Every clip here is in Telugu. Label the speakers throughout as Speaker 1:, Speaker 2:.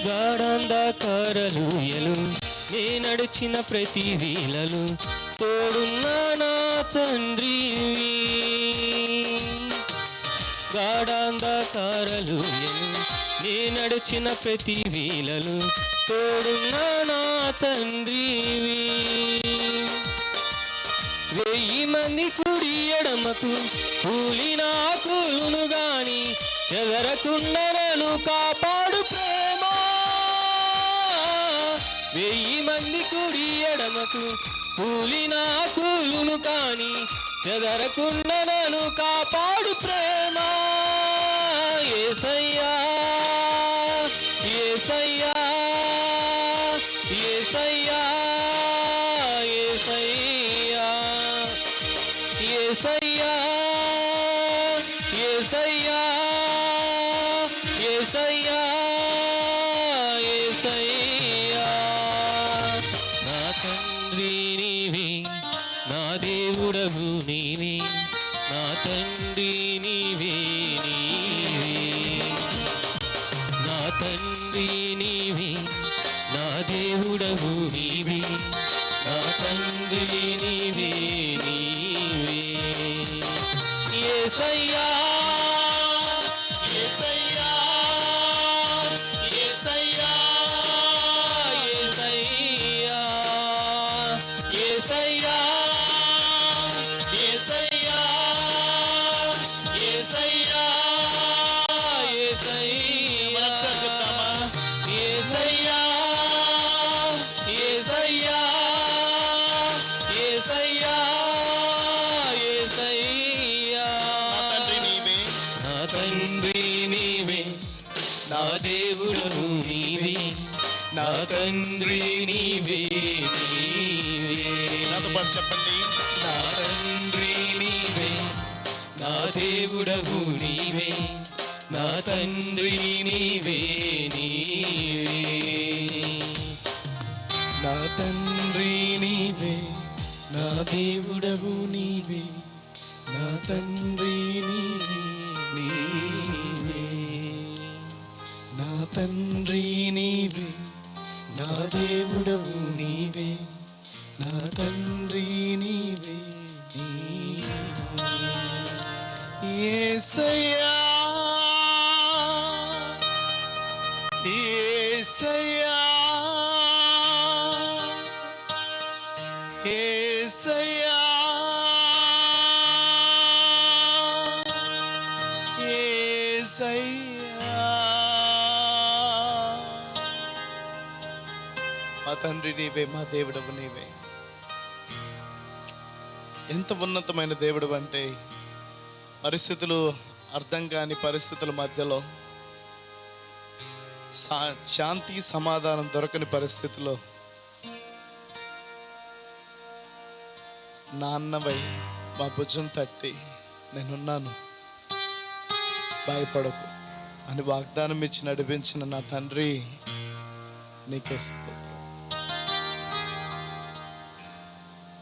Speaker 1: గాఢంధకారలోయలు నే నడిచిన ప్రతి వీలలో తోడున్నా నా తండ్రివి. గాఢంధకారలోయలు నే నడిచిన ప్రతి వీలలో తోడున్నా నా తండ్రివి. 1000 మంది కుడి ఎడమకు కూలినా కూలును గాని చెదరకుండా నన్ను కాపాడు ప్రేమ. 1000 మంది కుడి ఎడమకు కూలినా కూలును కాని చెదరకుండా నన్ను కాపాడు ప్రేమ. యేసయ్యా యేసయ్యా యేసయ్యా యేసయ్యా యేసయ్యా యేసయ్యా యేసయ్యా యేసయ్యా. నా తండ్రి నీవే, నా దేవుడవు నీవే, నా తండ్రి నీవే నీవే. నా తండ్రి నీవే, నా దేవుడవు నీవే, నా తండ్రి నీవే నీవే. యేసయ్యా యేసయ్యా యేసయ్యా యేసయ్యా యేసయ్యా యేసయ్యా యేసయ్యా యేసయ్యా. యేసయ్యా యేసయ్యా యేసయ్యా యేసయ్యా. నా తండ్రి నీవే, నా దేవుడవు నీవే, నా తండ్రి నీవే నీవే.
Speaker 2: నాతో పాటు చెప్పండి.
Speaker 1: నా తండ్రి నీవే, నా దేవుడవు నీవే, నా తండ్రి నీవే నీవే.
Speaker 2: నా తండ్రి నీవే, నా దేవుడవు నీవే, నా తండ్రి నీవే నీవే. నా తండ్రి నీవే, నా దేవుడవు నీవే, నా తండ్రి నీవే నీవే. యేసయ్యా యేసయ్యా యేసయ్యా యేసయ్యా. మా తండ్రి నీవే, మా దేవుడవు నీవే. ఎంత ఉన్నతమైన దేవుడు అంటే, పరిస్థితులు అర్థం కాని పరిస్థితుల మధ్యలో, శాంతి సమాధానం దొరకని పరిస్థితిలో నాన్నవై మా భుజం తట్టి నేనున్నాను, భయపడకు అని వాగ్దానం ఇచ్చి నడిపించిన నా తండ్రి నీకే స్తోత్రం.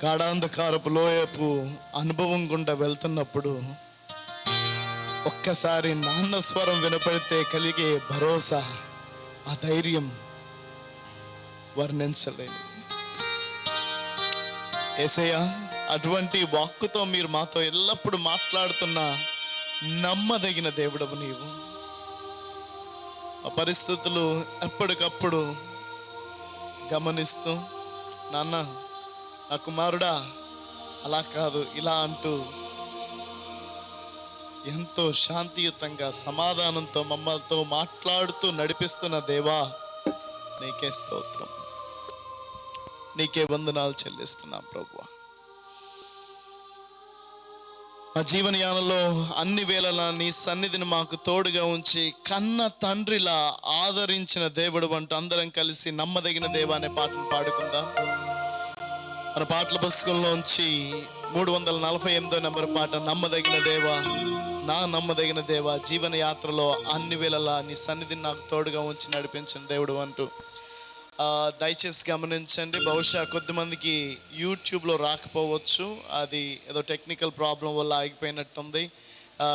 Speaker 2: గాఢాంధకారపు లోయపు అనుభవం గుండా వెళ్తున్నప్పుడు ఒక్కసారి నాన్న స్వరం వినపడితే కలిగే భరోసా, ఆ ధైర్యం వర్ణించలేను. యేసయ్యా, అటువంటి వాక్కుతో మీరు మాతో ఎల్లప్పుడూ మాట్లాడుతున్న నమ్మదగిన దేవుడవు నీవు. ఆ పరిస్థితులు ఎప్పటికప్పుడు గమనిస్తూ, నాన్న నా కుమారుడా అలా కాదు ఇలా అంటూ ఎంతో శాంతియుతంగా సమాధానంతో మమ్మల్తో మాట్లాడుతూ నడిపిస్తున్న దేవా నీకే స్తోత్రం, నీకే వందనాలు చెల్లిస్తున్నా ప్రభువా. మా జీవనయానంలో అన్ని వేళలా నీ సన్నిధిని మాకు తోడుగా ఉంచి కన్న తండ్రిలా ఆదరించిన దేవుడు అంటూ అందరం కలిసి నమ్మదగిన దేవా అనే పాటను పాడుకుందాం. మన పాటల పుస్తకంలోంచి 348వ నెంబర్ పాట, నమ్మదగిన దేవా, నా నమ్మదగిన దేవా, జీవన యాత్రలో అన్ని వేళలా నీ సన్నిధిని నాకు తోడుగా ఉంచి నడిపించిన దేవుడు అంటూ. దయచేసి గమనించండి, బహుశా కొద్దిమందికి యూట్యూబ్లో రాకపోవచ్చు, అది ఏదో టెక్నికల్ ప్రాబ్లం వల్ల ఆగిపోయినట్టుంది.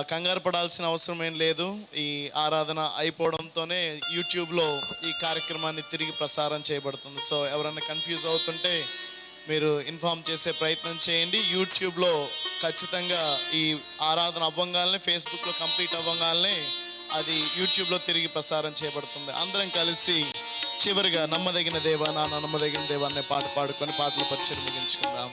Speaker 2: కంగారు పడాల్సిన అవసరం ఏం లేదు. ఈ ఆరాధన అయిపోవడంతోనే యూట్యూబ్లో ఈ కార్యక్రమాన్ని తిరిగి ప్రసారం చేయబడుతుంది. సో ఎవరైనా కన్ఫ్యూజ్ అవుతుంటే మీరు ఇన్ఫామ్ చేసే ప్రయత్నం చేయండి. యూట్యూబ్లో ఖచ్చితంగా ఈ ఆరాధన అవ్వంగానే, ఫేస్బుక్లో కంప్లీట్ అవ్వంగానే అది యూట్యూబ్లో తిరిగి ప్రసారం చేయబడుతుంది. అందరం కలిసి చివరిగా నమ్మదగిన దేవా నా నమ్మదగిన దేవా అనే పాట పాడుకొని పాటల పరిచయం ముగించుకుందాం.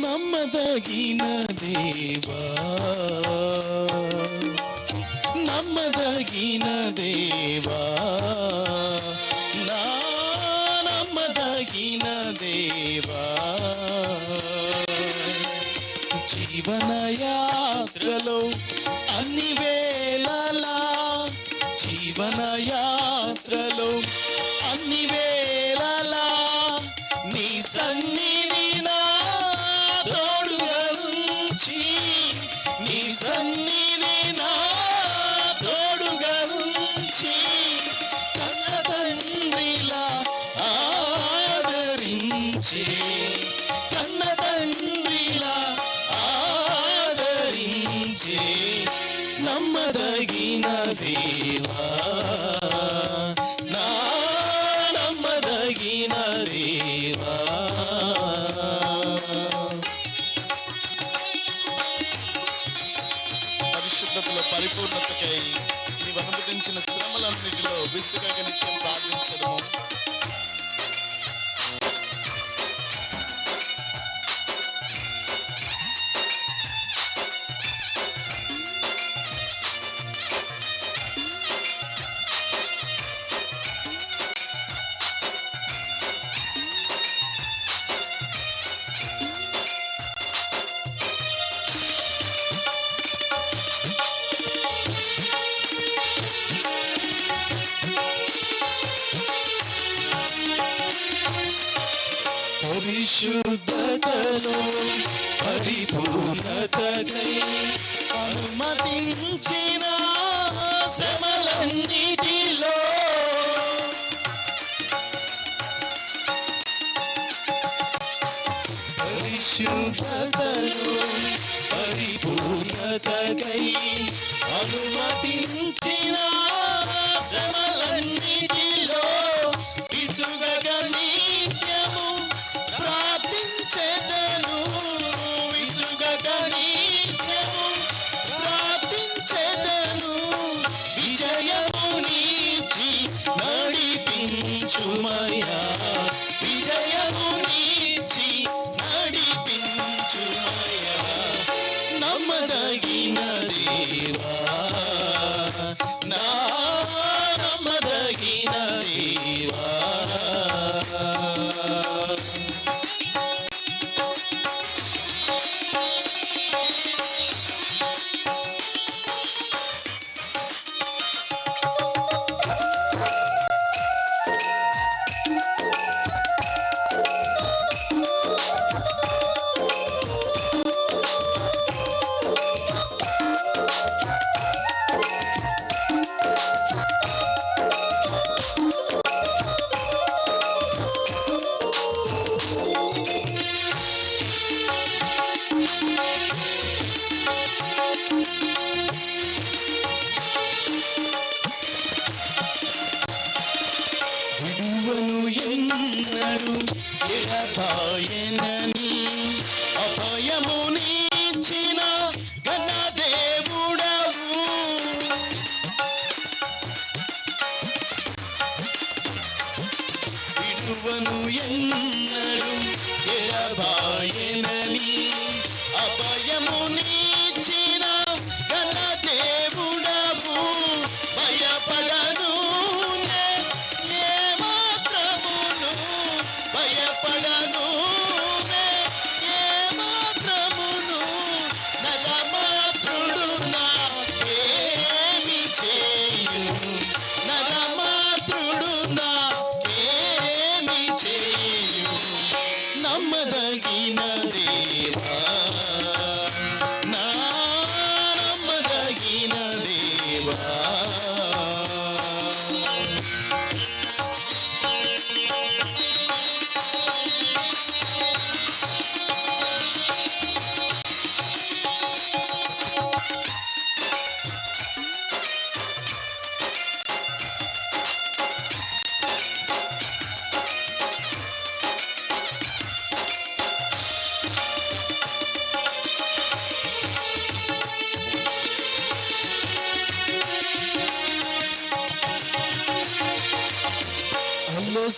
Speaker 2: నమ్మదగిన దేవా, నమ్మదగిన దేవా, నా నమ్మదగిన దేవా, జీవన యాత్రలో అన్ని వేళలా, జీవన యాత్రలో అన్ని వేళలా నీ సన్నిధి నా తోడుగా ఉంచి, నీ సన్నిధి నా తోడుగా ఉంచి, కన్న తండ్రిలా ఆదరించే, కన్న తండ్రిలా ఆదరించే నమ్మదగిన దేవా, నా నమ్మదగిన దేవా. పరిశుద్ధతలో పరిపూర్ణతకై నీవు అనుమతించిన శ్రమలన్నిటిలో విసుగక నిత్యం ప్రార్థించడము. పరిశుద్ధతలో పరిపూర్ణతకై అనుమతించిన శ్రమలన్నిటిలో, పరిశుద్ధతలో పరిపూర్ణతకై అనుమతించిన శ్రమలన్నిటిలో విసుగక నిత్యము ప్రార్థించెదను, విసుగక నిత్యము ప్రార్థించెదను, విజయమునిచ్చి నడిపించుమయ్యా, విజయమునిచ్చి నడిపించుమయ్యా నమ్మదగిన దేవా, నా నమ్మదగిన దేవా. విడువను ఎన్నడు ఎడబాయనని అభయమునిచ్చిన ఘన దేవుడవు, విడువను ఎన్నడు ఎడబాయనని అభయమునిచ్చిన ఘన దేవుడవు, భయపడను భయపడను ఏమాత్రమును, నరమాత్రుడు నాకేమి చేయును, నరమాత్రుడు నాకేమి చేయును.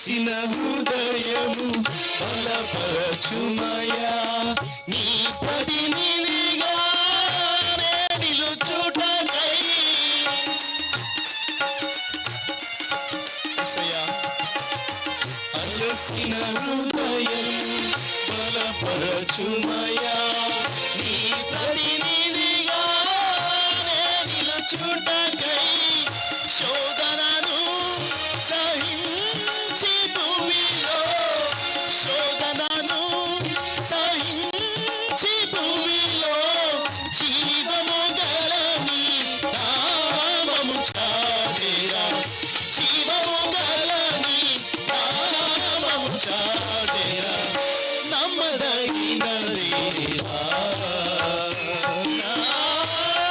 Speaker 1: అలసిన హృదయము బలపరచుమయా నీ ప్రతినిధిగా నే నిలుచుటకై యేసయ్యా అలసిన హృదయం బలపరచుమయా నీ ప్రతినిధిగా నే నిలుచుటకై శోధనను సహించి భూమిలో శోధనను సహించి భూమిలో జీవము గలని నామము చాటెరా జీవము గలని నామము చాటెరా నమ్మదగిన దేవా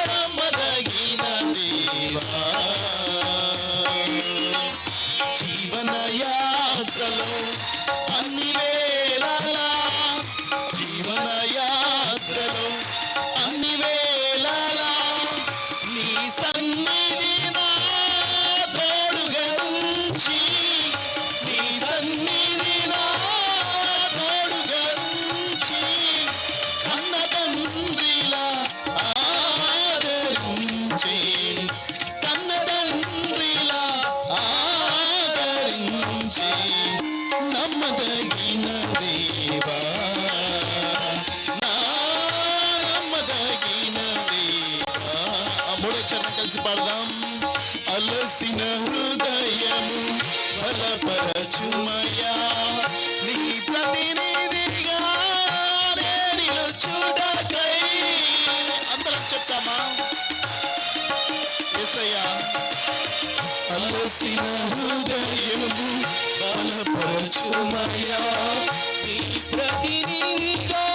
Speaker 1: నమ్మదగిన దేవా జీవన యాత్రలో అన్ని వేళలా జీవన యాత్రలో అన్ని వేళలా నీ సన్నిధి నా తోడుగా ఉంచి నీ సన్నిధి నా తోడుగా ఉంచి కన్న తండ్రిలా ఆదరించి కన్న తండ్రిలా ఆదరించి నమ్మదగిన దేవా నా నమ్మదగిన దేవా మూడో చరణం కలిసి పాడదాం అలసిన హృదయము బలపరచుమయా నీ ప్రతినిధిగా నే నిలుచుటకై అందరం చెప్తామా యేసయ్యా అలసిన హృదయము బలపరచుమయా నీ ప్రతినిధిగా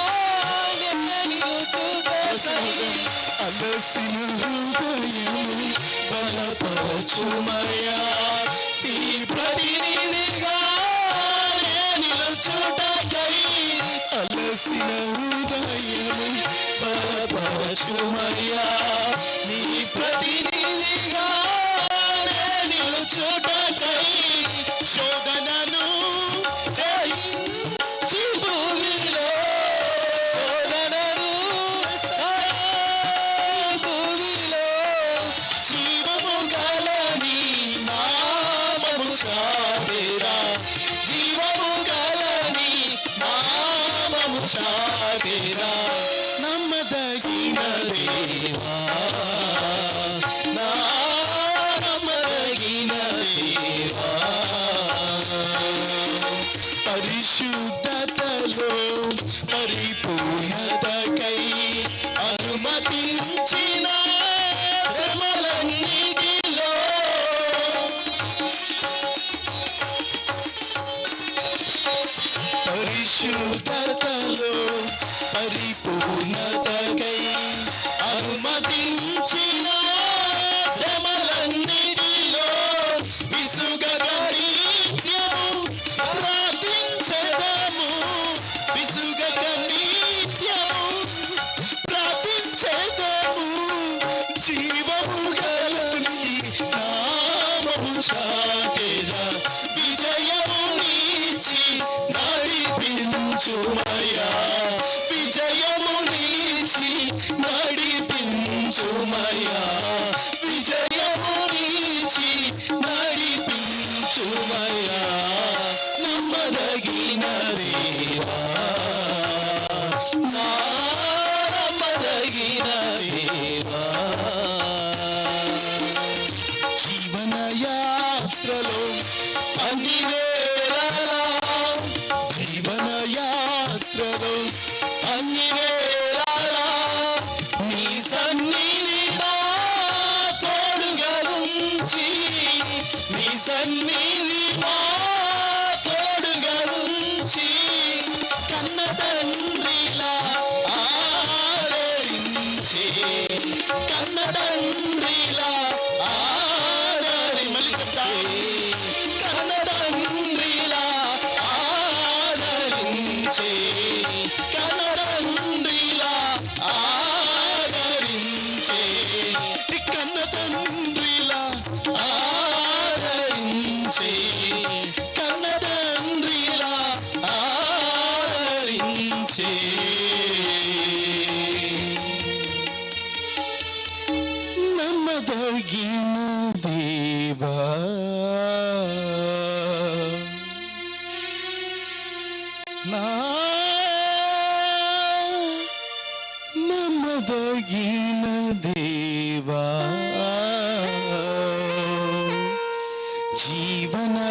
Speaker 1: నే నిలుచుటకై అలసిన హృదయము బలపరచుమయా నీ ప్రతినిధిగా నే నిలుచుటకై అలసిన హృదయము బలపరచుమయా నీ ప్రతినిధిగా నే నిలుచుటకై శోధనను జయించి భూమిలో శోధనను భూమిలో జీవము గలని నామము చాటెరా జీవము గలని నామము చాటెరా నమ్మదగిన దేవా నా నమ్మదగిన దేవా పరిశుద్ధతలో పరిపూర్ణతకై అనుమతించిన శ్రమలన్నిటిలో పరిశుద్ధతలో పరిపూర్ణతకై అనుమతించిన శ్రమలన్నిటిలో విసుగక నిత్యము ప్రార్థించెదము విసుగక నిత్యము ప్రార్థించెదము జీవము గలని నామము చాటెరా విజయము నీచి నడిపించుమయా విజయము నీచి నడిపించుమయా విజయము నీచి నడిపించుమయా నమ్మదగిన దేవా నా నమ్మదగిన దేవా జీవన యాత్రలో అన్ని వేళలా జీవన యాత్రలో అన్ని వేళలా నీ సన్నిధి నా తోడుగా ఉంచి నీ సన్నిధి నా తోడుగా ఉంచి కన్న తండ్రిలా ఆదరించి కన్న తండ్రిలా మళ్ళీ చెప్తా కన్న తండ్రిలా ఆదరించి కన్న తండ్రిలా ఆదరించి కన్న తండ్రిలా ఆదరించి కన్న
Speaker 2: నమ్మదగిన దేవా నా నమ్మదగిన దేవా జీవనయాత్రలో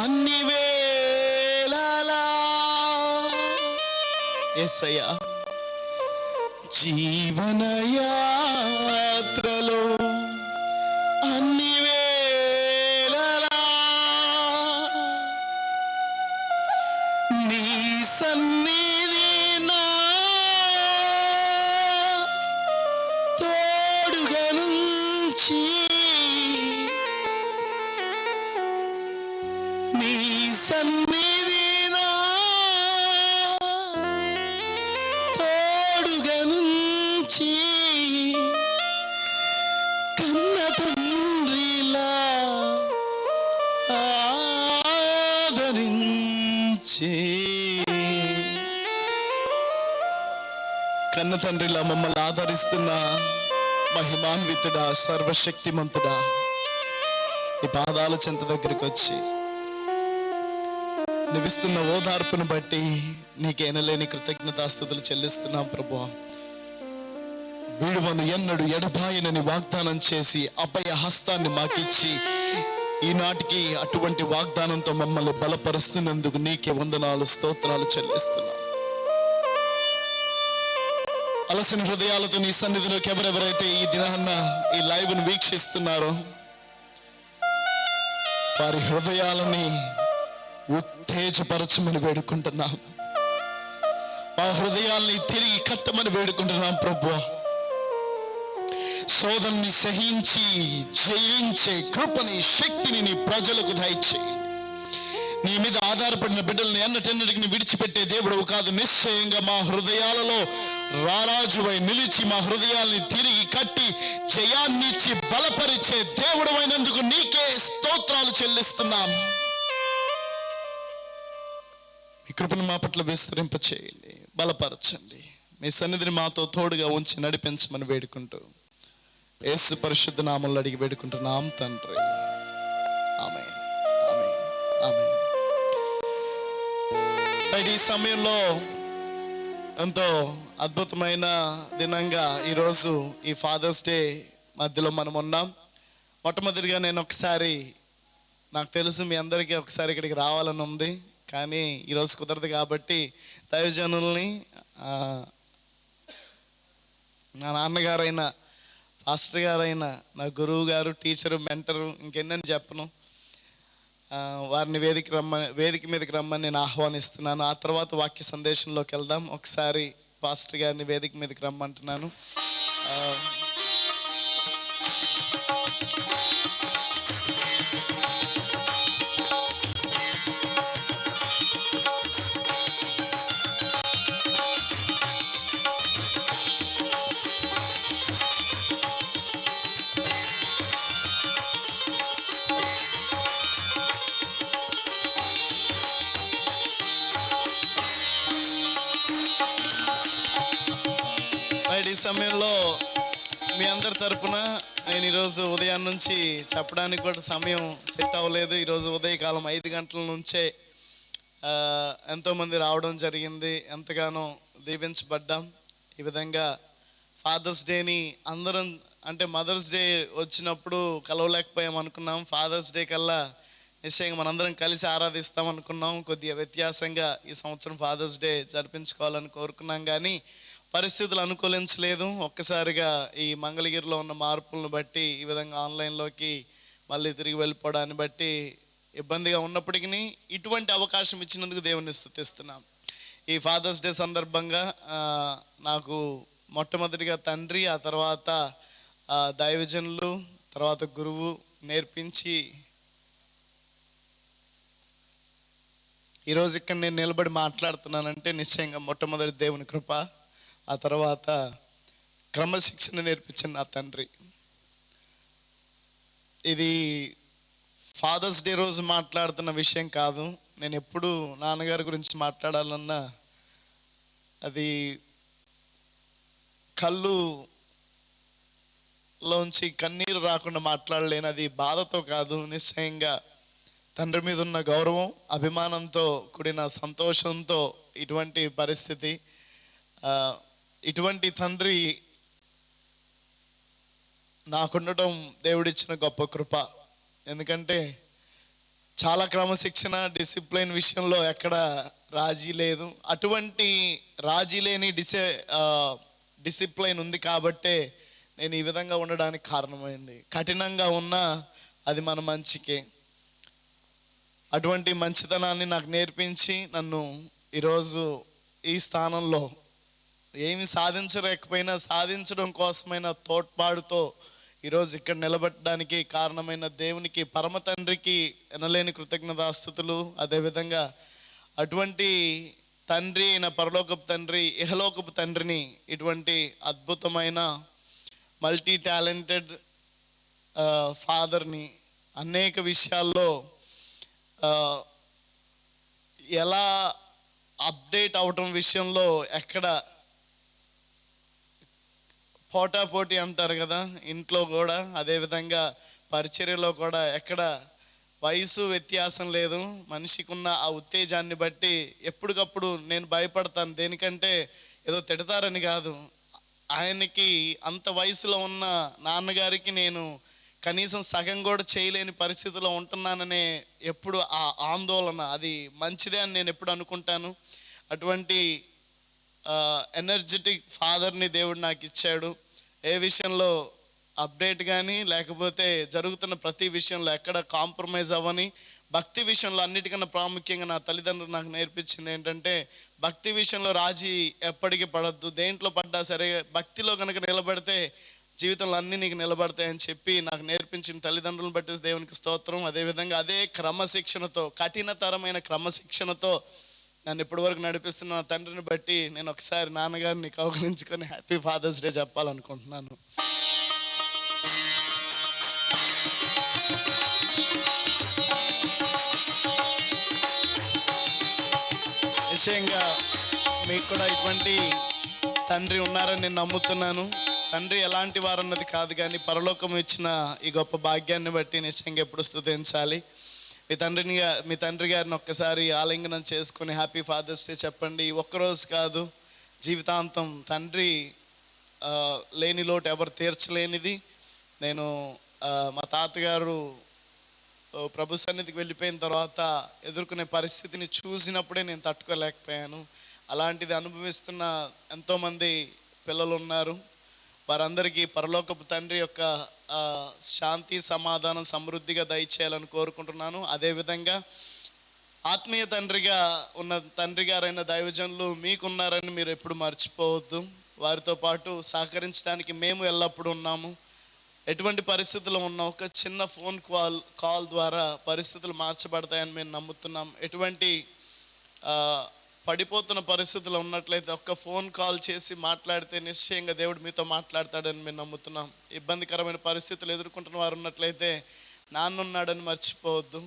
Speaker 2: అన్ని వేళలా యేసయ్యా జీవనయాత్రలో అన్ని వేళలా నీ సన్నిధి నా తోడుగా నుంచి నీ సన్నిధి నా తోడుగా నుంచి కన్న తండ్రిలా ఆదరించి కన్న తండ్రిలా మమ్మల్ని ఆదరిస్తున్న మహిమాన్వితుడా సర్వశక్తిమంతుడా ఈ పాదాల చెంత దగ్గరికి వచ్చి నివిస్తున్న ఓదార్పును బట్టి నీకేనలేని కృతజ్ఞతాస్తుతులు చెల్లిస్తున్నాం ప్రభువా. విడువను ఎన్నడు ఎడబాయనని వాగ్దానం చేసి అభయ హస్తాన్ని మాకిచ్చి ఈనాటికి అటువంటి వాగ్దానంతో మమ్మల్ని బలపరుస్తున్నందుకు నీకే వందనాలు స్తోత్రాలు చెల్లిస్తున్నాం. అలసిన హృదయాలతో నీ సన్నిధిలోకి ఎవరెవరైతే ఈ దినాన్న ఈ లైవ్ను వీక్షిస్తున్నారో వారి హృదయాలని ఉత్తేజపరచమని వేడుకుంటున్నాం. ఆ హృదయాల్ని తిరిగి కట్టమని వేడుకుంటున్నాం ప్రభువా. శోధనని సహించి జయించే కృపని శక్తిని నీ ప్రజలకు దయచేయి. నీ మీద ఆధారపడిన బిడ్డల్ని ఎన్నటెన్నటికి విడిచిపెట్టే దేవుడు కాదు. నిశ్చయంగా మా హృదయాలలో రారాజువై నిలిచి మా హృదయాల్ని తిరిగి కట్టి జయాన్నిచ్చి బలపరిచే దేవుడు అయినందుకు నీకే స్తోత్రాలు చెల్లిస్తున్నాం. మీ కృపను మా పట్ల విస్తరింప చేయండి, బలపరచండి. మీ సన్నిధిని మాతో తోడుగా ఉంచి నడిపించమని వేడుకుంటూ యేసు పరిశుద్ధ నామములో అడిగి వేడుకుంటున్నాం తండ్రి. ఆమేన్, ఆమేన్, ఆమేన్. ఈ సమయంలో ఎంతో అద్భుతమైన దినంగా ఈరోజు ఈ ఫాదర్స్ డే మధ్యలో మనం ఉన్నాం. మొట్టమొదటిగా నేను ఒకసారి, నాకు తెలుసు మీ అందరికీ ఒకసారి ఇక్కడికి రావాలని ఉంది, కానీ ఈరోజు కుదరదు కాబట్టి దైవజనుల్ని నా నాన్నగారైన పాస్టర్ గారైన నా గురువు గారు, టీచరు, మెంటరు, ఇంకెన్నని చెప్పను, వారిని వేదిక మీదకి రమ్మని నేను ఆహ్వానిస్తున్నాను. ఆ తర్వాత వాక్య సందేశంలోకి వెళ్దాం. ఒకసారి పాస్టర్ గారిని వేదిక మీదకి రమ్మంటున్నాను. ఈ సమయంలో మీ అందరి తరపున నేను ఈరోజు ఉదయం నుంచి చెప్పడానికి కూడా సమయం సెట్ అవ్వలేదు. ఈరోజు ఉదయకాలం 5 గంటల నుంచే ఎంతోమంది రావడం జరిగింది. ఎంతగానో దీవించబడ్డాం. ఈ విధంగా ఫాదర్స్ డేని అందరం, అంటే మదర్స్ డే వచ్చినప్పుడు కలవలేకపోయాం అనుకున్నాం. ఫాదర్స్ డే కల్లా నిశ్చయంగా మనందరం కలిసి ఆరాధిస్తాం అనుకున్నాం. కొద్దిగా వ్యత్యాసంగా ఈ సంవత్సరం ఫాదర్స్ డే జరిపించుకోవాలని కోరుకున్నాం, కానీ పరిస్థితులు అనుకూలించలేదు. ఒక్కసారిగా ఈ మంగళగిరిలో ఉన్న మార్పులను బట్టి, ఈ విధంగా ఆన్లైన్లోకి మళ్ళీ తిరిగి వెళ్ళిపోవడాన్ని బట్టి ఇబ్బందిగా ఉన్నప్పటికీ ఇటువంటి అవకాశం ఇచ్చినందుకు దేవుని స్తుతిస్తున్నాం. ఈ ఫాదర్స్ డే సందర్భంగా నాకు మొట్టమొదటిగా తండ్రి, ఆ తర్వాత దైవజనులు, తర్వాత గురువు నేర్పించి ఈరోజు ఇక్కడ నేను నిలబడి మాట్లాడుతున్నానంటే నిశ్చయంగా మొట్టమొదటి దేవుని కృప, ఆ తర్వాత క్రమశిక్షణ నేర్పించిన నా తండ్రి. ఇది ఫాదర్స్ డే రోజు మాట్లాడుతున్న విషయం కాదు. నేను ఎప్పుడు నాన్నగారి గురించి మాట్లాడాలన్నా అది కళ్ళు లోంచి కన్నీరు రాకుండా మాట్లాడలేను. అది బాధతో కాదు, నిశ్చయంగా తండ్రి మీద ఉన్న గౌరవం, అభిమానంతో కూడిన సంతోషంతో ఇటువంటి పరిస్థితి. ఇటువంటి తండ్రి నాకుండటం దేవుడిచ్చిన గొప్ప కృప. ఎందుకంటే చాలా క్రమశిక్షణ, డిసిప్లిన్ విషయంలో ఎక్కడ రాజీ లేదు. అటువంటి రాజీ లేని డిసిప్లిన్ ఉంది కాబట్టే నేను ఈ విధంగా ఉండడానికి కారణమైంది. కఠినంగా ఉన్నా అది మన మంచికే. అటువంటి మంచితనాన్ని నాకు నేర్పించి నన్ను ఈరోజు ఈ స్థానంలో ఏమి సాధించలేకపోయినా సాధించడం కోసమైన తోడ్పాటుతో ఈరోజు ఇక్కడ నిలబెట్టడానికి కారణమైన దేవునికి, పరమ తండ్రికి ఎనలేని కృతజ్ఞతాస్తుతులు. అదేవిధంగా అటువంటి తండ్రి అయిన పరలోకపు తండ్రి, ఇహలోకపు తండ్రిని, ఇటువంటి అద్భుతమైన మల్టీ టాలెంటెడ్ ఫాదర్ని అనేక విషయాల్లో ఎలా అప్డేట్ అవటం విషయంలో ఎక్కడ పోటాపోటీ అంటారు కదా, ఇంట్లో కూడా అదేవిధంగా పరిచర్యలో కూడా ఎక్కడ వయసు వ్యత్యాసం లేదు. మనిషికి ఉన్న ఆ ఉత్తేజాన్ని బట్టి ఎప్పటికప్పుడు నేను భయపడతాను. దేనికంటే ఏదో తిడతారని కాదు, ఆయనకి అంత వయసులో ఉన్న నాన్నగారికి నేను కనీసం సగం కూడా చేయలేని పరిస్థితిలో ఉంటున్నాననే ఎప్పుడు ఆ ఆందోళన, అది మంచిదే అని నేను ఎప్పుడు అనుకుంటాను. అటువంటి ఎనర్జెటిక్ ఫాదర్ని దేవుడు నాకు ఇచ్చాడు. ఏ విషయంలో అప్డేట్ కానీ లేకపోతే జరుగుతున్న ప్రతి విషయంలో ఎక్కడ కాంప్రమైజ్ అవ్వని, భక్తి విషయంలో అన్నిటికన్నా ప్రాముఖ్యంగా నా తల్లిదండ్రులు నాకు నేర్పించింది ఏంటంటే, భక్తి విషయంలో రాజీ ఎప్పటికీ పడద్దు. దేంట్లో పడ్డా సరే భక్తిలో కనుక నిలబడితే జీవితంలో అన్నీ నీకు నిలబడతాయని చెప్పి నాకు నేర్పించిన తల్లిదండ్రులను బట్టి దేవునికి స్తోత్రం. అదేవిధంగా అదే క్రమశిక్షణతో, కఠినతరమైన క్రమశిక్షణతో నన్ను ఇప్పటి వరకు నడిపిస్తున్న నా తండ్రిని బట్టి నేను ఒకసారి నాన్నగారిని కౌగిలించుకొని హ్యాపీ ఫాదర్స్ డే చెప్పాలనుకుంటున్నాను. నిశ్చయంగా మీకు కూడా ఇటువంటి తండ్రి ఉన్నారని నేను నమ్ముతున్నాను. తండ్రి ఎలాంటి వారన్నది కాదు, కానీ పరలోకం ఇచ్చిన ఈ గొప్ప భాగ్యాన్ని బట్టి నిశ్చయంగా ఎప్పుడు స్తుతించాలి. మీ తండ్రి గారిని ఒక్కసారి ఆలింగనం చేసుకొని హ్యాపీ ఫాదర్స్ డే చెప్పండి. ఒక్కరోజు కాదు, జీవితాంతం. తండ్రి లేని లోటు ఎవరు తీర్చలేనిది. నేను మా తాతగారు ప్రభు సన్నిధికి వెళ్ళిపోయిన తర్వాత ఎదుర్కొనే పరిస్థితిని చూసినప్పుడే నేను తట్టుకోలేకపోయాను. అలాంటిది అనుభవిస్తున్న ఎంతోమంది పిల్లలు ఉన్నారు. వారందరికీ పరలోకపు తండ్రి యొక్క శాంతి, సమాధానం సమృద్ధిగా దయచేయాలని కోరుకుంటున్నాను. అదేవిధంగా ఆత్మీయ తండ్రిగా ఉన్న తండ్రి గారైన దైవజనులు మీకున్నారని మీరు ఎప్పుడు మర్చిపోవద్దు. వారితో పాటు సహకరించడానికి మేము ఎల్లప్పుడూ ఉన్నాము. ఎటువంటి పరిస్థితుల్లో ఉన్న ఒక చిన్న ఫోన్ కాల్ ద్వారా పరిస్థితులు మార్చబడతాయని మేము నమ్ముతున్నాం. ఎటువంటి పడిపోతున్న పరిస్థితుల్లో ఉన్నట్లయితే ఒక్క ఫోన్ కాల్ చేసి మాట్లాడితే నిశ్చయంగా దేవుడు మీతో మాట్లాడతాడని మేము నమ్ముతున్నాం. ఇబ్బందికరమైన పరిస్థితులు ఎదుర్కొంటున్న వారు ఉన్నట్లయితే నాన్న ఉన్నాడని మర్చిపోవద్దు.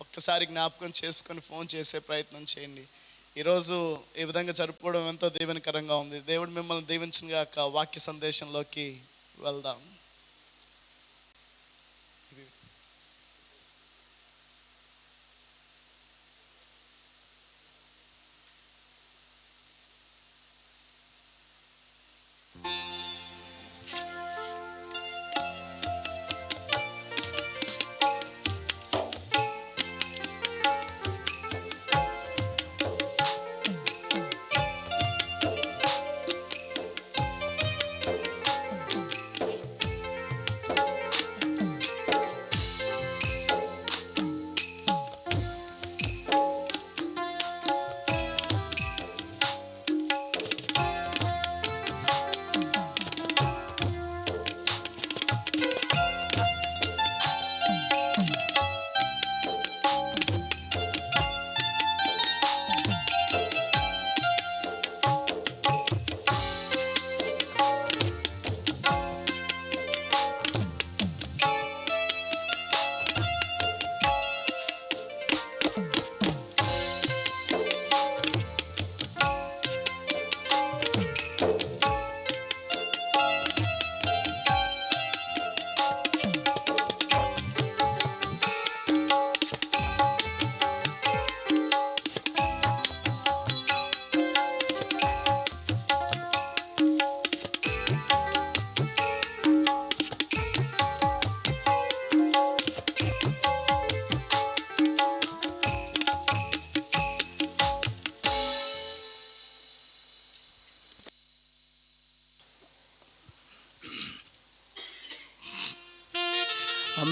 Speaker 2: ఒక్కసారి జ్ఞాపకం చేసుకొని ఫోన్ చేసే ప్రయత్నం చేయండి. ఈరోజు ఈ విధంగా జరుపుకోవడం ఎంతో దీవెనకరంగా ఉంది. దేవుడు మిమ్మల్ని దీవించుగాక. వాక్య సందేశంలోకి వెళ్దాం.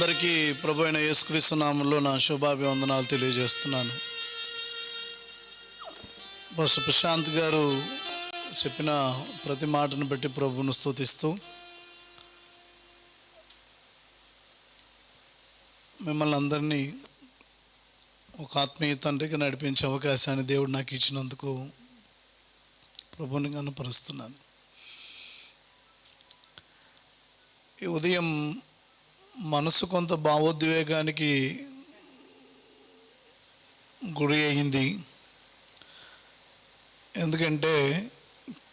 Speaker 3: అందరికీ ప్రభు అయిన యేసుక్రీస్తు నామములో నా శుభాభివందనాలు తెలియజేస్తున్నాను. పాస్టర్ ప్రశాంత్ గారు చెప్పిన ప్రతి మాటను బట్టి ప్రభువును స్తుతిస్తూ మిమ్మల్ని అందరినీ ఒక ఆత్మీయ తండ్రికి నడిపించే అవకాశాన్ని దేవుడు నాకు ఇచ్చినందుకు ప్రభువుని కనపరుస్తున్నాను. ఈ ఉదయం మనసు కొంత భావోద్వేగానికి గురి అయింది. ఎందుకంటే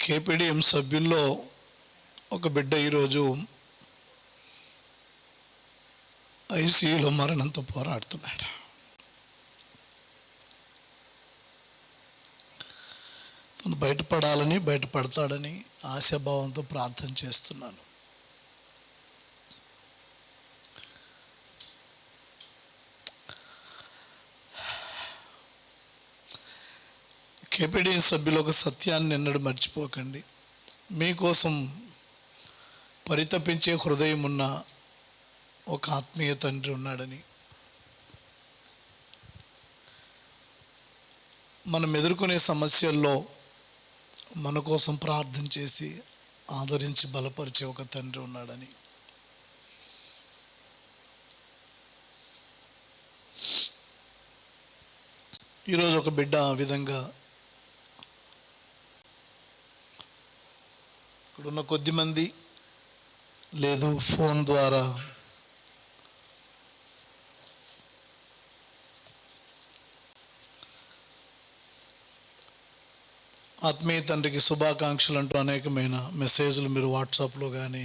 Speaker 3: కేపీడిఎం సభ్యుల్లో ఒక బిడ్డ ఈరోజు ఐసీయూలో మరణంతో పోరాడుతున్నాడు. తను బయటపడతాడని ఆశాభావంతో ప్రార్థన చేస్తున్నాను. కేపీడిఎం సభ్యులు ఒక సత్యాన్ని ఎన్నడూ మర్చిపోకండి. మీకోసం పరితపించే హృదయం ఉన్న ఒక ఆత్మీయ తండ్రి ఉన్నాడని. మనం ఎదుర్కొనే సమస్యల్లో మన కోసం ప్రార్థన చేసి ఆదరించి బలపరిచే ఒక తండ్రి ఉన్నాడని. ఈరోజు ఒక బిడ్డ ఆ విధంగా ఇక్కడున్న కొద్ది మంది లేదు ఫోన్ ద్వారా ఆత్మీయ తండ్రికి శుభాకాంక్షలు అంటూ అనేకమైన మెసేజ్లు మీరు వాట్సాప్లో కానీ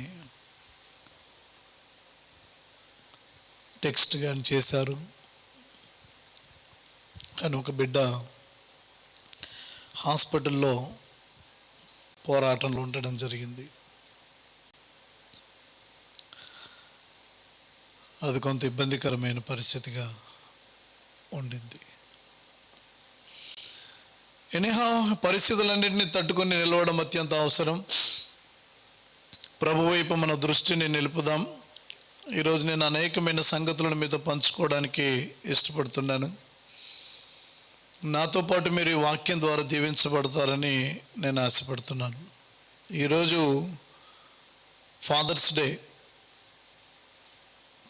Speaker 3: టెక్స్ట్ కానీ చేశారు. కానీ ఒక బిడ్డ హాస్పిటల్లో పోరాటంలో ఉండడం జరిగింది. అది కొంత ఇబ్బందికరమైన పరిస్థితిగా ఉండింది. ఎనీహా పరిస్థితులన్నింటినీ తట్టుకొని నిలవడం అత్యంత అవసరం. ప్రభు వైపు మన దృష్టిని నిలుపుదాం. ఈరోజు నేను అనేకమైన సంగతులను మీతో పంచుకోవడానికి ఇష్టపడుతున్నాను. నాతో పాటు మీరు ఈ వాక్యం ద్వారా దీవించబడతారని నేను ఆశపడుతున్నాను. ఈరోజు ఫాదర్స్ డే,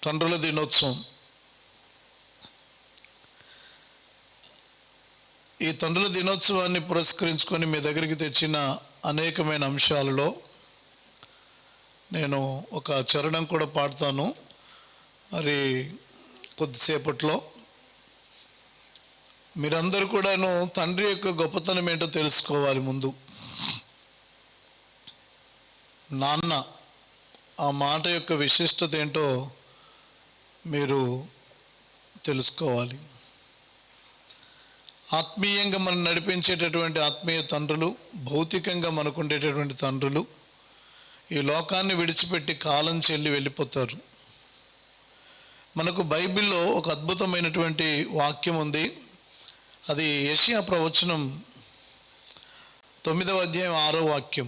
Speaker 3: తండ్రుల దినోత్సవం. ఈ తండ్రుల దినోత్సవాన్ని పురస్కరించుకొని మీ దగ్గరికి తెచ్చిన అనేకమైన అంశాలలో నేను ఒక చరణం కూడా పాడతాను. మరి కొద్దిసేపట్లో మీరందరూ కూడాను తండ్రి యొక్క గొప్పతనం ఏంటో తెలుసుకోవాలి. ముందు నాన్న, ఆ మాట యొక్క విశిష్టత ఏంటో మీరు తెలుసుకోవాలి. ఆత్మీయంగా మనం నడిపించేటటువంటి ఆత్మీయ తండ్రులు, భౌతికంగా మనకు ఉండేటటువంటి తండ్రులు ఈ లోకాన్ని విడిచిపెట్టి కాలం చెల్లి వెళ్ళిపోతారు. మనకు బైబిల్లో ఒక అద్భుతమైనటువంటి వాక్యం ఉంది. అది యెషయా ప్రవచనం 9వ అధ్యాయం 6వ వాక్యం.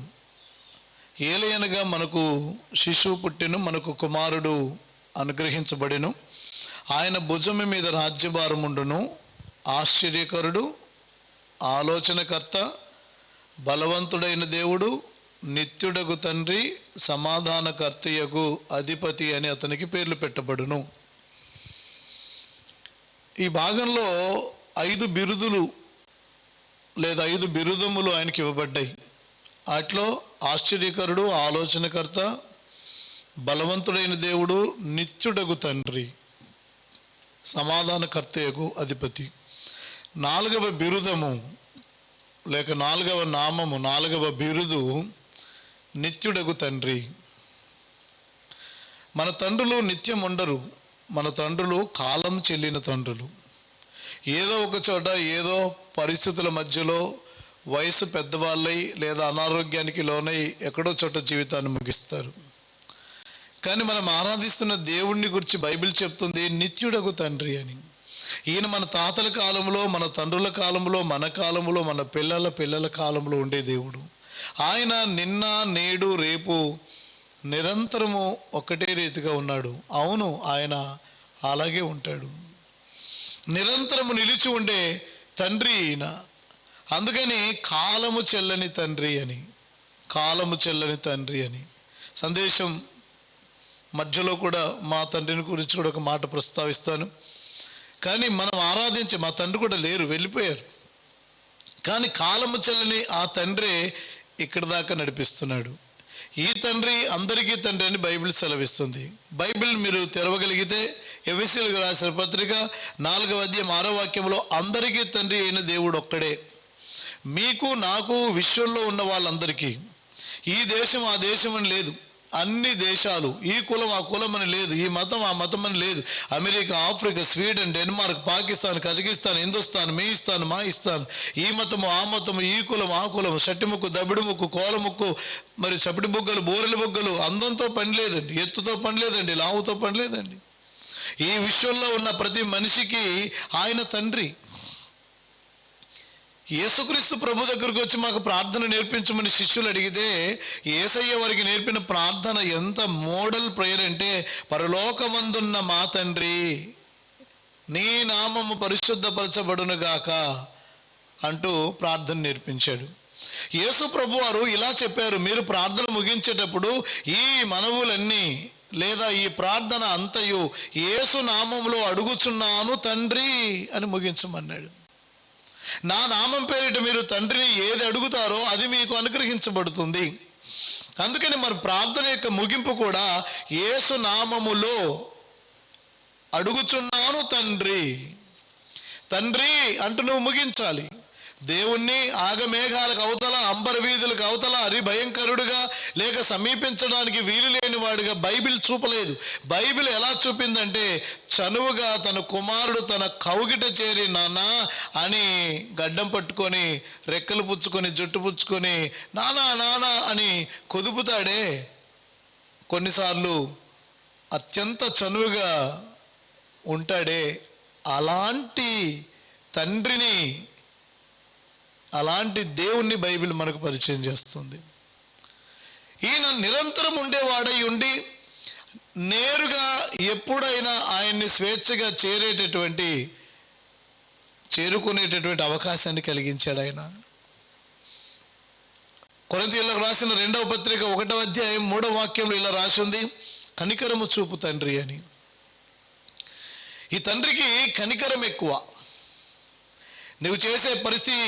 Speaker 3: ఏలయనగా మనకు శిశువు పుట్టెను, మనకు కుమారుడు అనుగ్రహించబడెను, ఆయన భుజము మీద రాజ్యభారముండును, ఆశ్చర్యకరుడు, ఆలోచనకర్త, బలవంతుడైన దేవుడు, నిత్యుడగు తండ్రి, సమాధానకర్తయగు అధిపతి అని అతనికి పేర్లు పెట్టబడును. ఈ భాగంలో 5 బిరుదులు లేదా 5 బిరుదములు ఆయనకి ఇవ్వబడ్డాయి. వాటిలో ఆశ్చర్యకరుడు, ఆలోచనకర్త, బలవంతుడైన దేవుడు, నిత్యుడగు తండ్రి, సమాధానకర్తయగు అధిపతి. 4వ బిరుదము లేక 4వ నామము, 4వ బిరుదు నిత్యుడగు తండ్రి. మన తండ్రులు నిత్యం ఉండరు. మన తండ్రులు కాలం చెల్లిన తండ్రులు. ఏదో ఒక చోట ఏదో పరిస్థితుల మధ్యలో వయసు పెద్దవాళ్ళై లేదా అనారోగ్యానికి లోనై ఎక్కడో చోట జీవితాన్ని ముగిస్తారు. కానీ మనం ఆరాధిస్తున్న దేవుణ్ణి గురించి బైబిల్ చెప్తుంది నిత్యుడగు తండ్రి అని. ఈయన మన తాతల కాలంలో, మన తండ్రుల కాలంలో, మన కాలంలో, మన పిల్లల కాలంలో ఉండే దేవుడు. ఆయన నిన్న, నేడు, రేపు నిరంతరము ఒకటే రీతిగా ఉన్నాడు. అవును, ఆయన అలాగే ఉంటాడు. నిరంతరము నిలిచి ఉండే తండ్రి ఈయన. అందుకని కాలము చెల్లని తండ్రి అని, కాలము చెల్లని తండ్రి అని. సందేశం మధ్యలో కూడా మా తండ్రిని గురించి కూడా ఒక మాట ప్రస్తావిస్తాను. కానీ మనం ఆరాధించే మా తండ్రి కూడా లేరు, వెళ్ళిపోయారు. కానీ కాలము చెల్లని ఆ తండ్రే ఇక్కడి దాకా నడిపిస్తున్నాడు. ఈ తండ్రి అందరికీ తండ్రి అని బైబిల్ సెలవిస్తుంది. బైబిల్ మీరు తెరవగలిగితే ఎఫెసీయులకు రాసిన పత్రిక 4వ అధ్యాయం 6వ వాక్యంలో అందరికీ తండ్రి అయిన దేవుడు ఒక్కడే, మీకు నాకు విశ్వంలో ఉన్న వాళ్ళందరికీ. ఈ దేశం ఆ దేశం అని లేదు, అన్ని దేశాలు, ఈ కులం ఆ కులం అని లేదు, ఈ మతం ఆ మతం అని లేదు. America, Africa, Sweden, Denmark, Pakistan, Kazakhstan, Hindustan, మీయిస్తాన్, మాయిస్తాన్, ఈ మతము ఆ మతము, ఈ కులం ఆ కులం, షట్టిముక్కు, దబిడిముక్కు, కోలముక్కు, మరి చపిటి బుగ్గలు, బోరెల బుగ్గలు, అందంతో పని లేదండి, ఎత్తుతో పని లేదండి, లావుతో పని లేదండి. ఈ విశ్వంలో ఉన్న ప్రతి మనిషికి ఆయన తండ్రి. యేసుక్రీస్తు ప్రభు దగ్గరకు వచ్చి మాకు ప్రార్థన నేర్పించమని శిష్యులు అడిగితే యేసయ్య వారికి నేర్పిన ప్రార్థన ఎంత మోడల్ ప్రేయర్ అంటే, పరలోకమందున్న మా తండ్రి నీ నామము పరిశుద్ధపరచబడునుగాక అంటూ ప్రార్థన నేర్పించాడు. యేసు ప్రభు వారు ఇలా చెప్పారు, మీరు ప్రార్థన ముగించేటప్పుడు ఈ మనవులన్నీ లేదా ఈ ప్రార్థన అంతయు యేసు నామములో అడుగుచున్నాను తండ్రి అని ముగించమన్నాడు. నా నామం పేరిట మీరు తండ్రిని ఏది అడుగుతారో అది మీకు అనుగ్రహించబడుతుంది. అందుకని మరి ప్రార్థన యొక్క ముగింపు కూడా యేసు నామములో అడుగుచున్నాను తండ్రి, తండ్రి అంటూ నువ్వు ముగించాలి. దేవుణ్ణి ఆగమేఘాలకు అవతల, అంబర వీధులకు అవతల హరిభయంకరుడుగా లేక సమీపించడానికి వీలు లేని వాడిగా బైబిల్ చూపలేదు. బైబిల్ ఎలా చూపిందంటే, చనువుగా తన కుమారుడు తన కౌగిట చేరి నానా అని గడ్డం పట్టుకొని, రెక్కలు పుచ్చుకొని, జుట్టు పుచ్చుకొని నానా నానా అని కొదుపుతాడే, కొన్నిసార్లు అత్యంత చనువుగా ఉంటాడే, అలాంటి తండ్రిని, అలాంటి దేవుణ్ణి బైబిల్ మనకు పరిచయం చేస్తుంది. ఈయన నిరంతరం ఉండేవాడై ఉండి నేరుగా ఎప్పుడైనా ఆయన్ని స్వేచ్ఛగా చేరుకునేటటువంటి అవకాశాన్ని కలిగించాడు ఆయన. కొరింథీయులకు రాసిన 2వ పత్రిక 1వ అధ్యాయం 3వ వాక్యంలో ఇలా రాసి ఉంది, కనికరము చూపు తండ్రి అని. ఈ తండ్రికి కనికరం ఎక్కువ. నువ్వు చేసే పరిస్థితి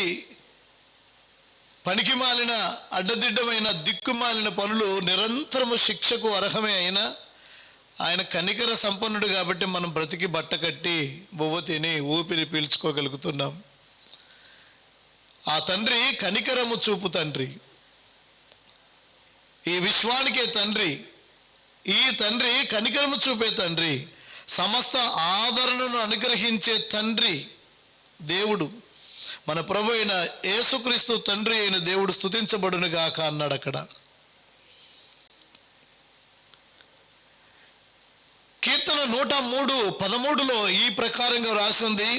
Speaker 3: పనికి మాలిన, అడ్డదిడ్డమైన, దిక్కుమాలిన పనులు నిరంతరము శిక్షకు అర్హమే అయినా ఆయన కనికర సంపన్నుడు కాబట్టి మనం బ్రతికి బట్ట కట్టి బొవ్వ తిని ఊపిరి పీల్చుకోగలుగుతున్నాం. ఆ తండ్రి కనికరము చూపు తండ్రి, ఈ విశ్వానికే తండ్రి. ఈ తండ్రి కనికరము చూపే తండ్రి, సమస్త ఆదరణను అనుగ్రహించే తండ్రి దేవుడు. మన ప్రభు అయిన యేసుక్రీస్తు తండ్రి అయిన దేవుడు స్తుతించబడును గాక అన్నాడు అక్కడ. కీర్తన 103:13లో ఈ ప్రకారంగా రాసింది,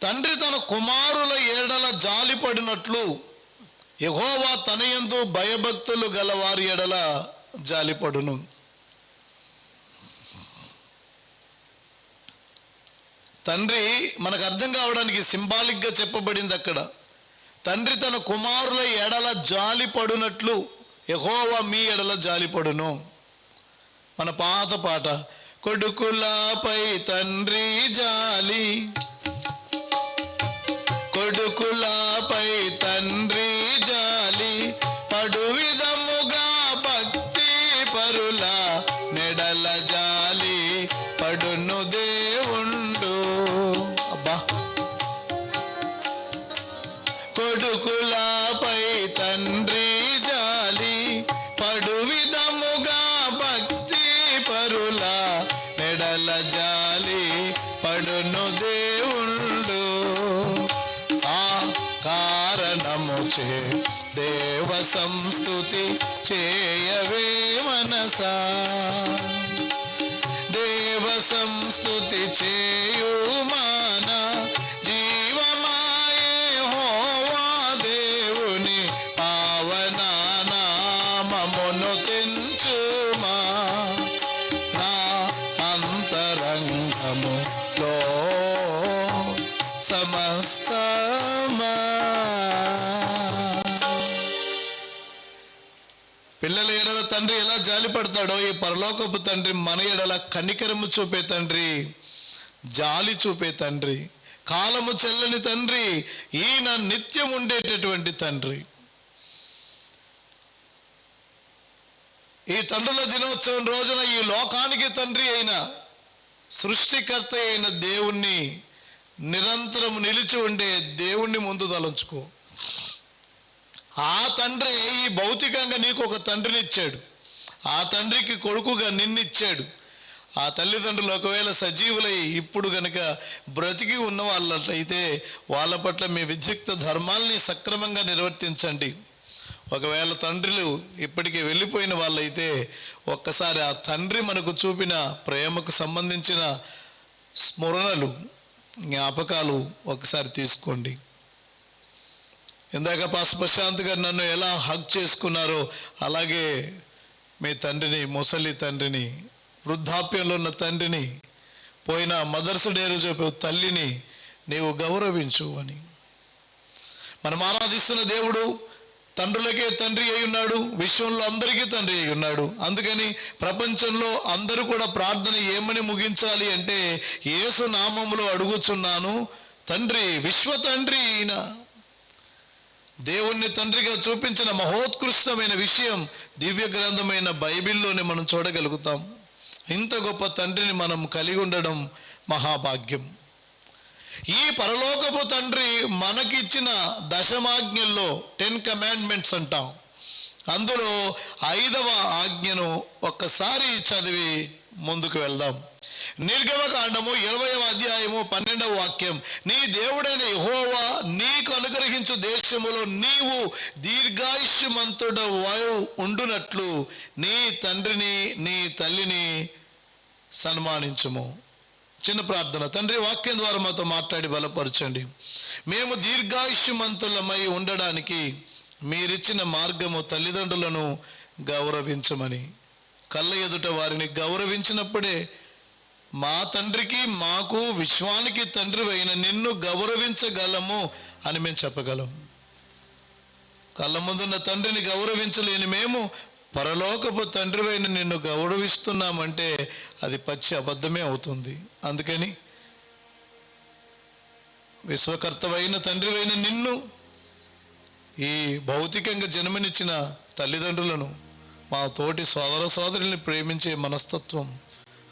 Speaker 3: తండ్రి తన కుమారుల ఎడల జాలిపడినట్లు యెహోవా తన యందు భయభక్తులు గలవారి ఎడల జాలిపడును. తండ్రి మనకు అర్థం కావడానికి సింబాలిక్గా చెప్పబడింది అక్కడ. తండ్రి తన కుమారుల ఎడల జాలిపడునట్లు యెహోవా మీ ఎడల జాలిపడును. మన పాత పాట, కొడుకులపై తండ్రి జాలి, కొడుకులపై తండ్రి జాలి, పడు విధముగా భక్తి పరుల మెడల జాలి పడును దేవుండు. అబ్బా, కొడుకులపై తండ్రి జాలి, పడు విధముగా భక్తి పరుల మెడల జాలి పడును దేవుండు. ఆ కారణము చే దేవ సంస్తుతి చేయవే మనసా, దేవ సంస్తుతి చేయు మాన, జీవమాయే హోవా దేవుని పావన నామమును తెంచుమా నా అంతరంగములో సమస్తమా. పిల్లల ఎడల తండ్రి ఎలా జాలి పడతాడో ఈ పరలోకపు తండ్రి మన ఎడల కనికరము చూపే తండ్రి, జాలి చూపే తండ్రి, కాలము చెల్లని తండ్రి, ఈయన నిత్యం ఉండేటటువంటి తండ్రి. ఈ తండ్రుల దినోత్సవం రోజున ఈ లోకానికి తండ్రి అయిన సృష్టికర్త అయిన దేవుణ్ణి, నిరంతరం నిలిచి ఉండే దేవుణ్ణి ముందు తలంచుకో. ఆ తండ్రి ఈ భౌతికంగా నీకు ఒక తండ్రిని ఇచ్చాడు, ఆ తండ్రికి కొడుకుగా నిన్నిచ్చాడు. ఆ తల్లిదండ్రులు ఒకవేళ సజీవులై ఇప్పుడు కనుక బ్రతికి ఉన్న వాళ్ళైతే వాళ్ళ పట్ల మీ విద్యుక్త ధర్మాల్ని సక్రమంగా నిర్వర్తించండి. ఒకవేళ తండ్రులు ఇప్పటికే వెళ్ళిపోయిన వాళ్ళైతే ఒక్కసారి ఆ తండ్రి మనకు చూపిన ప్రేమకు సంబంధించిన స్మరణలు, జ్ఞాపకాలు ఒకసారి తీసుకోండి. ఇందాక పాస్టర్ ప్రశాంత్ గారు నన్ను ఎలా హగ్ చేసుకున్నారో అలాగే మీ తండ్రిని, ముసలి తండ్రిని, వృద్ధాప్యంలో ఉన్న తండ్రిని, పోయిన మదర్స్ డే రోజు తల్లిని నీవు గౌరవించు అని. మనం ఆరాధిస్తున్న దేవుడు తండ్రులకే తండ్రి అయి ఉన్నాడు, విశ్వంలో అందరికీ తండ్రి అయి ఉన్నాడు. అందుకని ప్రపంచంలో అందరూ కూడా ప్రార్థన ఏమని ముగించాలి అంటే, యేసు నామములో అడుగుచున్నాను తండ్రి, విశ్వ తండ్రి అయిన దేవుణ్ణి తండ్రిగా చూపించిన మహోత్కృష్టమైన విషయం దివ్య గ్రంథమైన బైబిల్లోనే మనం చూడగలుగుతాం. ఇంత గొప్ప తండ్రిని మనం కలిగి ఉండడం మహాభాగ్యం. ఈ పరలోకపు తండ్రి మనకిచ్చిన దశమాజ్ఞల్లో 10 కమాండ్మెంట్స్ అంటాం. అందులో 5వ ఆజ్ఞను ఒక్కసారి చదివి ముందుకు వెళ్దాం. నిర్గమకాండము 20వ అధ్యాయము 12వ వాక్యం. నీ దేవుడైన యెహోవా నీకు అనుగ్రహించు దేశములో నీవు దీర్ఘాయుష్యమంతుడవై ఉండునట్లు నీ తండ్రిని నీ తల్లిని సన్మానించుము. చిన్న ప్రార్థన. తండ్రి, వాక్యం ద్వారా మాతో మాట్లాడి బలపరచండి. మేము దీర్ఘాయుష్యమంతులమై ఉండడానికి మీరిచ్చిన మార్గము తల్లిదండ్రులను గౌరవించమని, కళ్ళ ఎదుట వారిని గౌరవించినప్పుడే మా తండ్రికి మాకు విశ్వానికి తండ్రి అయిన నిన్ను గౌరవించగలము అని మేము చెప్పగలం. కళ్ళ ముందున్న తండ్రిని గౌరవించలేని మేము పరలోకపు తండ్రి అయిన నిన్ను గౌరవిస్తున్నామంటే అది పచ్చి అబద్ధమే అవుతుంది. అందుకని విశ్వకర్తవైన తండ్రి అయిన నిన్ను, ఈ భౌతికంగా జన్మనిచ్చిన తల్లిదండ్రులను, మా తోటి సోదర సోదరుల్ని ప్రేమించే మనస్తత్వం,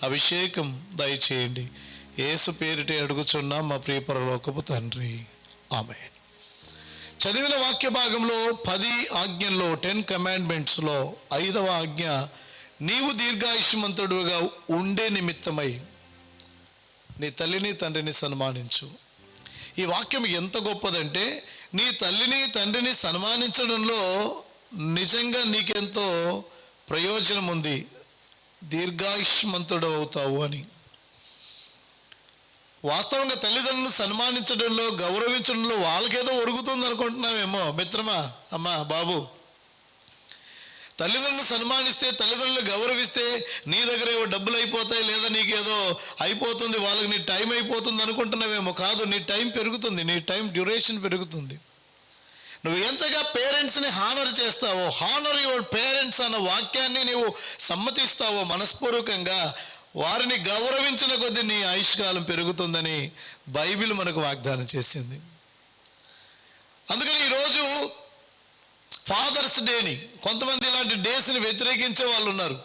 Speaker 3: అభిషేకం దయచేయండి. యేసు పేరిటే అడుగుచున్నా మా ప్రియ పరలోకపు తండ్రి, ఆమేన్. చదివిన వాక్య భాగంలో 10 ఆజ్ఞల్లో 10 కమాండ్మెంట్స్లో 5వ ఆజ్ఞ, నీవు దీర్ఘాయుష్మంతుడుగా ఉండే నిమిత్తమై నీ తల్లిని తండ్రిని సన్మానించు. ఈ వాక్యం ఎంత గొప్పదంటే, నీ తల్లిని తండ్రిని సన్మానించడంలో నిజంగా నీకెంతో ప్రయోజనం ఉంది, దీర్ఘాయుష్మంతుడు అవుతావు అని. వాస్తవంగా తల్లిదండ్రులను సన్మానించడంలో, గౌరవించడంలో వాళ్ళకేదో ఒరుగుతుంది అనుకుంటున్నావేమో మిత్రమా, అమ్మా, బాబు. తల్లిదండ్రులను సన్మానిస్తే, తల్లిదండ్రులు గౌరవిస్తే నీ దగ్గర ఏవో డబ్బులు అయిపోతాయి, లేదా నీకేదో అయిపోతుంది, వాళ్ళకి నీ టైం అయిపోతుంది అనుకుంటున్నావేమో. కాదు, నీ టైం పెరుగుతుంది, నీ టైం డ్యూరేషన్ పెరుగుతుంది. నువ్వు ఎంతగా పేరెంట్స్ని హానర్ చేస్తావో, హానర్ యువర్ పేరెంట్స్ అన్న వాక్యాన్ని నీవు సమ్మతిస్తావో మనస్పూర్వకంగా, వారిని గౌరవించిన కొద్దీ నీ ఆయుష్కాలం పెరుగుతుందని బైబిల్ మనకు వాగ్దానం చేసింది. అందుకని ఈరోజు ఫాదర్స్ డేని, కొంతమంది ఇలాంటి డేస్ని వ్యతిరేకించే వాళ్ళు ఉన్నారు.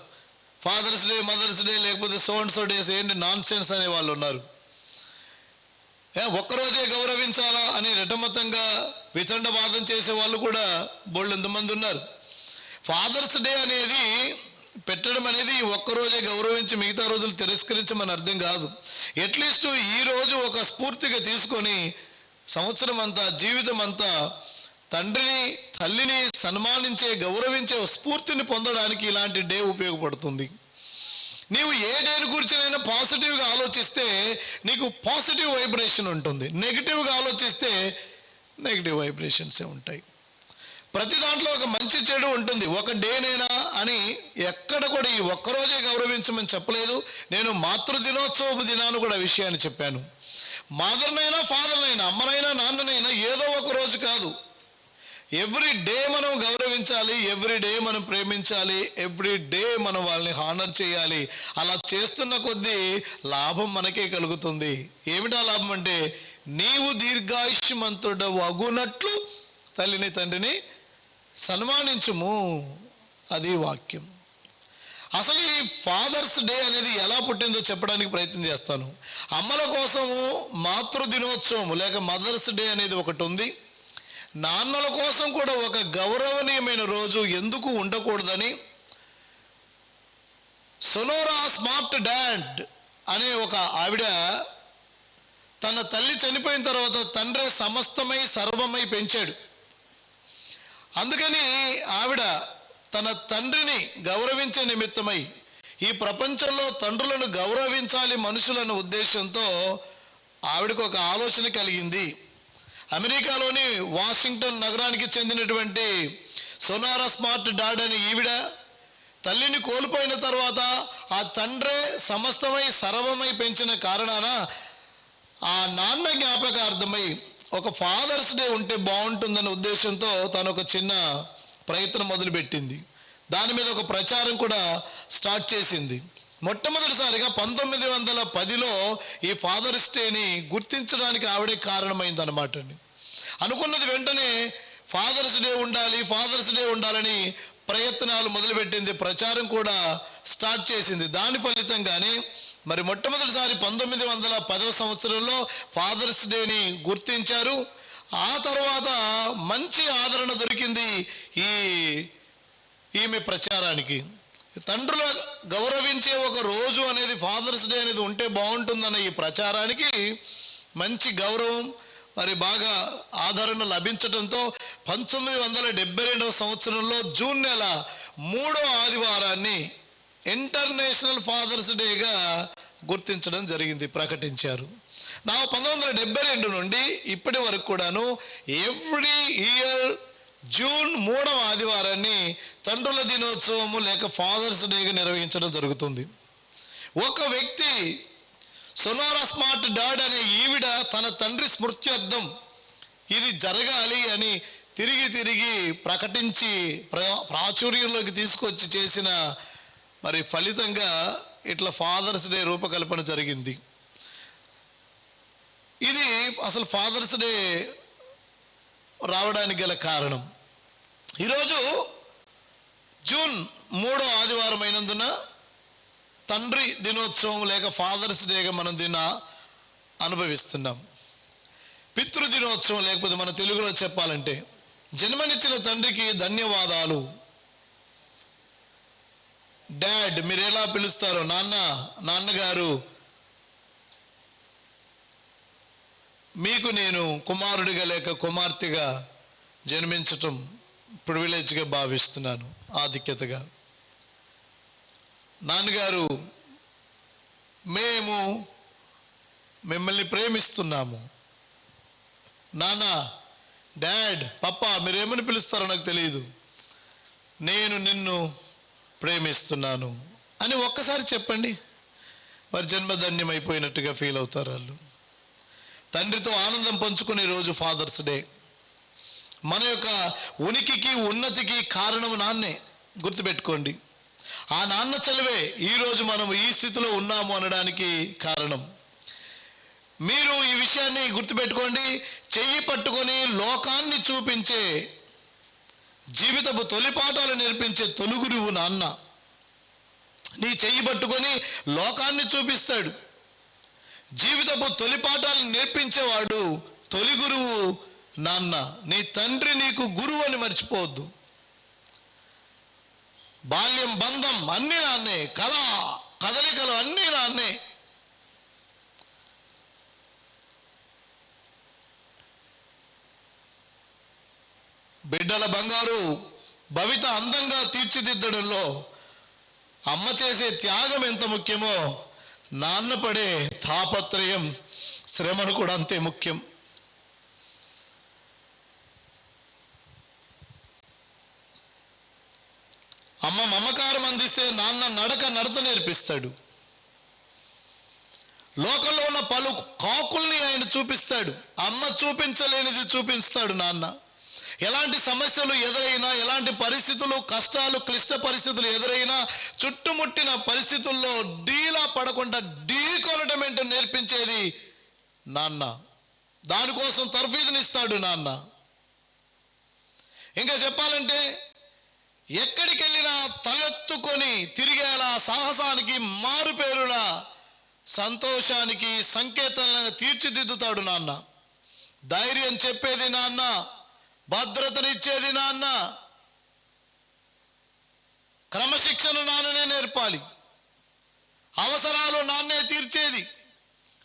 Speaker 3: ఫాదర్స్ డే, మదర్స్ డే, లేకపోతే సో అండ్ సో డేస్ ఏంటి నాన్ సెన్స్ అనే వాళ్ళు ఉన్నారు. ఒక్కరోజే గౌరవించాలా అని రెటమతంగా వితండవాదం చేసే వాళ్ళు కూడా బోళ్ళు ఎంతమంది ఉన్నారు. ఫాదర్స్ డే అనేది పెట్టడం అనేది ఒక్కరోజే గౌరవించి మిగతా రోజులు తిరస్కరించమని అర్థం కాదు. అట్లీస్ట్ ఈరోజు ఒక స్ఫూర్తిగా తీసుకొని సంవత్సరం అంతా, జీవితం అంతా తండ్రిని తల్లిని సన్మానించే, గౌరవించే స్ఫూర్తిని పొందడానికి ఇలాంటి డే ఉపయోగపడుతుంది. నీవు ఏ డేని గురించినైనా పాజిటివ్గా ఆలోచిస్తే నీకు పాజిటివ్ వైబ్రేషన్ ఉంటుంది, నెగిటివ్గా ఆలోచిస్తే నెగిటివ్ వైబ్రేషన్సే ఉంటాయి. ప్రతి దాంట్లో ఒక మంచి చెడు ఉంటుంది. ఒక డేనేనా అని ఎక్కడ కూడా ఈ ఒక్కరోజే గౌరవించమని చెప్పలేదు. నేను మాతృదినోత్సవ దినాన్ని కూడా విషయాన్ని చెప్పాను. మదర్నైనా ఫాదర్నైనా, అమ్మనైనా నాన్ననైనా ఏదో ఒక రోజు కాదు, ఎవ్రీ డే మనం గౌరవించాలి, ఎవ్రీ డే మనం ప్రేమించాలి, ఎవ్రీ డే మనం వాళ్ళని హానర్ చేయాలి. అలా చేస్తున్న కొద్దీ లాభం మనకే కలుగుతుంది. ఏమిటా లాభం అంటే, నీవు దీర్ఘాయుష్మంతుడవు అగునట్లు తల్లిని తండ్రిని సన్మానించుము. అది వాక్యం. అసలు ఈ ఫాదర్స్ డే అనేది ఎలా పుట్టిందో చెప్పడానికి ప్రయత్నం చేస్తాను. అమ్మల కోసము మాతృదినోత్సవం లేక మదర్స్ డే అనేది ఒకటి ఉంది. నాన్నల కోసం కూడా ఒక గౌరవనీయమైన రోజు ఎందుకు ఉండకూడదని సొనోరా స్మార్ట్ డాడ్ అనే ఒక ఆవిడ తన తల్లి చనిపోయిన తర్వాత తండ్రి సమస్తమై సర్వమై పెంచాడు. అందుకని ఆవిడ తన తండ్రిని గౌరవించే నిమిత్తమై ఈ ప్రపంచంలో తండ్రులను గౌరవించాలి మనుషులన్న ఉద్దేశంతో ఆవిడకు ఒక ఆలోచన కలిగింది. అమెరికాలోని వాషింగ్టన్ నగరానికి చెందినటువంటి సొనారా స్మార్ట్ డాడ్ అనే ఈవిడ తల్లిని కోల్పోయిన తర్వాత ఆ తండ్రే సమస్తమై సర్వమై పెంచిన కారణాన ఆ నాన్న జ్ఞాపకార్థమై ఒక ఫాదర్స్ డే ఉంటే బాగుంటుందనే ఉద్దేశంతో తను ఒక చిన్న ప్రయత్నం మొదలుపెట్టింది. దాని మీద ఒక ప్రచారం కూడా స్టార్ట్ చేసింది. మొట్టమొదటిసారిగా 1910లో ఈ ఫాదర్స్ డేని గుర్తించడానికి ఆవిడే కారణమైందన్నమాట అండి. అనుకున్నది వెంటనే ఫాదర్స్ డే ఉండాలి, ఫాదర్స్ డే ఉండాలని ప్రయత్నాలు మొదలుపెట్టింది, ప్రచారం కూడా స్టార్ట్ చేసింది. దాని ఫలితంగానే మరి మొట్టమొదటిసారి 1910 సంవత్సరంలో ఫాదర్స్ డేని గుర్తించారు. ఆ తర్వాత మంచి ఆదరణ దొరికింది ఈమె ప్రచారానికి. తండ్రుల గౌరవించే ఒక రోజు అనేది ఫాదర్స్ డే అనేది ఉంటే బాగుంటుందన్న ఈ ప్రచారానికి మంచి గౌరవం మరి బాగా ఆదరణ లభించడంతో 1972 సంవత్సరంలో జూన్ నెల 3వ ఆదివారాన్ని ఇంటర్నేషనల్ ఫాదర్స్ డేగా గుర్తించడం జరిగింది, ప్రకటించారు. 1972 నుండి ఇప్పటి వరకు కూడాను ఎవ్రీ ఇయర్ జూన్ 3వ ఆదివారాన్ని తండ్రుల దినోత్సవము లేక ఫాదర్స్ డేగా నిర్వహించడం జరుగుతుంది. ఒక వ్యక్తి సొనారా స్మార్ట్ డాడ్ అనే ఈవిడ తన తండ్రి స్మృత్యర్థం ఇది జరగాలి అని తిరిగి ప్రకటించి ప్రాచుర్యంలోకి తీసుకొచ్చి చేసిన మరి ఫలితంగా ఇట్లా ఫాదర్స్ డే రూపకల్పన జరిగింది. ఇది అసలు ఫాదర్స్ డే రావడానికి గల కారణం. ఈరోజు జూన్ 3వ ఆదివారం అయినందున తండ్రి దినోత్సవం లేక ఫాదర్స్ డేగా మనం దీన్ని అనుభవిస్తున్నాం. పితృదినోత్సవం లేకపోతే మన తెలుగులో చెప్పాలంటే జన్మనిచ్చిన తండ్రికి ధన్యవాదాలు. డాడ్ మీరు ఎలా పిలుస్తారో, నాన్నగారు, మీకు నేను కుమారుడిగా లేక కుమార్తెగా జన్మించటం ప్రివిలేజ్గా భావిస్తున్నాను, ఆధిక్యతగా. నాన్నగారు మేము మిమ్మల్ని ప్రేమిస్తున్నాము. నాన్న, డాడ్, పప్పా మీరేమని పిలుస్తారో నాకు తెలియదు, నేను నిన్ను ప్రేమిస్తున్నాను అని ఒక్కసారి చెప్పండి. వారి జన్మధన్యం అయిపోయినట్టుగా ఫీల్ అవుతారు వాళ్ళు. తండ్రితో ఆనందం పంచుకునే రోజు ఫాదర్స్ డే. మన యొక్క ఉనికికి ఉన్నతికి కారణం నాన్నే, గుర్తుపెట్టుకోండి. ఆ నాన్న చలువే ఈరోజు మనం ఈ స్థితిలో ఉన్నాము అనడానికి కారణం. మీరు ఈ విషయాన్ని గుర్తుపెట్టుకోండి. చెయ్యి పట్టుకొని లోకాన్ని చూపించే, జీవితపు తొలిపాఠాలు నేర్పించే తొలి గురువు నాన్న. నీ చెయ్యి పట్టుకొని లోకాన్ని చూపిస్తాడు. జీవితపు తొలిపాఠాలను నేర్పించేవాడు తొలి గురువు నాన్న. నీ తండ్రి నీకు గురువు అని మర్చిపోవద్దు. బాల్యం, బంధం అన్నీ నాన్నే, కదలికలు అన్నీ నాన్నే. బిడ్డల బంగారు భవిత అందంగా తీర్చిదిద్దడంలో అమ్మ చేసే త్యాగం ఎంత ముఖ్యమో నాన్న పడే తాపత్రయం, శ్రమను కూడా అంతే ముఖ్యం. అమ్మ మమకారం అందిస్తే నాన్న నడత నేర్పిస్తాడు. లోకంలో ఉన్న పలు కాకుల్ని ఆయన చూపిస్తాడు. అమ్మ చూపించలేనిది చూపిస్తాడు నాన్న. ఎలాంటి సమస్యలు ఎదురైనా, ఎలాంటి పరిస్థితులు, కష్టాలు, క్లిష్ట పరిస్థితులు ఎదురైనా, చుట్టుముట్టిన పరిస్థితుల్లో డీలా పడకుండా ఢీకొనడం ఏంటో నేర్పించేది నాన్న. దానికోసం తర్ఫీదునిస్తాడు నాన్న. ఇంకా చెప్పాలంటే ఎక్కడికి వెళ్ళినా తలెత్తుకొని తిరిగేలా, సాహసానికి మారుపేరులా, సంతోషానికి సంకేతంగా తీర్చిదిద్దుతాడు నాన్న. ధైర్యం చెప్పేది నాన్న, భద్రతనిచ్చేది నాన్న, క్రమశిక్షణ నాన్ననే నేర్పాలి, అవసరాలు నాన్నే తీర్చేది.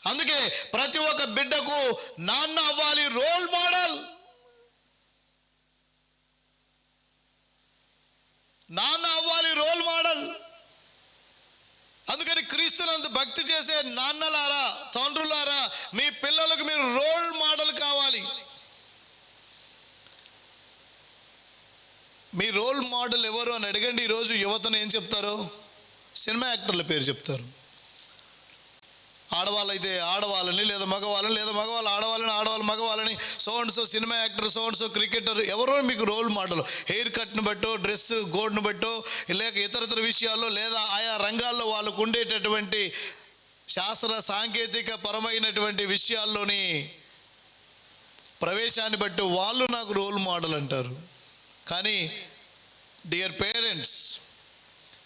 Speaker 3: అందుకే ప్రతి ఒక్క బిడ్డకు నాన్న అవ్వాలి రోల్ మోడల్. నాన్న అవ్వాలి రోల్ మోడల్. అందుకని క్రీస్తునందు భక్తి చేసే నాన్నలారా, తండ్రులారా, మీ పిల్లలకు మీరు రోల్ మోడల్ కావాలి. మీ రోల్ మోడల్ ఎవరు అని అడగండి. ఈరోజు యువతను ఏం చెప్తారు? సినిమా యాక్టర్ల పేరు చెప్తారు. ఆడవాళ్ళైతే ఆడవాళ్ళని, లేదా మగవాళ్ళని, లేదా మగవాళ్ళు ఆడవాళ్ళని, ఆడవాళ్ళు మగవాళ్ళని, so and so cinema actor, so and so cricketer, ఎవరో మీకు రోల్ మోడల్. హెయిర్ కట్ను బట్టో, డ్రెస్ కోడ్ను బట్టో, లేక ఇతరతర విషయాల్లో, లేదా ఆయా రంగాల్లో వాళ్ళకు ఉండేటటువంటి శాస్త్ర సాంకేతిక పరమైనటువంటి విషయాల్లోని ప్రవేశాన్ని బట్టి వాళ్ళు నాకు రోల్ మోడల్ అంటారు. కానీ డియర్ పేరెంట్స్,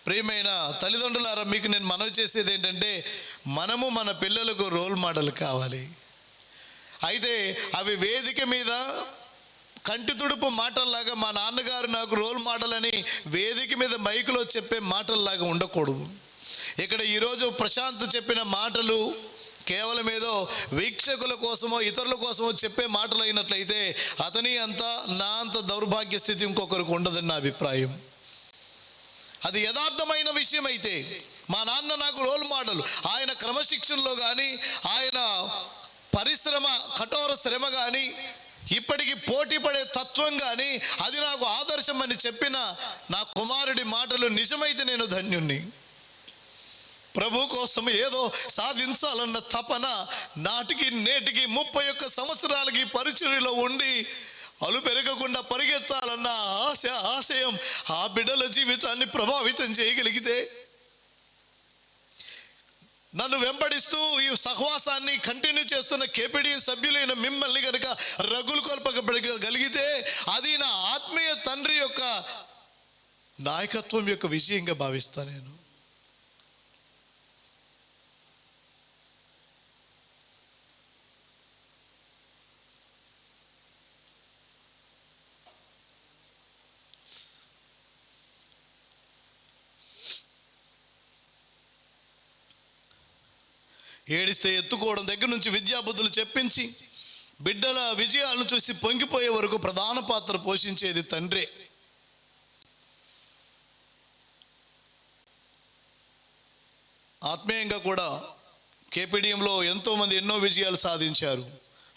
Speaker 3: ప్రియమైన తల్లిదండ్రులారా, మీకు నేను మనవి చేసేది ఏంటంటే, మనము మన పిల్లలకు రోల్ మోడల్ కావాలి. అయితే అవి వేదిక మీద కంటి తుడుపు మాటల్లాగా, మా నాన్నగారు నాకు రోల్ మోడల్ అని వేదిక మీద మైకులో చెప్పే మాటల్లాగా ఉండకూడదు. ఇక్కడ ఈరోజు ప్రశాంత్ చెప్పిన మాటలు కేవలం ఏదో వీక్షకుల కోసమో ఇతరుల కోసమో చెప్పే మాటలు అయినట్లయితే అతని అంత నా అంత దౌర్భాగ్య స్థితి ఇంకొకరికి ఉండదని నా అభిప్రాయం. అది యథార్థమైన విషయం అయితే, మా నాన్న నాకు రోల్ మోడల్. ఆయన క్రమశిక్షణలో కానీ, ఆయన పరిశ్రమ కఠోర శ్రమ కానీ, ఇప్పటికీ పోటీ పడే తత్వం కానీ, అది నాకు ఆదర్శం అని చెప్పిన నా కుమారుడి మాటలు నిజమైతే నేను ధన్యుణ్ణి. ప్రభు కోసం ఏదో సాధించాలన్న తపన నాటికి నేటికి 31 సంవత్సరాలకి పరిచర్యలో ఉండి అలు పెరగకుండా పరిగెత్తాలన్న ఆశయం ఆ బిడ్డల జీవితాన్ని ప్రభావితం చేయగలిగితే, నన్ను వెంబడిస్తూ ఈ సహవాసాన్ని కంటిన్యూ చేస్తున్న కేపీడీ సభ్యులైన మిమ్మల్ని కనుక రగులు కొల్పగలిగితే, అది నా ఆత్మీయ తండ్రి యొక్క నాయకత్వం యొక్క విజయంగా భావిస్తాను నేను. ఏడిస్తే ఎత్తుకోవడం దగ్గర నుంచి విద్యాబుద్ధులు చెప్పించి బిడ్డల విజయాలను చూసి పొంగిపోయే వరకు ప్రధాన పాత్ర పోషించేది తండ్రే. ఆత్మీయంగా కూడా కేపీడీఎంలో ఎంతోమంది ఎన్నో విజయాలు సాధించారు.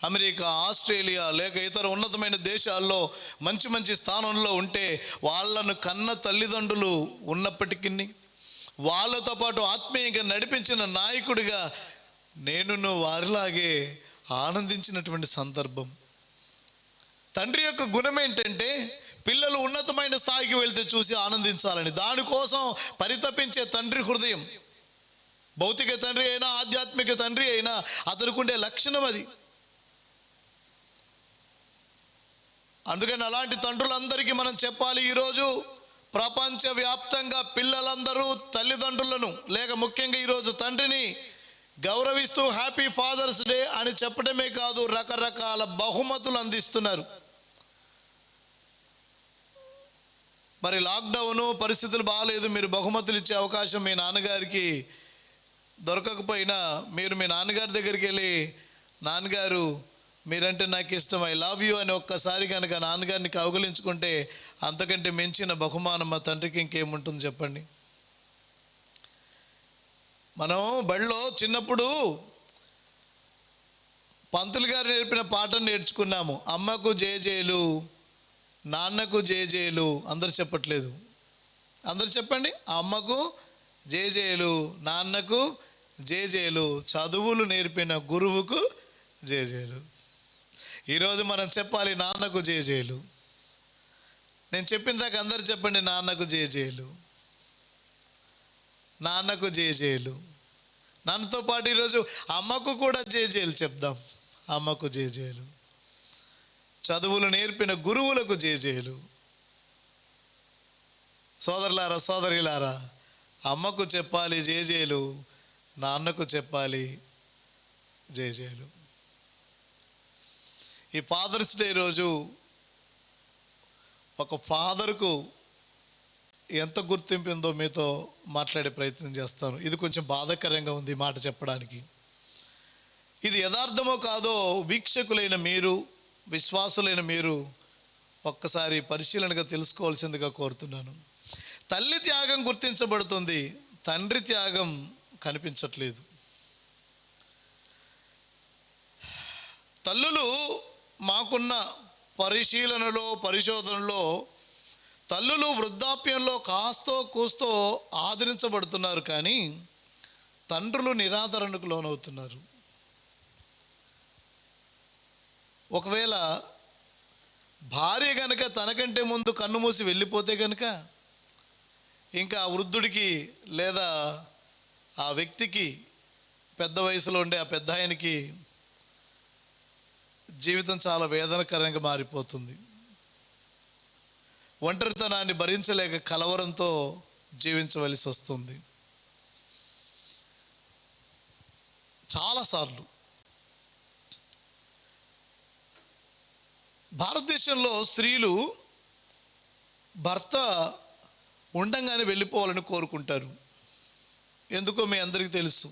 Speaker 3: అమెరికా, ఆస్ట్రేలియా, లేక ఇతర ఉన్నతమైన దేశాల్లో మంచి మంచి స్థానంలో ఉంటే వాళ్ళను కన్న తల్లిదండ్రులు ఉన్నప్పటికీ వాళ్ళతో పాటు ఆత్మీయంగా నడిపించిన నాయకుడిగా నేను వారిలాగే ఆనందించినటువంటి సందర్భం. తండ్రి యొక్క గుణం ఏంటంటే, పిల్లలు ఉన్నతమైన స్థాయికి వెళ్తే చూసి ఆనందించాలని, దానికోసం పరితపించే తండ్రి హృదయం. భౌతిక తండ్రి అయినా, ఆధ్యాత్మిక తండ్రి అయినా అతనికి ఉండే లక్షణం అది. అందుకని అలాంటి తండ్రులందరికీ మనం చెప్పాలి, ఈరోజు ప్రపంచవ్యాప్తంగా పిల్లలందరూ తల్లిదండ్రులను, లేక ముఖ్యంగా ఈరోజు తండ్రిని గౌరవిస్తూ హ్యాపీ ఫాదర్స్ డే అని చెప్పడమే కాదు, రకరకాల బహుమతులు అందిస్తున్నారు. మరి లాక్డౌను, పరిస్థితులు బాగాలేదు, మీరు బహుమతులు ఇచ్చే అవకాశం మీ నాన్నగారికి దొరకకపోయినా మీరు మీ నాన్నగారి దగ్గరికి వెళ్ళి, నాన్నగారు మీరంటే నాకు ఇష్టం, ఐ లవ్ యూ అని ఒక్కసారి కనుక నాన్నగారిని కౌగిలించుకుంటే అంతకంటే మించిన బహుమానం మా తండ్రికి ఇంకేముంటుంది చెప్పండి. మనం బడిలో చిన్నప్పుడు పంతులు గారు నేర్పిన పాఠం నేర్చుకున్నాము, అమ్మకు జేజేలు, నాన్నకు జేజేలు. అందరు చెప్పట్లేదు. అందరు చెప్పండి. అమ్మకు జేజేలు, నాన్నకు జేజేలు, చదువులు నేర్పిన గురువుకు జేజేలు. ఈరోజు మనం చెప్పాలి నాన్నకు జేజేలు. నేను చెప్పిన దాకా అందరు చెప్పండి నాన్నకు జేజేలు, నాన్నకు జేజేలు. నాన్నతో పాటు ఈరోజు అమ్మకు కూడా జేజేలు చెప్దాం. అమ్మకు జేజేలు, చదువులు నేర్పిన గురువులకు జేజేలు. సోదరులారా సోదరిలారా, అమ్మకు చెప్పాలి జేజేలు, నాన్నకు చెప్పాలి జేజేలు. ఈ ఫాదర్స్ డే రోజు ఒక ఫాదర్కు ఎంత గుర్తింపు ఉందో మీతో మాట్లాడే ప్రయత్నం చేస్తాను. ఇది కొంచెం బాధాకరంగా ఉంది మాట చెప్పడానికి. ఇది యథార్థమో కాదో వీక్షకులైన మీరు, విశ్వాసులైన మీరు ఒక్కసారి పరిశీలనగా తెలుసుకోవాల్సిందిగా కోరుతున్నాను. తల్లి త్యాగం గుర్తించబడుతుంది, తండ్రి త్యాగం కనిపించట్లేదు. తల్లులు మాకున్న పరిశోధనలో తల్లులు వృద్ధాప్యంలో కాస్తో కూస్తో ఆదరించబడుతున్నారు, కానీ తండ్రులు నిరాదరణకు లోనవుతున్నారు. ఒకవేళ భార్య కనుక తనకంటే ముందు కన్ను మూసి వెళ్ళిపోతే కనుక ఇంకా ఆ వృద్ధుడికి లేదా ఆ వ్యక్తికి, పెద్ద వయసులో ఉండే ఆ పెద్ద ఆయనకి జీవితం చాలా వేదనకరంగా మారిపోతుంది. ఒంటరితనాన్ని భరించలేక కలవరంతో జీవించవలసి వస్తుంది. చాలాసార్లు భారతదేశంలో స్త్రీలు భర్త ఉండంగానే వెళ్ళిపోవాలని కోరుకుంటారు. ఎందుకో మీ అందరికీ తెలుసు.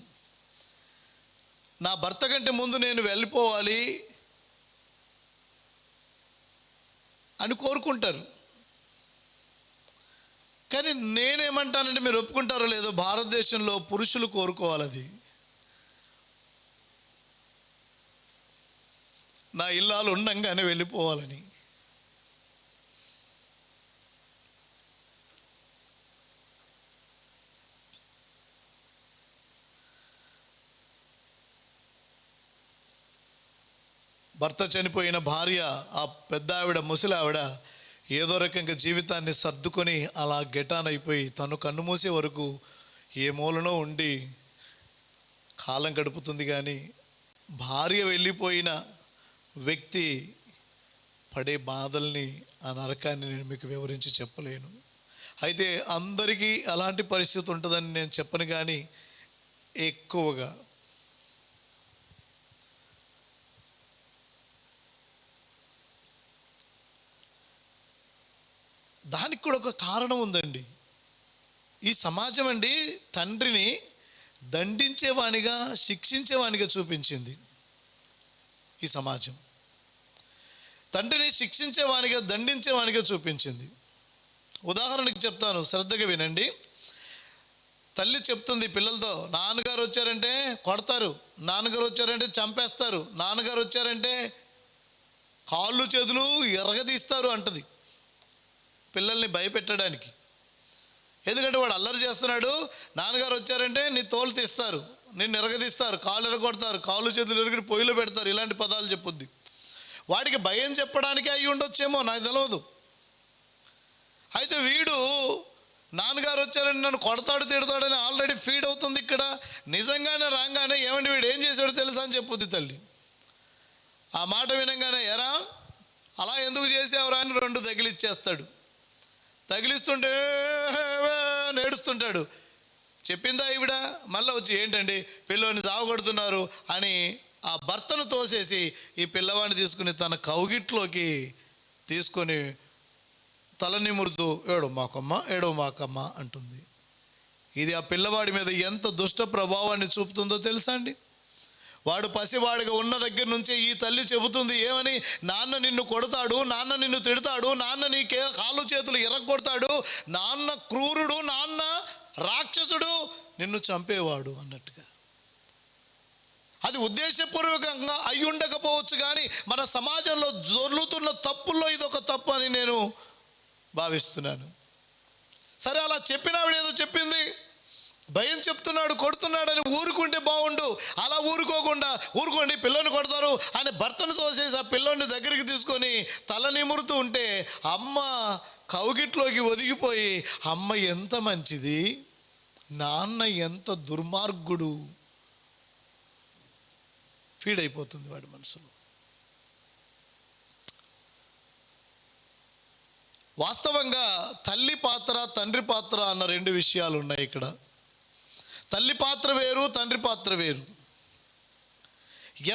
Speaker 3: నా భర్త కంటే ముందు నేను వెళ్ళిపోవాలి అని కోరుకుంటారు. కానీ నేనేమంటానంటే, మీరు ఒప్పుకుంటారో లేదో, భారతదేశంలో పురుషులు కోరుకోవాలి అది. నా ఇల్లాలు ఉండంగానే వెళ్ళిపోవాలని. భర్త చనిపోయిన భార్య, ఆ పెద్ద ఆవిడ, ముసలి ఆవిడ ఏదో రకంగా జీవితాన్ని సర్దుకొని అలా గెటాన్ అయిపోయి తను కన్ను మూసే వరకు ఏ మూలనో ఉండి కాలం గడుపుతుంది. కానీ భార్య వెళ్ళిపోయిన వ్యక్తి పడే బాధల్ని, ఆ నరకాన్ని నేను మీకు వివరించి చెప్పలేను. అయితే అందరికీ అలాంటి పరిస్థితి ఉంటుందని నేను చెప్పను, కానీ ఎక్కువగా దానికి కూడా ఒక కారణం ఉందండి. ఈ సమాజం అండి తండ్రిని దండించేవానిగా, శిక్షించేవానిగా చూపించింది. ఈ సమాజం తండ్రిని శిక్షించేవానిగా, దండించేవానిగా చూపించింది. ఉదాహరణకి చెప్తాను, శ్రద్ధగా వినండి. తల్లి చెప్తుంది పిల్లలతో, నాన్నగారు వచ్చారంటే కొడతారు, నాన్నగారు వచ్చారంటే చంపేస్తారు, నాన్నగారు వచ్చారంటే కాళ్ళు చేతులు ఎరగదీస్తారు అంటది, పిల్లల్ని భయపెట్టడానికి. ఎందుకంటే వాడు అల్లరి చేస్తున్నాడు, నాన్నగారు వచ్చారంటే నీ తోలు తీస్తారు, నిన్ను ఎరగదీస్తారు, కాళ్ళు ఎరగొడతారు, కాళ్ళు చేతులు ఎరగడి పొయ్యిలో పెడతారు, ఇలాంటి పదాలు చెప్పుద్ది. వాడికి భయం చెప్పడానికి అయ్యి ఉండొచ్చేమో, నాకు తెలియదు. అయితే వీడు నాన్నగారు వచ్చారని నన్ను కొడతాడు, తిడతాడని ఆల్రెడీ ఫీడ్ అవుతుంది. ఇక్కడ నిజంగానే రాగానే ఏమండి వీడు ఏం చేశాడో తెలుసా అని చెప్పుద్ది తల్లి. ఆ మాట వినంగానే, ఎరా అలా ఎందుకు చేసావురా అని 2 తగిలిచ్చేస్తాడు. తగిలిస్తుంటే నేడుస్తుంటాడు. చెప్పిందా ఈవిడ? మళ్ళీ వచ్చి ఏంటండి పిల్లోని సావగొడుతున్నారు అని ఆ భర్తను తోసేసి ఈ పిల్లవాడిని తీసుకుని తన కౌగిట్లోకి తీసుకొని తల నిమురుతూ ఏడో మాకమ్మ అంటుంది. ఇది ఆ పిల్లవాడి మీద ఎంత దుష్ట ప్రభావాన్ని చూపుతుందో తెలుసా అండి? వాడు పసివాడిగా ఉన్న దగ్గర నుంచే ఈ తల్లి చెబుతుంది ఏమని, నాన్న నిన్ను కొడతాడు, నాన్న నిన్ను తిడతాడు, నాన్న నీకే కాళ్ళు చేతులు ఎరగొడతాడు, నాన్న క్రూరుడు, నాన్న రాక్షసుడు, నిన్ను చంపేవాడు అన్నట్టుగా. అది ఉద్దేశపూర్వకంగా అయి ఉండకపోవచ్చు, కానీ మన సమాజంలో జరుగుతున్న తప్పుల్లో ఇదొక తప్పు అని నేను భావిస్తున్నాను. సరే అలా చెప్పిన ఆవిడేదో చెప్పింది, భయం చెప్తున్నాడు, కొడుతున్నాడని ఊరుకుంటే బాగుండు. అలా ఊరుకోండి పిల్లని కొడతారు అని భర్తను తోసేసి ఆ పిల్లోని దగ్గరికి తీసుకొని తల నిమురుతూ ఉంటే అమ్మ కౌగిట్లోకి ఒదిగిపోయి, అమ్మ ఎంత మంచిది, నాన్న ఎంత దుర్మార్గుడు ఫీడ్ అయిపోతుంది వాడి మనసులో. వాస్తవంగా తల్లి పాత్ర తండ్రి పాత్ర అన్న రెండు విషయాలు ఉన్నాయి ఇక్కడ. తల్లి పాత్ర వేరు, తండ్రి పాత్ర వేరు.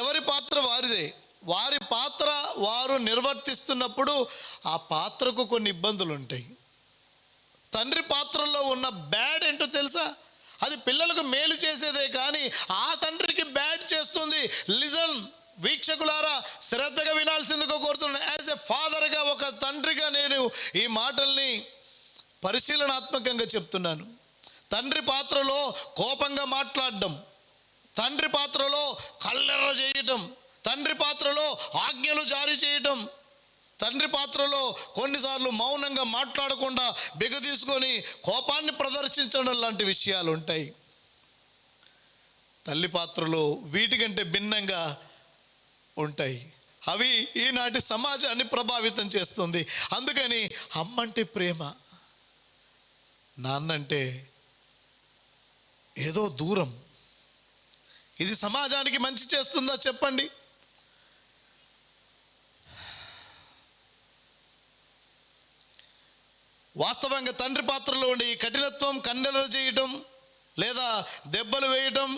Speaker 3: ఎవరి పాత్ర వారిదే. వారి పాత్ర వారు నిర్వర్తిస్తున్నప్పుడు ఆ పాత్రకు కొన్ని ఇబ్బందులు ఉంటాయి. తండ్రి పాత్రలో ఉన్న బ్యాడ్ ఏంటో తెలుసా? అది పిల్లలకు మేలు చేసేదే కానీ ఆ తండ్రికి బ్యాడ్ చేస్తుంది. లిజన్ వీక్షకులారా, శ్రద్ధగా వినాల్సిందిగా కోరుతున్నాను. యాజ్ ఎ ఫాదర్గా, ఒక తండ్రిగా నేను ఈ మాటల్ని పరిశీలనాత్మకంగా చెప్తున్నాను. తండ్రి పాత్రలో కోపంగా మాట్లాడడం, తండ్రి పాత్రలో కల్లెర్ర చేయటం, తండ్రి పాత్రలో ఆజ్ఞలు జారీ చేయటం, తండ్రి పాత్రలో కొన్నిసార్లు మౌనంగా మాట్లాడకుండా బిగదీసుకొని కోపాన్ని ప్రదర్శించడం లాంటి విషయాలు ఉంటాయి. తల్లి పాత్రలో వీటికంటే భిన్నంగా ఉంటాయి. అవి ఈనాటి సమాజాన్ని ప్రభావితం చేస్తుంది. అందుకని అమ్మంటే ప్రేమ, నాన్నంటే ఏదో దూరం. ఇది సమాజానికి మంచి చేస్తుందా చెప్పండి? వాస్తవంగా తండ్రి పాత్రలో ఉండి కఠినత్వం, కన్నెల చేయటం, లేదా దెబ్బలు వేయటం,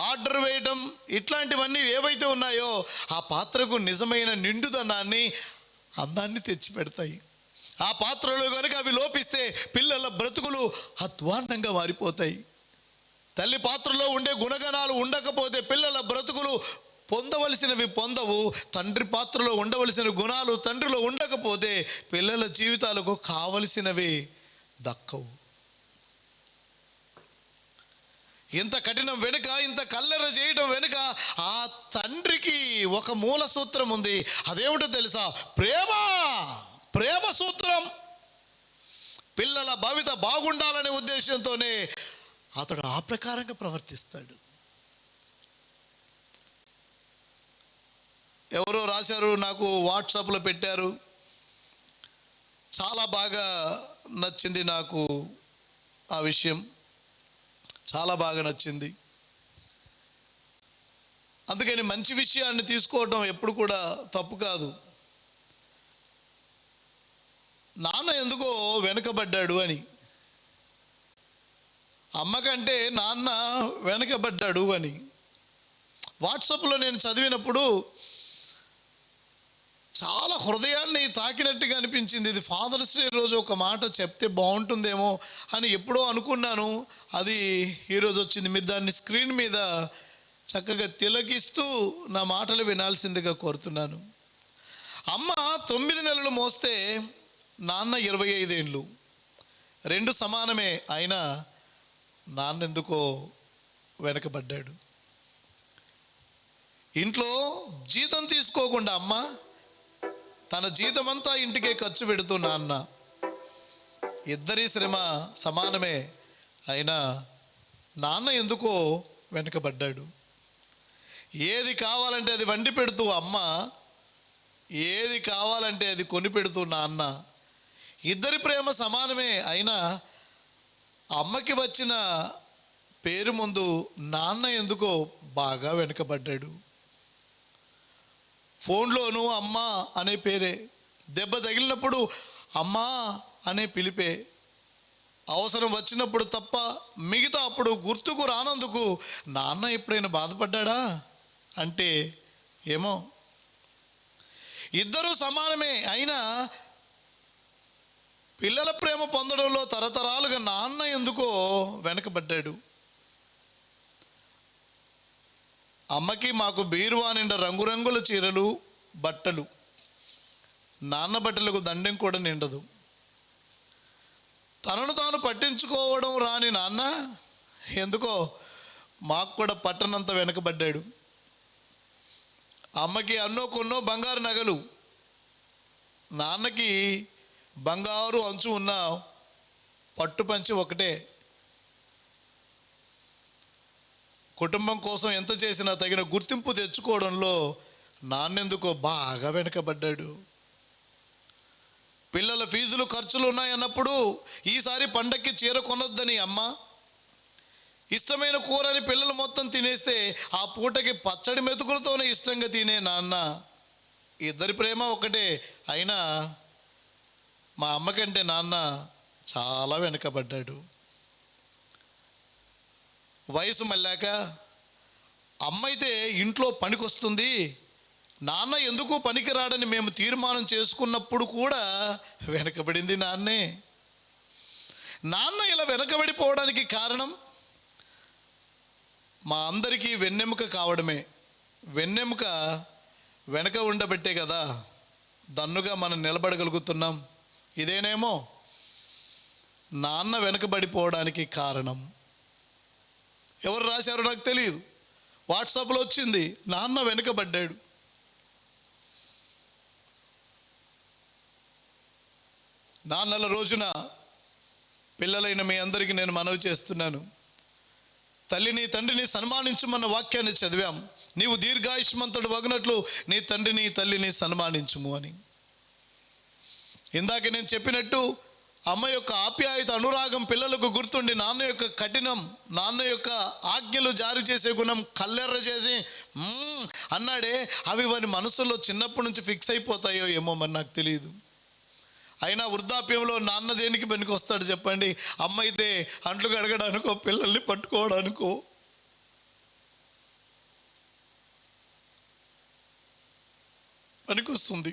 Speaker 3: ఆర్డర్ వేయటం, ఇట్లాంటివన్నీ ఏవైతే ఉన్నాయో ఆ పాత్రకు నిజమైన నిండుదనాన్ని, అందాన్ని తెచ్చిపెడతాయి. ఆ పాత్రలో కనుక అవి లోపిస్తే పిల్లల బ్రతుకులు అధ్వాన్నంగా మారిపోతాయి. తల్లి పాత్రలో ఉండే గుణగణాలు ఉండకపోతే పిల్లల బ్రతుకులు పొందవలసినవి పొందవు. తండ్రి పాత్రలో ఉండవలసిన గుణాలు తండ్రిలో ఉండకపోతే పిల్లల జీవితాలకు కావలసినవి దక్కవు. ఇంత కఠినం వెనుక, ఇంత కల్లెర చేయటం వెనుక ఆ తండ్రికి ఒక మూల సూత్రం ఉంది. అదేమిటో తెలుసా? ప్రేమ సూత్రం. పిల్లల భవిత బాగుండాలనే ఉద్దేశంతోనే అతడు ఆ ప్రకారంగా ప్రవర్తిస్తాడు. ఎవరో రాశారు, నాకు వాట్సాప్లో పెట్టారు, చాలా బాగా నచ్చింది నాకు ఆ విషయం, చాలా బాగా నచ్చింది. అందుకని మంచి విషయాన్ని తీసుకోవడం ఎప్పుడు కూడా తప్పు కాదు. నాన్న ఎందుకో వెనకబడ్డాడు అని, అమ్మ కంటే నాన్న వెనకబడ్డాడు అని వాట్సాప్లో నేను చదివినప్పుడు చాలా హృదయాన్ని తాకినట్టుగా అనిపించింది. ఇది ఫాదర్స్ డే రోజు ఒక మాట చెప్తే బాగుంటుందేమో అని ఎప్పుడో అనుకున్నాను. అది ఈరోజు వచ్చింది. మీరు దాన్ని స్క్రీన్ మీద చక్కగా తిలకిస్తూ నా మాటలు వినాల్సిందిగా కోరుతున్నాను. అమ్మ 9 నెలలు మోస్తే నాన్న 25 ఏళ్ళు, రెండు సమానమే. అయినా నాన్న ఎందుకో వెనకబడ్డాడు. ఇంట్లో జీతం తీసుకోకుండా అమ్మ తన జీతమంతా ఇంటికే ఖర్చు పెడుతూ నాన్న, ఇద్దరి శ్రమ సమానమే. అయినా నాన్న ఎందుకో వెనకబడ్డాడు. ఏది కావాలంటే అది వండి పెడుతూ అమ్మ, ఏది కావాలంటే అది కొని పెడుతూ నాన్న, ఇద్దరి ప్రేమ సమానమే. అయినా అమ్మకి వచ్చిన పేరు ముందు నాన్న ఎందుకో బాగా వెనకబడ్డాడు. ఫోన్లోనూ అమ్మ అనే పేరే, దెబ్బ తగిలినప్పుడు అమ్మా అనే పిలిపే, అవసరం వచ్చినప్పుడు తప్ప మిగతా అప్పుడు గుర్తుకు రానందుకు నాన్న ఎప్పుడైనా బాధపడ్డా అంటే ఏమో. ఇద్దరూ సమానమే. అయినా పిల్లల ప్రేమ పొందడంలో తరతరాలుగా నాన్న ఎందుకో వెనకబడ్డాడు. అమ్మకి మాకు బీరువా నిండా రంగురంగుల చీరలు, బట్టలు, నాన్న బట్టలకు దండెం కూడా నిండదు. తనను తాను పట్టించుకోవడం రాని నాన్న ఎందుకో మాకు కూడా పట్టనంత వెనకబడ్డాడు. అమ్మకి అన్నో కొన్నో బంగారు నగలు, నాన్నకి బంగారు అంచు ఉన్న పట్టుపంచి ఒకటే. కుటుంబం కోసం ఎంత చేసినా తగిన గుర్తింపు తెచ్చుకోవడంలో నాన్నెందుకో బాగా వెనకబడ్డాడు. పిల్లల ఫీజులు ఖర్చులు ఉన్నాయన్నప్పుడు ఈసారి పండక్కి చీర కొనొద్దని అమ్మ, ఇష్టమైన కూరని పిల్లలు మొత్తం తినేస్తే ఆ పూటకి పచ్చడి మెతుకులతోనే ఇష్టంగా తినే నాన్న. ఇద్దరి ప్రేమ ఒకటే, అయినా మా అమ్మ కంటే నాన్న చాలా వెనకబడ్డాడు. వయసు మళ్ళాక అమ్మ అయితే ఇంట్లో పనికొస్తుంది, నాన్న ఎందుకు పనికిరాడని మేము తీర్మానం చేసుకున్నప్పుడు కూడా వెనకబడింది నాన్నే. నాన్న ఇలా వెనకబడిపోవడానికి కారణం మా అందరికీ వెన్నెముక కావడమే. వెన్నెముక వెనక ఉండబట్టే కదా దన్నుగా మనం నిలబడగలుగుతున్నాం. ఇదేనేమో నాన్న వెనకబడిపోవడానికి కారణం. ఎవరు రాశారో నాకు తెలియదు, వాట్సాప్లో వచ్చింది, నాన్న వెనకబడ్డాడు. నాన్నల రోజున పిల్లలైన మీ అందరికీ నేను మనవి చేస్తున్నాను, తల్లిని తండ్రిని సన్మానించమన్న వాక్యాన్ని చదివాం. నీవు దీర్ఘాయుష్మంతుడు వగినట్లు నీ తండ్రిని తల్లిని సన్మానించుము అని. ఇందాక నేను చెప్పినట్టు అమ్మ యొక్క ఆప్యాయత అనురాగం పిల్లలకు గుర్తుండి నాన్న యొక్క కఠినం, నాన్న యొక్క ఆజ్ఞలు జారీ చేసే గుణం కల్లెర్ర చేసి అన్నాడే, అవి వారి మనసులో చిన్నప్పటి నుంచి ఫిక్స్ అయిపోతాయో ఏమో మరి నాకు తెలియదు. అయినా వృద్ధాప్యంలో నాన్న దేనికి పనికి వస్తాడు చెప్పండి? అమ్మ అయితే అంట్లు కడగడానికో పిల్లల్ని పట్టుకోవడానికో. పనికొస్తుంది.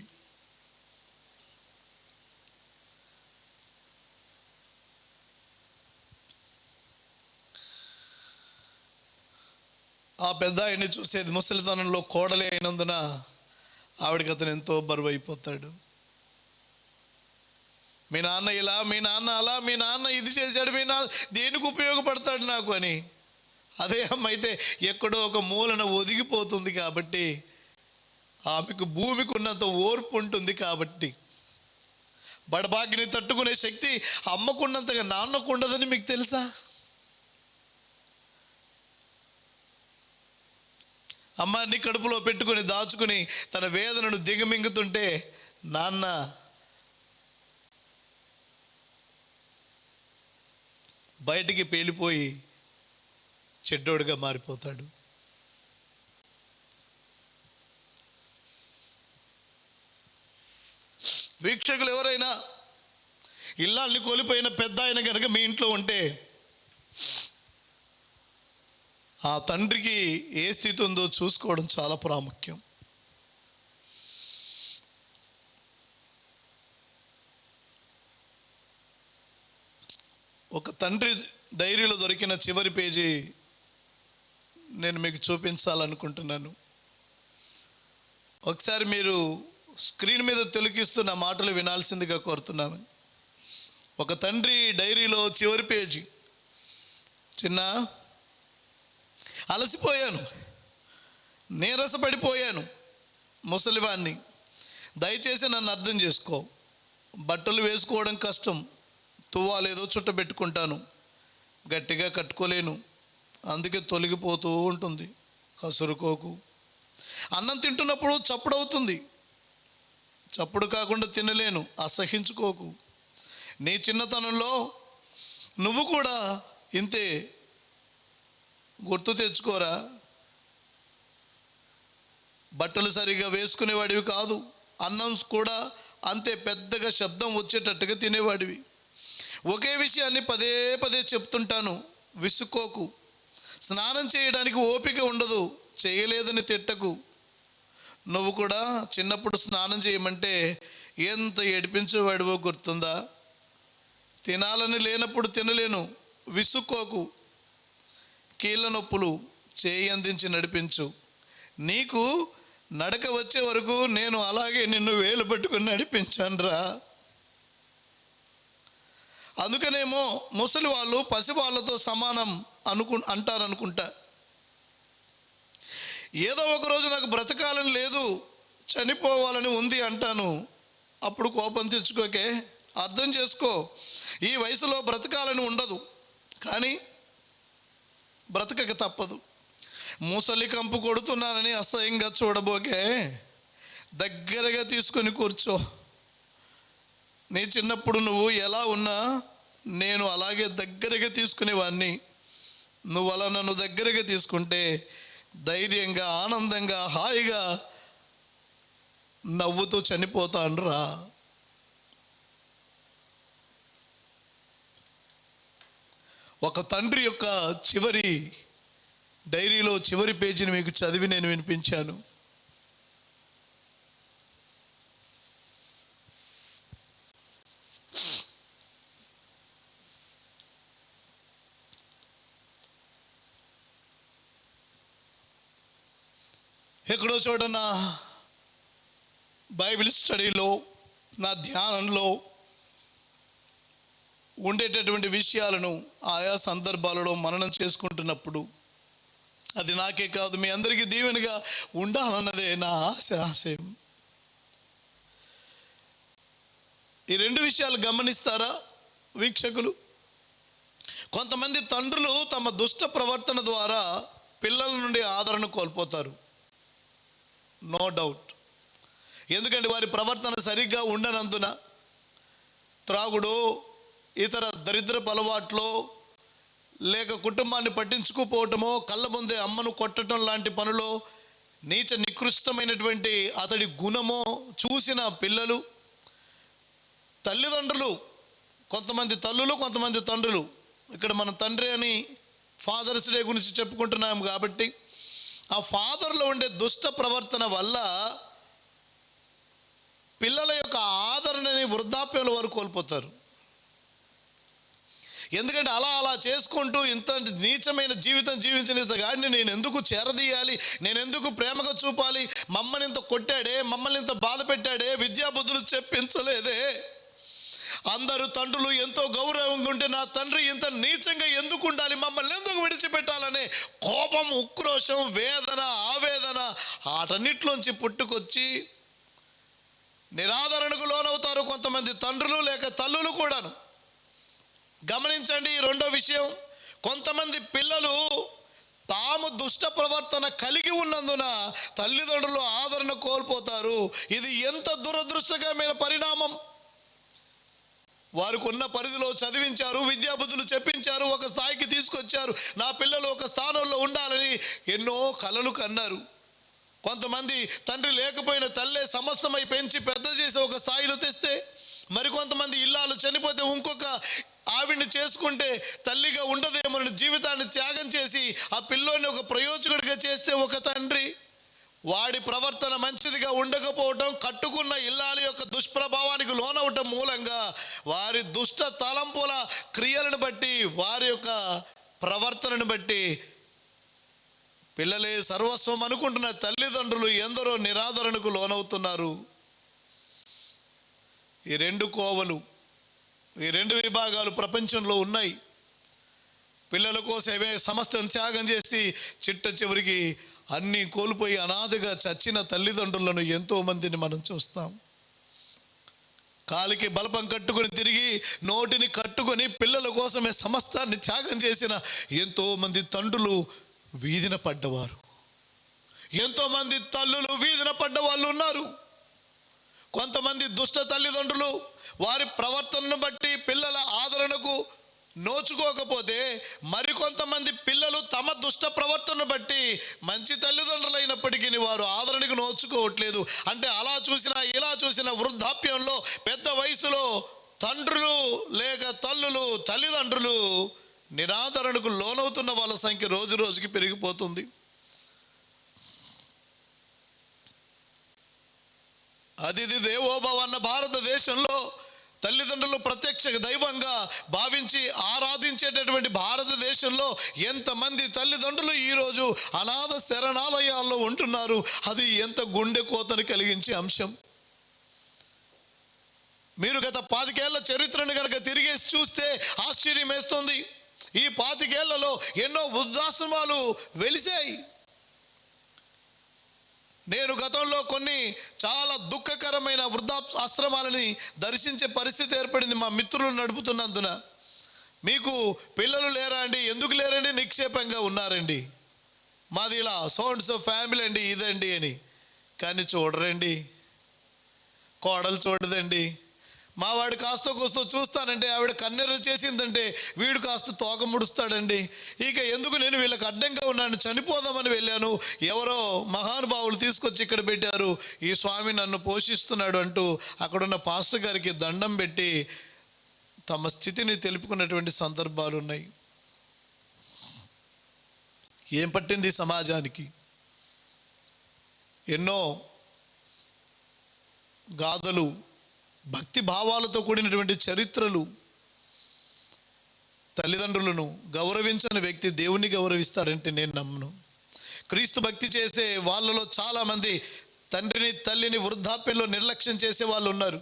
Speaker 3: ఆ పెద్ద ఆయన్ని చూసేది ముసలితనంలో కోడలే అయినందున ఆవిడకి అతను ఎంతో బరువు అయిపోతాడు. మీ నాన్న ఇలా, మీ నాన్న అలా, మీ నాన్న ఇది చేశాడు, మీ నాన్న దేనికి ఉపయోగపడతాడు నాకు అని. అదే అమ్మ అయితే ఎక్కడో ఒక మూలన ఒదిగిపోతుంది కాబట్టి, ఆమెకు భూమికి ఉన్నంత ఓర్పు ఉంటుంది కాబట్టి, బడబాగిని తట్టుకునే శక్తి అమ్మకున్నంతగా నాన్నకు ఉండదని మీకు తెలుసా? అమ్మాన్ని కడుపులో పెట్టుకుని దాచుకుని తన వేదనను దిగమింగుతుంటే నాన్న బయటికి పేలిపోయి చెడ్డోడుగా మారిపోతాడు. వీక్షకులు ఎవరైనా ఇల్లాల్ని కోల్పోయిన పెద్ద ఆయన కనుక మీ ఇంట్లో ఉంటే ఆ తండ్రికి ఏ స్థితి ఉందో చూసుకోవడం చాలా ప్రాముఖ్యం. ఒక తండ్రి డైరీలో దొరికిన చివరి పేజీ నేను మీకు చూపించాలనుకుంటున్నాను. ఒకసారి మీరు స్క్రీన్ మీద తిలకిస్తున్న మాటలు వినాల్సిందిగా కోరుతున్నాను. ఒక తండ్రి డైరీలో చివరి పేజీ. చిన్న, అలసిపోయాను, నీరసపడిపోయాను, ముసలివాణ్ణి, దయచేసి నన్ను అర్థం చేసుకో. బట్టలు వేసుకోవడం కష్టం, తువ్వాలేదో చుట్టబెట్టుకుంటాను, గట్టిగా కట్టుకోలేను, అందుకే తొలగిపోతూ ఉంటుంది. కసురుకోకు. అన్నం తింటున్నప్పుడు చప్పుడవుతుంది, చప్పుడు కాకుండా తినలేను, అసహించుకోకు. నీ చిన్నతనంలో నువ్వు కూడా ఇంతే, గుర్తు తెచ్చుకోరా. బట్టలు సరిగా వేసుకునేవాడివి కాదు, అన్నం కూడా అంతే పెద్దగా శబ్దం వచ్చేటట్టుగా తినేవాడివి. ఒకే విషయాన్ని పదే పదే చెప్తుంటాను, విసుక్కోకు. స్నానం చేయడానికి ఓపిక ఉండదు, చేయలేదని తిట్టకు. నువ్వు కూడా చిన్నప్పుడు స్నానం చేయమంటే ఎంత ఏడిపించేవాడివో గుర్తుందా? తినాలని లేనప్పుడు తినలేను, విసుక్కోకు. కీళ్ళ నొప్పులు, చేయి అందించి నడిపించు. నీకు నడక వచ్చే వరకు నేను అలాగే నిన్ను వేలు పట్టుకుని నడిపించానురా. అందుకనేమో ముసలి వాళ్ళు పసివాళ్ళతో సమానం అంటారనుకుంటా. ఏదో ఒకరోజు నాకు బ్రతకాలని లేదు, చనిపోవాలని ఉంది అంటాను. అప్పుడు కోపం తెచ్చుకోకే, అర్థం చేసుకో. ఈ వయసులో బ్రతకాలని ఉండదు, కానీ బ్రతకక తప్పదు. ముసలి కంపు కొడుతున్నానని అసహ్యంగా చూడబోకే, దగ్గరగా తీసుకొని కూర్చో. నీ చిన్నప్పుడు నువ్వు ఎలా ఉన్నా నేను అలాగే దగ్గరగా తీసుకునేవాడిని. నువ్వు అలా నన్ను దగ్గరగా తీసుకుంటే ధైర్యంగా, ఆనందంగా, హాయిగా నవ్వుతూ చనిపోతానురా. ఒక తండ్రి యొక్క చివరి డైరీలో చివరి పేజీని మీకు చదివి నేను వినిపించాను. ఎక్కడో చోట నా బైబిల్ స్టడీలో, నా ధ్యానంలో ఉండేటటువంటి విషయాలను ఆయా సందర్భాలలో మననం చేసుకుంటున్నప్పుడు అది నాకే కాదు మీ అందరికీ దీవెనగా ఉండాలన్నదే నా ఆశయం. ఈ రెండు విషయాలు గమనిస్తారా వీక్షకులు? కొంతమంది తండ్రులు తమ దుష్ట ప్రవర్తన ద్వారా పిల్లల నుండి ఆదరణ కోల్పోతారు, నో డౌట్. ఎందుకంటే వారి ప్రవర్తన సరిగ్గా ఉండనందున త్రాగుడు, ఇతర దరిద్రపు అలవాట్లో, లేక కుటుంబాన్ని పట్టించుకోపోవటమో, కళ్ళ ముందే అమ్మను కొట్టడం లాంటి పనులో, నీచ నికృష్టమైనటువంటి అతడి గుణమో చూసిన పిల్లలు, తల్లిదండ్రులు, కొంతమంది తల్లులు, కొంతమంది తండ్రులు, ఇక్కడ మన తండ్రి అని ఫాదర్స్ డే గురించి చెప్పుకుంటున్నాము కాబట్టి ఆ ఫాదర్లో ఉండే దుష్ట ప్రవర్తన వల్ల పిల్లల యొక్క ఆదరణని వృద్ధాప్యంలో వారు కోల్పోతారు. ఎందుకంటే అలా చేసుకుంటూ ఇంత నీచమైన జీవితం జీవించిన గాడిని నేను ఎందుకు చేరదీయాలి, నేను ఎందుకు ప్రేమగా చూపాలి, మమ్మల్ని ఇంత కొట్టాడే, మమ్మల్ని ఇంత బాధ పెట్టాడే, విద్యాబుద్ధులు చెప్పించలేదే, అందరూ తండ్రులు ఎంతో గౌరవంగా ఉంటే నా తండ్రి ఇంత నీచంగా ఎందుకు ఉండాలి, మమ్మల్ని ఎందుకు విడిచిపెట్టాలనే కోపం, ఉక్రోషం, వేదన, ఆవేదన వాటన్నిటిలోంచి పుట్టుకొచ్చి నిరాదరణకు లోనవుతారు కొంతమంది తండ్రులు లేక తల్లులు కూడాను. గమనించండి ఈ రెండో విషయం. కొంతమంది పిల్లలు తాము దుష్ట ప్రవర్తన కలిగి ఉన్నందున తల్లిదండ్రులు ఆదరణ కోల్పోతారు. ఇది ఎంత దురదృష్టకరమైన పరిణామం. వారికి ఉన్న పరిధిలో చదివించారు, విద్యాబుద్ధులు చెప్పించారు, ఒక స్థాయికి తీసుకొచ్చారు, నా పిల్లలు ఒక స్థానంలో ఉండాలని ఎన్నో కలలు కన్నారు. కొంతమంది తండ్రి లేకపోయిన తల్లే సమస్తమై పెంచి పెద్ద చేసి ఒక స్థాయిలో తెస్తే, మరికొంతమంది ఇల్లాలు చనిపోతే ఇంకొక ఆవిడ్ని చేసుకుంటే తల్లిగా ఉండదేమోనని జీవితాన్ని త్యాగం చేసి ఆ పిల్లోని ఒక ప్రయోజకుడిగా చేస్తే ఒక తండ్రి, వాడి ప్రవర్తన మంచిదిగా ఉండకపోవటం, కట్టుకున్న ఇల్లాలి యొక్క దుష్ప్రభావానికి లోనవటం మూలంగా వారి దుష్ట తలంపుల క్రియలను బట్టి, వారి యొక్క ప్రవర్తనను బట్టి పిల్లలే సర్వస్వం అనుకుంటున్న తల్లిదండ్రులు ఎందరో నిరాదరణకు లోనవుతున్నారు. ఈ రెండు కోవలు, ఈ రెండు విభాగాలు ప్రపంచంలో ఉన్నాయి. పిల్లల కోసమే సమస్తం త్యాగం చేసి చిట్ట చివరికి అన్నీ కోల్పోయి అనాథగా చచ్చిన తల్లిదండ్రులను ఎంతోమందిని మనం చూస్తాం. కాలికి బలపం కట్టుకొని తిరిగి నోటిని కట్టుకొని పిల్లల కోసమే సమస్తాన్ని త్యాగం చేసిన ఎంతోమంది తండ్రులు వీధిన పడ్డవారు, ఎంతోమంది తల్లులు వీధిన పడ్డ వాళ్ళు ఉన్నారు. కొంతమంది దుష్ట తల్లిదండ్రులు వారి ప్రవర్తనను బట్టి పిల్లల ఆదరణకు నోచుకోకపోతే, మరికొంతమంది పిల్లలు తమ దుష్ట ప్రవర్తనను బట్టి మంచి తల్లిదండ్రులైనప్పటికీ వారు ఆదరణకు నోచుకోవట్లేదు. అంటే అలా చూసినా ఇలా చూసినా వృద్ధాప్యంలో పెద్ద వయసులో తండ్రులు లేక తల్లులు, తల్లిదండ్రులు నిరాదరణకు లోనవుతున్న వాళ్ళ సంఖ్య రోజు రోజుకి పెరిగిపోతుంది. అతిథి దేవోభవ అన్న భారతదేశంలో తల్లిదండ్రులు ప్రత్యక్ష దైవంగా భావించి ఆరాధించేటటువంటి భారతదేశంలో ఎంతమంది తల్లిదండ్రులు ఈరోజు అనాథ శరణాలయాల్లో ఉంటున్నారు. అది ఎంత గుండె కోతను కలిగించే అంశం. మీరు గత 25 ఏళ్ల చరిత్రను కనుక తిరిగేసి చూస్తే ఆశ్చర్యం వేస్తుంది. ఈ 25 ఏళ్లలో ఎన్నో వృద్ధాశ్రమాలు వెలిసాయి. నేను గతంలో కొన్ని చాలా దుఃఖకరమైన వృద్ధాశ్రమాలని దర్శించే పరిస్థితి ఏర్పడింది మా మిత్రులు నడుపుతున్నందున. మీకు పిల్లలు లేరా అండి? ఎందుకు లేరండి? నిక్షేపంగా ఉన్నారండి, మాది ఇలా సో ఫ్యామిలీ అండి, ఇదండి అని. కానీ చూడరండి, కోడలు చూడదండి. మా వాడు కాస్త కోస్తో చూస్తానంటే ఆవిడ కన్నెర్ర చేసిందంటే వీడు కాస్త తోక ముడుస్తాడండి. ఇక ఎందుకు నేను వీళ్ళకి అడ్డంగా ఉన్నాను, చనిపోదామని వెళ్ళాను, ఎవరో మహానుభావులు తీసుకొచ్చి ఇక్కడ పెట్టారు, ఈ స్వామి నన్ను పోషిస్తున్నాడు అంటూ అక్కడున్న పాస్టర్ గారికి దండం పెట్టి తమ స్థితిని తెలుపుకున్నటువంటి సందర్భాలు ఉన్నాయి. ఏం పట్టింది సమాజానికి? ఎన్నో గాథలు, భక్తి భావాలతో కూడినటువంటి చరిత్రలు. తల్లిదండ్రులను గౌరవించని వ్యక్తి దేవుని గౌరవిస్తాడంటే నేను నమ్మను. క్రీస్తు భక్తి చేసే వాళ్ళలో చాలామంది తండ్రిని తల్లిని వృద్ధాప్యంలో నిర్లక్ష్యం చేసే వాళ్ళు ఉన్నారు.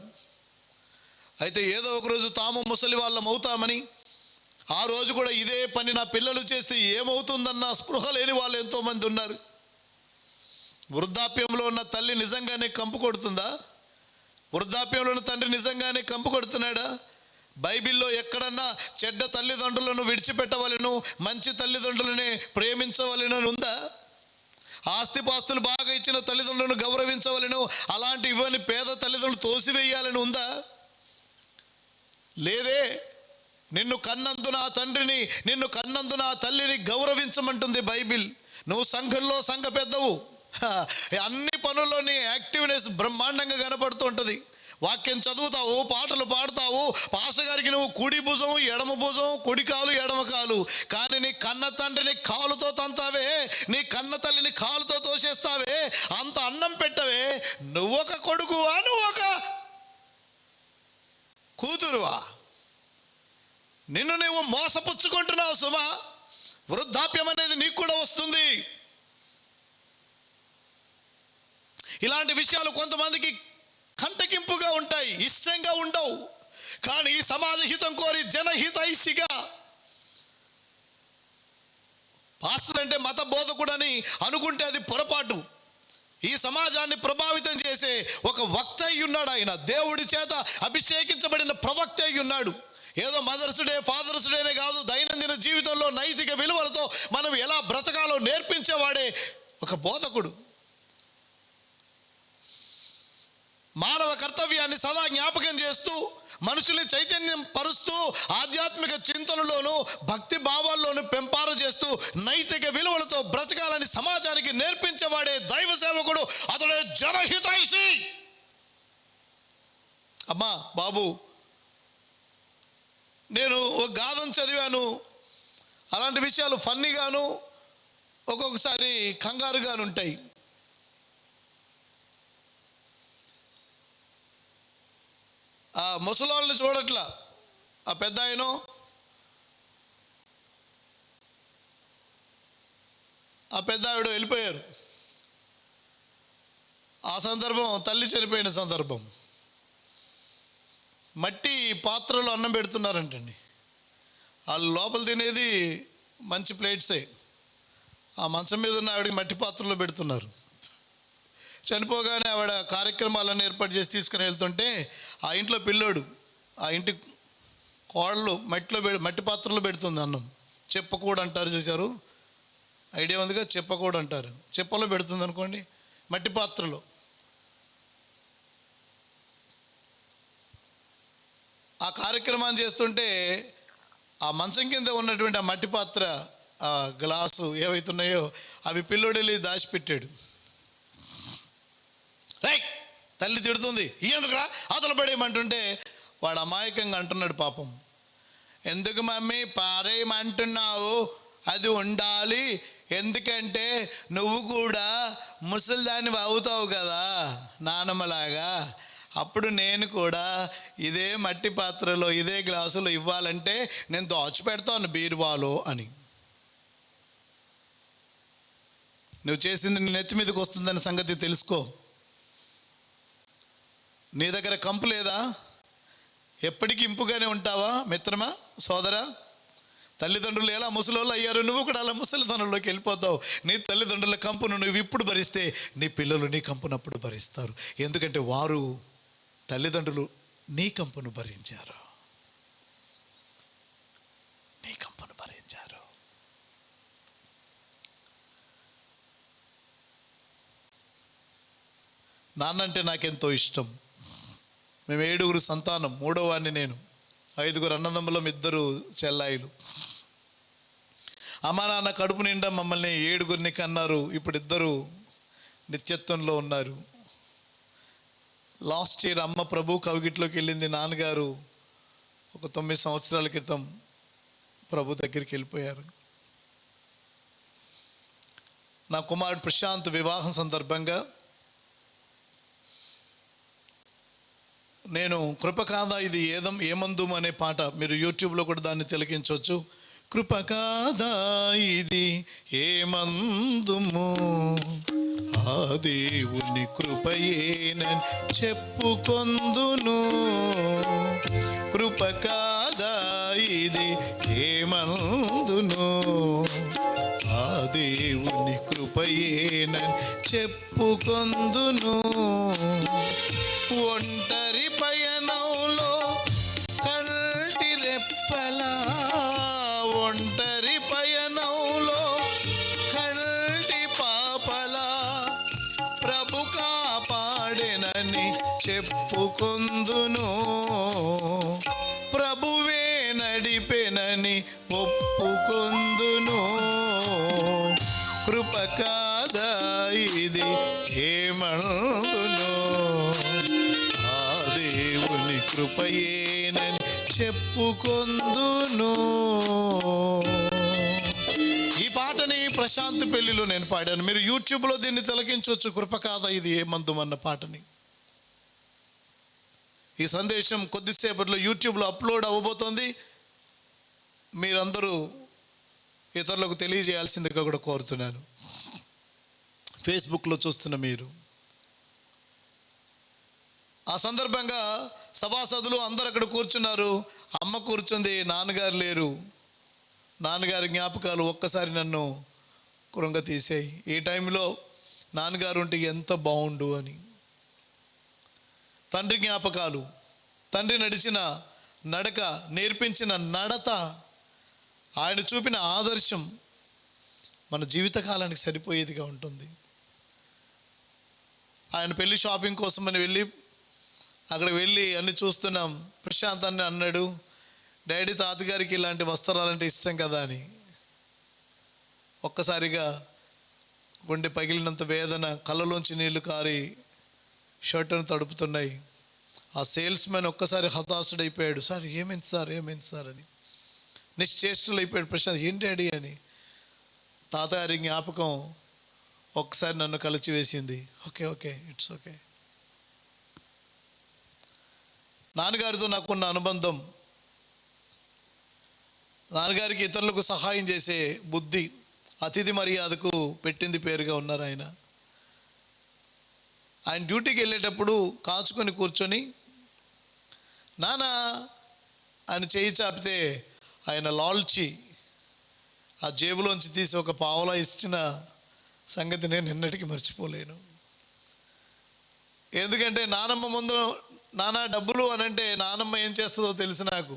Speaker 3: అయితే ఏదో ఒకరోజు తాము ముసలి వాళ్ళం అవుతామని, ఆ రోజు కూడా ఇదే పని నా పిల్లలు చేస్తే ఏమవుతుందన్న స్పృహ లేని వాళ్ళు ఎంతోమంది ఉన్నారు. వృద్ధాప్యంలో ఉన్న తల్లి నిజంగానే కంపు కొడుతుందా? వృద్ధాప్యంలో ఉన్న తండ్రి నిజంగానే కంపు కొడుతున్నాడా? బైబిల్లో ఎక్కడన్నా చెడ్డ తల్లిదండ్రులను విడిచిపెట్టవలను, మంచి తల్లిదండ్రులనే ప్రేమించవలను ఉందా? ఆస్తిపాస్తులు బాగా ఇచ్చిన తల్లిదండ్రులను గౌరవించవలను, అలాంటి ఇవన్నీ పేద తల్లిదండ్రులు తోసివేయాలని ఉందా? లేదే. నిన్ను కన్నందున ఆ తండ్రిని, నిన్ను కన్నందున ఆ తల్లిని గౌరవించమంటుంది బైబిల్. నువ్వు సంఘంలో సంఘ పెద్దవు, అన్ని పనుల్లోని యాక్టివ్నెస్ బ్రహ్మాండంగా కనపడుతూ ఉంటుంది. వాక్యం చదువుతావు, పాటలు పాడుతావు, పాస్టర్ గారికి నువ్వు కుడి భుజం ఎడమ భుజం, కుడి కాలు ఎడమ కాలు. కానీ నీ కన్న తండ్రిని కాలుతో తంతావే, నీ కన్న తల్లిని కాలుతో తోసేస్తావే, అంత అన్నం పెట్టవే. నువ్వొక కొడుకువా, నువ్వొక కూతురువా? నిన్ను నువ్వు మోసపుచ్చుకుంటున్నావు సుమా. వృద్ధాప్యం అనేది నీకు కూడా వస్తుంది. ఇలాంటి విషయాలు కొంతమందికి కంటకింపుగా ఉంటాయి, ఇష్టంగా ఉండవు. కానీ ఈ సమాజ హితం కోరి జనహితైషిగా పాస్టర్ అంటే మత బోధకుడని అనుకుంటే అది పొరపాటు. ఈ సమాజాన్ని ప్రభావితం చేసే ఒక వక్త అయి ఉన్నాడు. ఆయన దేవుడి చేత అభిషేకించబడిన ప్రవక్త అయి ఉన్నాడు. ఏదో మదర్స్ డే, ఫాదర్స్ డేనే కాదు, దైనందిన జీవితంలో నైతిక విలువలతో మనం ఎలా బ్రతకాలో నేర్పించేవాడే ఒక బోధకుడు. మానవ కర్తవ్యాన్ని సదా జ్ఞాపకం చేస్తూ, మనుషుల్ని చైతన్యం పరుస్తూ, ఆధ్యాత్మిక చింతనలోనూ భక్తి భావాల్లోనూ పెంపారు చేస్తూ నైతిక విలువలతో బ్రతకాలని సమాజానికి నేర్పించేవాడే దైవ సేవకుడు. అతడే జనహితైషి. అమ్మా బాబు, నేను ఒక గాథను చదివాను. అలాంటి విషయాలు ఫన్నీగాను, ఒక్కొక్కసారి కంగారుగాను ఉంటాయి. ఆ ముసలాళ్ళని చూడట్లా, ఆ పెద్ద ఆయనో ఆ పెద్ద ఆవిడ వెళ్ళిపోయారు. ఆ సందర్భం తల్లి చనిపోయిన సందర్భం. మట్టి పాత్రలో అన్నం పెడుతున్నారంటండి. వాళ్ళు లోపల తినేది మంచి ప్లేట్సే. ఆ మంచం మీద ఉన్న ఆవిడకి మట్టి పాత్రలో పెడుతున్నారు. చనిపోగానే ఆవిడ కార్యక్రమాలను ఏర్పాటు చేసి తీసుకుని వెళ్తుంటే ఆ ఇంట్లో పిల్లోడు, ఆ ఇంటి కోడలు మట్టి పాత్రలో పెడుతుంది అన్నం. చెప్పకూడ అంటారు, చూశారు? ఐడియా ఉందిగా, చెప్పకూడ అంటారు. చెప్పలో పెడుతుంది అనుకోండి, మట్టి పాత్రలో. ఆ కార్యక్రమాన్ని చేస్తుంటే ఆ మంచం కింద ఉన్నటువంటి ఆ మట్టి పాత్ర, ఆ గ్లాసు ఏవైతున్నాయో అవి పిల్లోడు వెళ్ళి దాచిపెట్టాడు. రైట్, తల్లి తిడుతుంది, ఎందుకురా అతలు పడేయమంటుంటే వాడు అమాయకంగా అంటున్నాడు పాపం, ఎందుకు మమ్మీ పారేయమంటున్నావు, అది ఉండాలి, ఎందుకంటే నువ్వు కూడా ముసలిదాన్ని అవుతావు కదా నానమ్మలాగా, అప్పుడు నేను కూడా ఇదే మట్టి పాత్రలో ఇదే గ్లాసులో ఇవ్వాలంటే నేను దాచిపెడతాను బీరువాలో అని. నువ్వు చేసింది నీ నెత్తి మీదకి వస్తుందన్న సంగతి తెలుసుకో. నీ దగ్గర కంపు లేదా? ఎప్పటికీ ఇంపుగానే ఉంటావా మిత్రమా, సోదరా? తల్లిదండ్రులు ఎలా ముసలోళ్ళు అయ్యారు, నువ్వు కూడా అలా ముసలితనంలోకి వెళ్ళిపోతావు. నీ తల్లిదండ్రుల కంపును నువ్వు ఇప్పుడు భరిస్తే నీ పిల్లలు నీ కంపునప్పుడు భరిస్తారు. ఎందుకంటే వారు తల్లిదండ్రులు నీ కంపును భరించారు, నీ కంపును భరించారు. నాన్నంటే నాకెంతో ఇష్టం. మేము 7 సంతానం, 3వ వాడిని నేను. 5 అన్నదమ్ములం, 2 చెల్లాయిలు. అమ్మ నాన్న కడుపు నిండా మమ్మల్ని 7 కన్నారు. ఇప్పుడు 2 నిత్యత్వంలో ఉన్నారు. లాస్ట్ ఇయర్ అమ్మ ప్రభు కవిగిట్లోకి వెళ్ళింది. నాన్నగారు ఒక 9 సంవత్సరాల క్రితం ప్రభు దగ్గరికి వెళ్ళిపోయారు. నా కుమారుడు ప్రశాంత్ వివాహం సందర్భంగా నేను కృప కాదా ఇది ఏమందుము అనే పాట, మీరు యూట్యూబ్లో కూడా దాన్ని తిలకించవచ్చు. కృప కాదా ఇది ఏమందుము, ఆ దేవుని కృపయేనని చెప్పుకొందును. కృప కాదా ఇది ఏమందును, ఆ దేవుని కృపయేనని చెప్పుకొందును. ఒంటరి పయనంలో కంటి రెప్పలా, ఒంటరి పయనంలో కంటి పాపలా ప్రభు కాపాడెనని చెప్పుకొందును. ప్రభువే నడిపెనని ఒప్పుకొందును. కృప కాదా ఇది ఏమందును, ఆ దేవుని కృపయేనని చెప్పుకొందును. ఈ పాటని ప్రశాంత్ పెళ్లిలో నేను పాడాను. మీరు యూట్యూబ్లో దీన్ని తిలకించవచ్చు. కృప కాదా ఇది ఏమందుం అన్న పాటని. ఈ సందేశం కొద్దిసేపట్లో యూట్యూబ్లో అప్లోడ్ అవ్వబోతోంది. మీరందరూ ఇతరులకు తెలియజేయాల్సిందిగా కూడా కోరుతున్నాను. ఫేస్బుక్లో చూస్తున్న మీరు, ఆ సందర్భంగా సభాసదులు అందరు అక్కడ కూర్చున్నారు. అమ్మ కూర్చుంది, నాన్నగారు లేరు. నాన్నగారి జ్ఞాపకాలు ఒక్కసారి నన్ను కృంగ తీసాయి. ఈ టైంలో నాన్నగారు ఉంటే ఎంత బాగుండు అని. తండ్రి జ్ఞాపకాలు, తండ్రి నడిచిన నడక, నేర్పించిన నడత, ఆయన చూపిన ఆదర్శం మన జీవితకాలానికి సరిపోయేదిగా ఉంటుంది. ఆయన పెళ్లి షాపింగ్ కోసమని అక్కడ వెళ్ళి అన్ని చూస్తున్నాం. ప్రశాంత్ అని అన్నాడు, డాడీ తాతగారికి ఇలాంటి వస్త్రాలంటే ఇష్టం కదా అని. ఒక్కసారిగా గుండె పగిలినంత వేదన, కళ్ళలోంచి నీళ్లు కారి షర్టును తడుపుతున్నాయి. ఆ సేల్స్ మ్యాన్ ఒక్కసారి హతాశుడైపోయాడు. సార్ ఏమైంది సార్ అని. నిశ్చేష్టలు అయిపోయాడు ప్రశాంత్. ఏం డాడీ అని. తాతగారి జ్ఞాపకం ఒక్కసారి నన్ను కలిచి వేసింది. Okay it's okay. నాన్నగారితో నాకున్న అనుబంధం, నాన్నగారికి ఇతరులకు సహాయం చేసే బుద్ధి, అతిథి మర్యాదకు పెట్టింది పేరుగా ఉన్నారు ఆయన. ఆయన డ్యూటీకి వెళ్ళేటప్పుడు కాచుకొని కూర్చొని నాన్న ఆయన చేయి చాపితే ఆయన లాల్చి ఆ జేబులోంచి తీసి ఒక పావలా ఇచ్చిన సంగతి నేను ఎన్నటికీ మర్చిపోలేను. ఎందుకంటే నానమ్మ ముందు నాన్న డబ్బులు అనంటే నానమ్మ ఏం చేస్తుందో తెలుసు నాకు.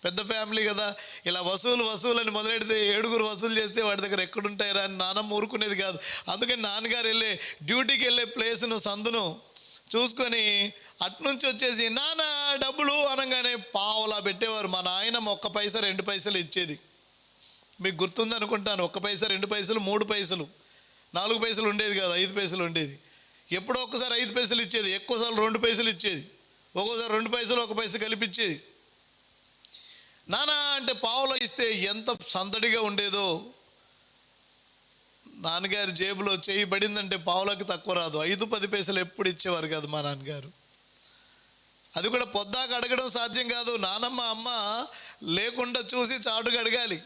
Speaker 3: పెద్ద ఫ్యామిలీ కదా, ఇలా వసూలు అని మొదలెడితే 7 వసూలు చేస్తే వాడి దగ్గర ఎక్కడుంటాయిరా అని నానమ్మ ఊరుకునేది కాదు. అందుకని నాన్నగారు డ్యూటీకి వెళ్ళే ప్లేస్ను, సందును చూసుకొని అట్నుంచి వచ్చేసి నాన్న డబ్బులు అనగానే పావలా పెట్టేవారు. మా నాయనమ్మ 1 పైసా 2 పైసలు ఇచ్చేది. మీకు గుర్తుంది అనుకుంటాను. 1 పైసా 2 పైసలు 3 పైసలు 4 పైసలు ఉండేది కాదు, 5 పైసలు ఉండేది. ఎప్పుడో ఒక్కసారి 5 పైసలు ఇచ్చేది, ఎక్కువసార్లు 2 పైసలు ఇచ్చేది, ఒక్కోసారి 2 పైసలు 1 పైసా కలిపిచ్చేది. నానా అంటే పావులో ఇస్తే ఎంత సందడిగా ఉండేదో. నాన్నగారి జేబులో చేయి పడిందంటే పావులకి తక్కువ రాదు. 5-10 పైసలు ఎప్పుడు ఇచ్చేవారు కాదు మా నాన్నగారు. అది కూడా పొద్దాక అడగడం సాధ్యం కాదు. నానమ్మ అమ్మ లేకుండా చూసి చాటుగా అడగాలి.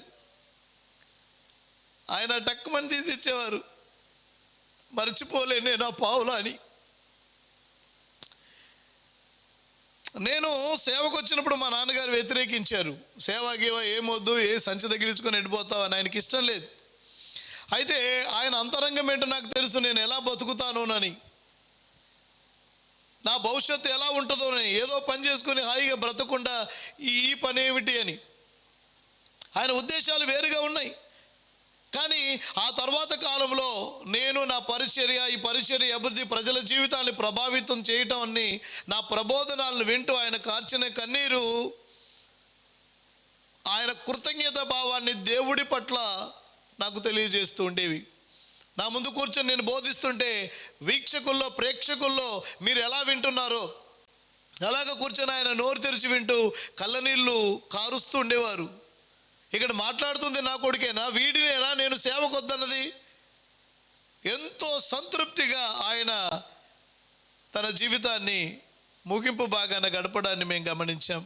Speaker 3: ఆయన టక్కుమని తీసి ఇచ్చేవారు. మర్చిపోలే నేను ఆ పావులా అని. నేను సేవకు వచ్చినప్పుడు మా నాన్నగారు వ్యతిరేకించారు. సేవకి ఏమొద్దు, ఏ సంచి తగిలించుకొని వెళ్ళిపోతావు అని ఆయనకి ఇష్టం లేదు. అయితే ఆయన అంతరంగం ఏంటో నాకు తెలుసు, నేను ఎలా బతుకుతానోనని, నా భవిష్యత్తు ఎలా ఉంటుందోనని. ఏదో పని చేసుకుని హాయిగా బ్రతకుండా ఈ పని ఏమిటి అని ఆయన ఉద్దేశాలు వేరుగా ఉన్నాయి. కానీ ఆ తర్వాత కాలంలో నేను నా పరిచర్య, ఈ పరిచర్య అభివృద్ధి, ప్రజల జీవితాన్ని ప్రభావితం చేయటం అన్ని నా ప్రబోధనాలను వింటూ ఆయన కార్చిన కన్నీరు, ఆయన కృతజ్ఞత భావాన్ని దేవుడి పట్ల నాకు తెలియజేస్తూ ఉండేవి. నా ముందు కూర్చొని నేను బోధిస్తుంటే వీక్షకుల్లో, ప్రేక్షకుల్లో మీరు ఎలా వింటున్నారో అలాగ కూర్చొని ఆయన నోరు తెరిచి వింటూ కళ్ళనీళ్ళు కారుస్తూ ఉండేవారు. ఇక్కడ మాట్లాడుతుంది నా కొడుకేనా, వీడినేనా నేను సేవకొద్దన్నది? ఎంతో సంతృప్తిగా ఆయన తన జీవితాన్ని ముగింపు భాగాన గడపడాన్ని మేము గమనించాం.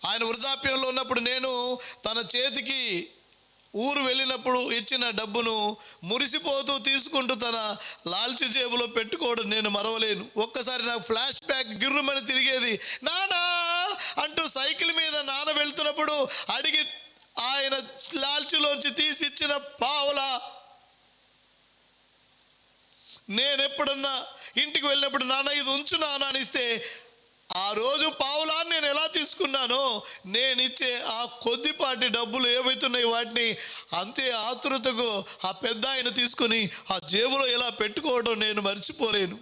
Speaker 3: ఆయన వృద్ధాప్యంలో ఉన్నప్పుడు నేను తన చేతికి ఊరు వెళ్ళినప్పుడు ఇచ్చిన డబ్బును మురిసిపోతూ తీసుకుంటూ తన లాల్చి జేబులో పెట్టుకోవడం నేను మరవలేను. ఒక్కసారి నాకు ఫ్లాష్ బ్యాక్ గిర్రుమని తిరిగేది. నానా అంటూ సైకిల్ మీద నాన్న వెళ్తున్నప్పుడు అడిగి ఆయన లాల్చిలోంచి తీసిచ్చిన పావులా నేను ఎప్పుడన్నా ఇంటికి వెళ్ళినప్పుడు నాన్న ఇది ఉంచు నాన్న అని ఇస్తే ఆ రోజు పావులాన్ని నేను ఎలా తీసుకున్నానో నేను ఇచ్చే ఆ కొద్దిపాటి డబ్బులు ఏవైతున్నాయి వాటిని అంతే ఆతృతకు ఆ పెద్ద ఆయన తీసుకుని ఆ జేబులో ఎలా పెట్టుకోవడం నేను మర్చిపోలేను.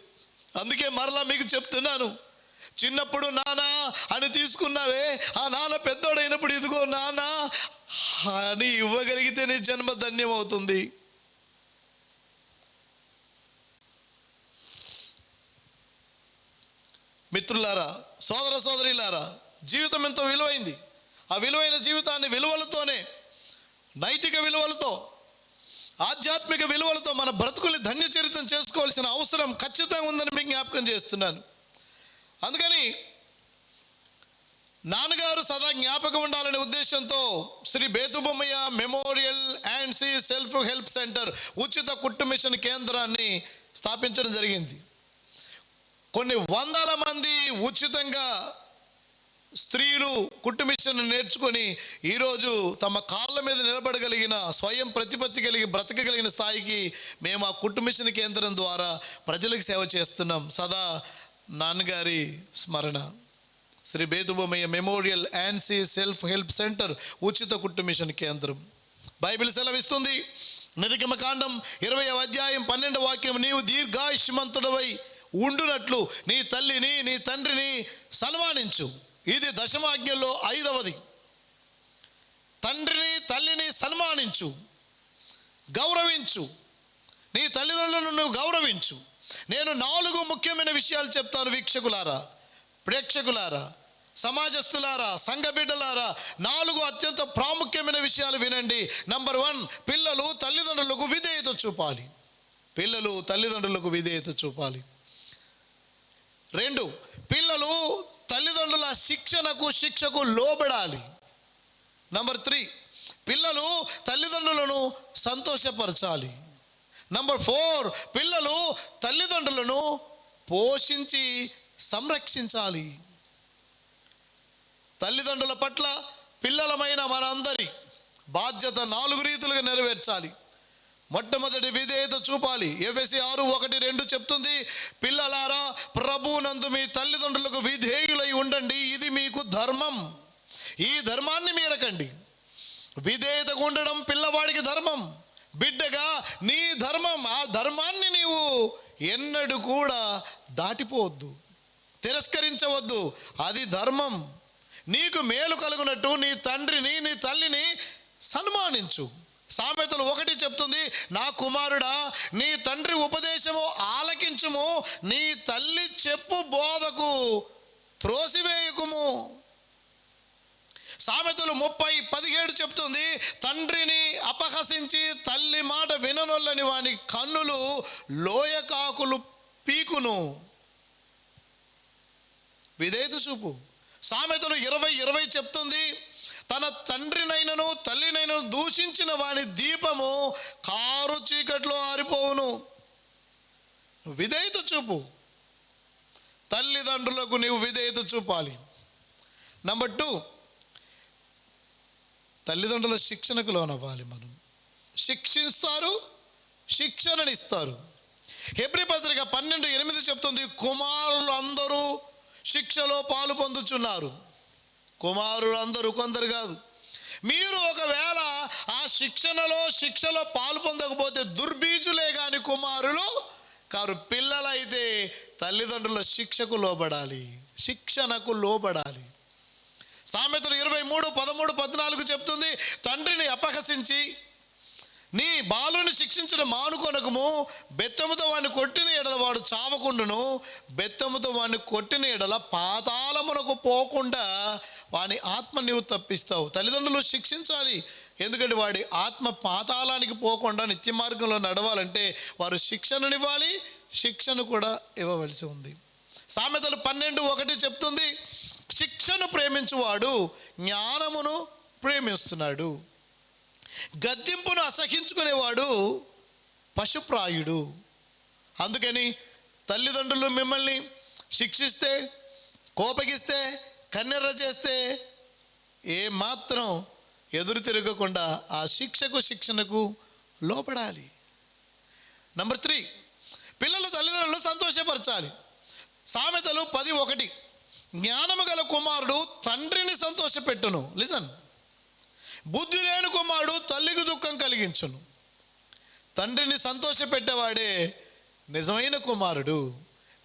Speaker 3: అందుకే మరలా మీకు చెప్తున్నాను, చిన్నప్పుడు నానా అని తీసుకున్నావే, ఆ నాన్న పెద్దోడైనప్పుడు ఇదిగో నానా అని ఇవ్వగలిగితే నీ జన్మ ధన్యం అవుతుంది. మిత్రులారా, సోదర సోదరీలారా, జీవితం ఎంతో విలువైంది. ఆ విలువైన జీవితాన్ని విలువలతోనే, నైతిక విలువలతో, ఆధ్యాత్మిక విలువలతో మన బ్రతుకుల్ని ధన్యచరితం చేసుకోవాల్సిన అవసరం ఖచ్చితంగా ఉందని మీకు జ్ఞాపకం చేస్తున్నాను. అందుకని నాన్నగారు సదా జ్ఞాపకం ఉండాలనే ఉద్దేశంతో Shri Bethubommayya memorial and C self help centre ఉచిత కుట్టు మిషన్ కేంద్రాన్ని స్థాపించడం జరిగింది. కొన్ని వందల మంది ఉచితంగా స్త్రీలు కుట్టు మిషన్ నేర్చుకొని ఈరోజు తమ కాళ్ళ మీద నిలబడగలిగిన, స్వయం ప్రతిపత్తి కలిగి బ్రతకగలిగిన స్థాయికి మేము ఆ కుట్టు మిషన్ కేంద్రం ద్వారా ప్రజలకు సేవ చేస్తున్నాం. సదా నాన్నగారి స్మరణ. Shri Bethubommayya memorial and C self help centre ఉచిత కుట్టు మిషన్ కేంద్రం. బైబిల్ సెలవిస్తుంది, నిర్గమకాండం 20వ అధ్యాయం 12వ వాక్యం, నీవు దీర్ఘాయుష్మంతుడవై ఉండునట్లు నీ తల్లిని నీ తండ్రిని సన్మానించు. ఇది దశమాజ్ఞల్లో 5వది. తండ్రిని తల్లిని సన్మానించు, గౌరవించు, నీ తల్లిదండ్రులను నువ్వు గౌరవించు. నేను 4 ముఖ్యమైన విషయాలు చెప్తాను. వీక్షకులారా, ప్రేక్షకులారా, సమాజస్తులారా, సంఘ బిడ్డలారా, 4 అత్యంత ప్రాముఖ్యమైన విషయాలు వినండి. నంబర్ 1, పిల్లలు తల్లిదండ్రులకు విధేయత చూపాలి. పిల్లలు తల్లిదండ్రులకు విధేయత చూపాలి. 2, పిల్లలు తల్లిదండ్రుల శిక్షకు లోబడాలి. నంబర్ 3, పిల్లలు తల్లిదండ్రులను సంతోషపరచాలి. నంబర్ 4, పిల్లలు తల్లిదండ్రులను పోషించి సంరక్షించాలి. తల్లిదండ్రుల పట్ల పిల్లలమైన మనందరి బాధ్యత 4 రీతులుగా నెరవేర్చాలి. మొట్టమొదటి విధేయత చూపాలి. ఎఫెసీ 6:1-2 చెప్తుంది, పిల్లలారా ప్రభువునందు మీ తల్లిదండ్రులకు విధేయులై ఉండండి, ఇది మీకు ధర్మం. ఈ ధర్మాన్ని మీరకండి. విధేయతగా ఉండడం పిల్లవాడికి ధర్మం, బిడ్డగా నీ ధర్మం. ఆ ధర్మాన్ని నీవు ఎన్నడూ కూడా దాటిపోవద్దు, తిరస్కరించవద్దు. అది ధర్మం. నీకు మేలు కలుగునట్టు నీ తండ్రిని నీ తల్లిని సన్మానించు. సామెతలు 1 చెప్తుంది, నా కుమారుడా నీ తండ్రి ఉపదేశము ఆలకించుము, నీ తల్లి చెప్పు బోధకు త్రోసివేయకుము. సామెతలు 30:17 చెప్తుంది, తండ్రిని అపహసించి తల్లి మాట విననొల్లని వాని కన్నులు లోయకాకులు పీకును. విధేయత చూపు. సామెతలు 20:20 చెప్తుంది, తన తండ్రినైనను తల్లినైనను దూషించిన వాని దీపము కారు చీకట్లో ఆరిపోవును. విధేయత చూపు. తల్లిదండ్రులకు నీవు విధేయత చూపాలి. నంబర్ 2, తల్లిదండ్రుల శిక్షణకు లోనవ్వాలి. మనం శిక్షిస్తారు, శిక్షణని ఇస్తారు. హెబ్రీ పత్రిక 12:8 చెప్తుంది, కుమారులు అందరూ శిక్షలో పాలు పొందుచున్నారు. కుమారులు అందరూ, కొందరు కాదు. మీరు ఒకవేళ ఆ శిక్షలో పాలు పొందకపోతే దుర్బీజులే కానీ కుమారులు కారు. పిల్లలైతే తల్లిదండ్రుల శిక్షకు లోబడాలి, శిక్షణకు లోబడాలి. సామెతలు 23:13-14 చెప్తుంది, తండ్రిని అపహసించి నీ బాలుని శిక్షించడం మానుకొనకము. బెత్తముతో వాడిని కొట్టిన ఎడల వాడు చావకుండును, బెత్తముతో వాడిని కొట్టిన ఎడల పాతాళమునకు పోకుండా వాని ఆత్మ నీవు తప్పిస్తావు. తల్లిదండ్రులు శిక్షించాలి, ఎందుకంటే వాడి ఆత్మ పాతాళానికి పోకుండా నిత్య మార్గంలో నడవాలంటే వారు శిక్షణనివ్వాలి, శిక్షణ కూడా ఇవ్వవలసి ఉంది. సామెతలు 12:1 చెప్తుంది, శిక్షను ప్రేమించువాడు జ్ఞానమును ప్రేమిస్తున్నాడు, గద్దింపును అసహించుకునేవాడు పశుప్రాయుడు. అందుకని తల్లిదండ్రులు మిమ్మల్ని శిక్షిస్తే, కోపగిస్తే, కన్నెర్ర చేస్తే ఏమాత్రం ఎదురు తిరగకుండా ఆ శిక్షణకు లోపడాలి. నంబర్ 3, పిల్లలు తల్లిదండ్రులను సంతోషపరచాలి. సామెతలు 10:1, జ్ఞానము గల కుమారుడు తండ్రిని సంతోషపెట్టును. లిసన్, బుద్ధి లేని కుమారుడు తల్లికి దుఃఖం కలిగించును. తండ్రిని సంతోషపెట్టేవాడే నిజమైన కుమారుడు.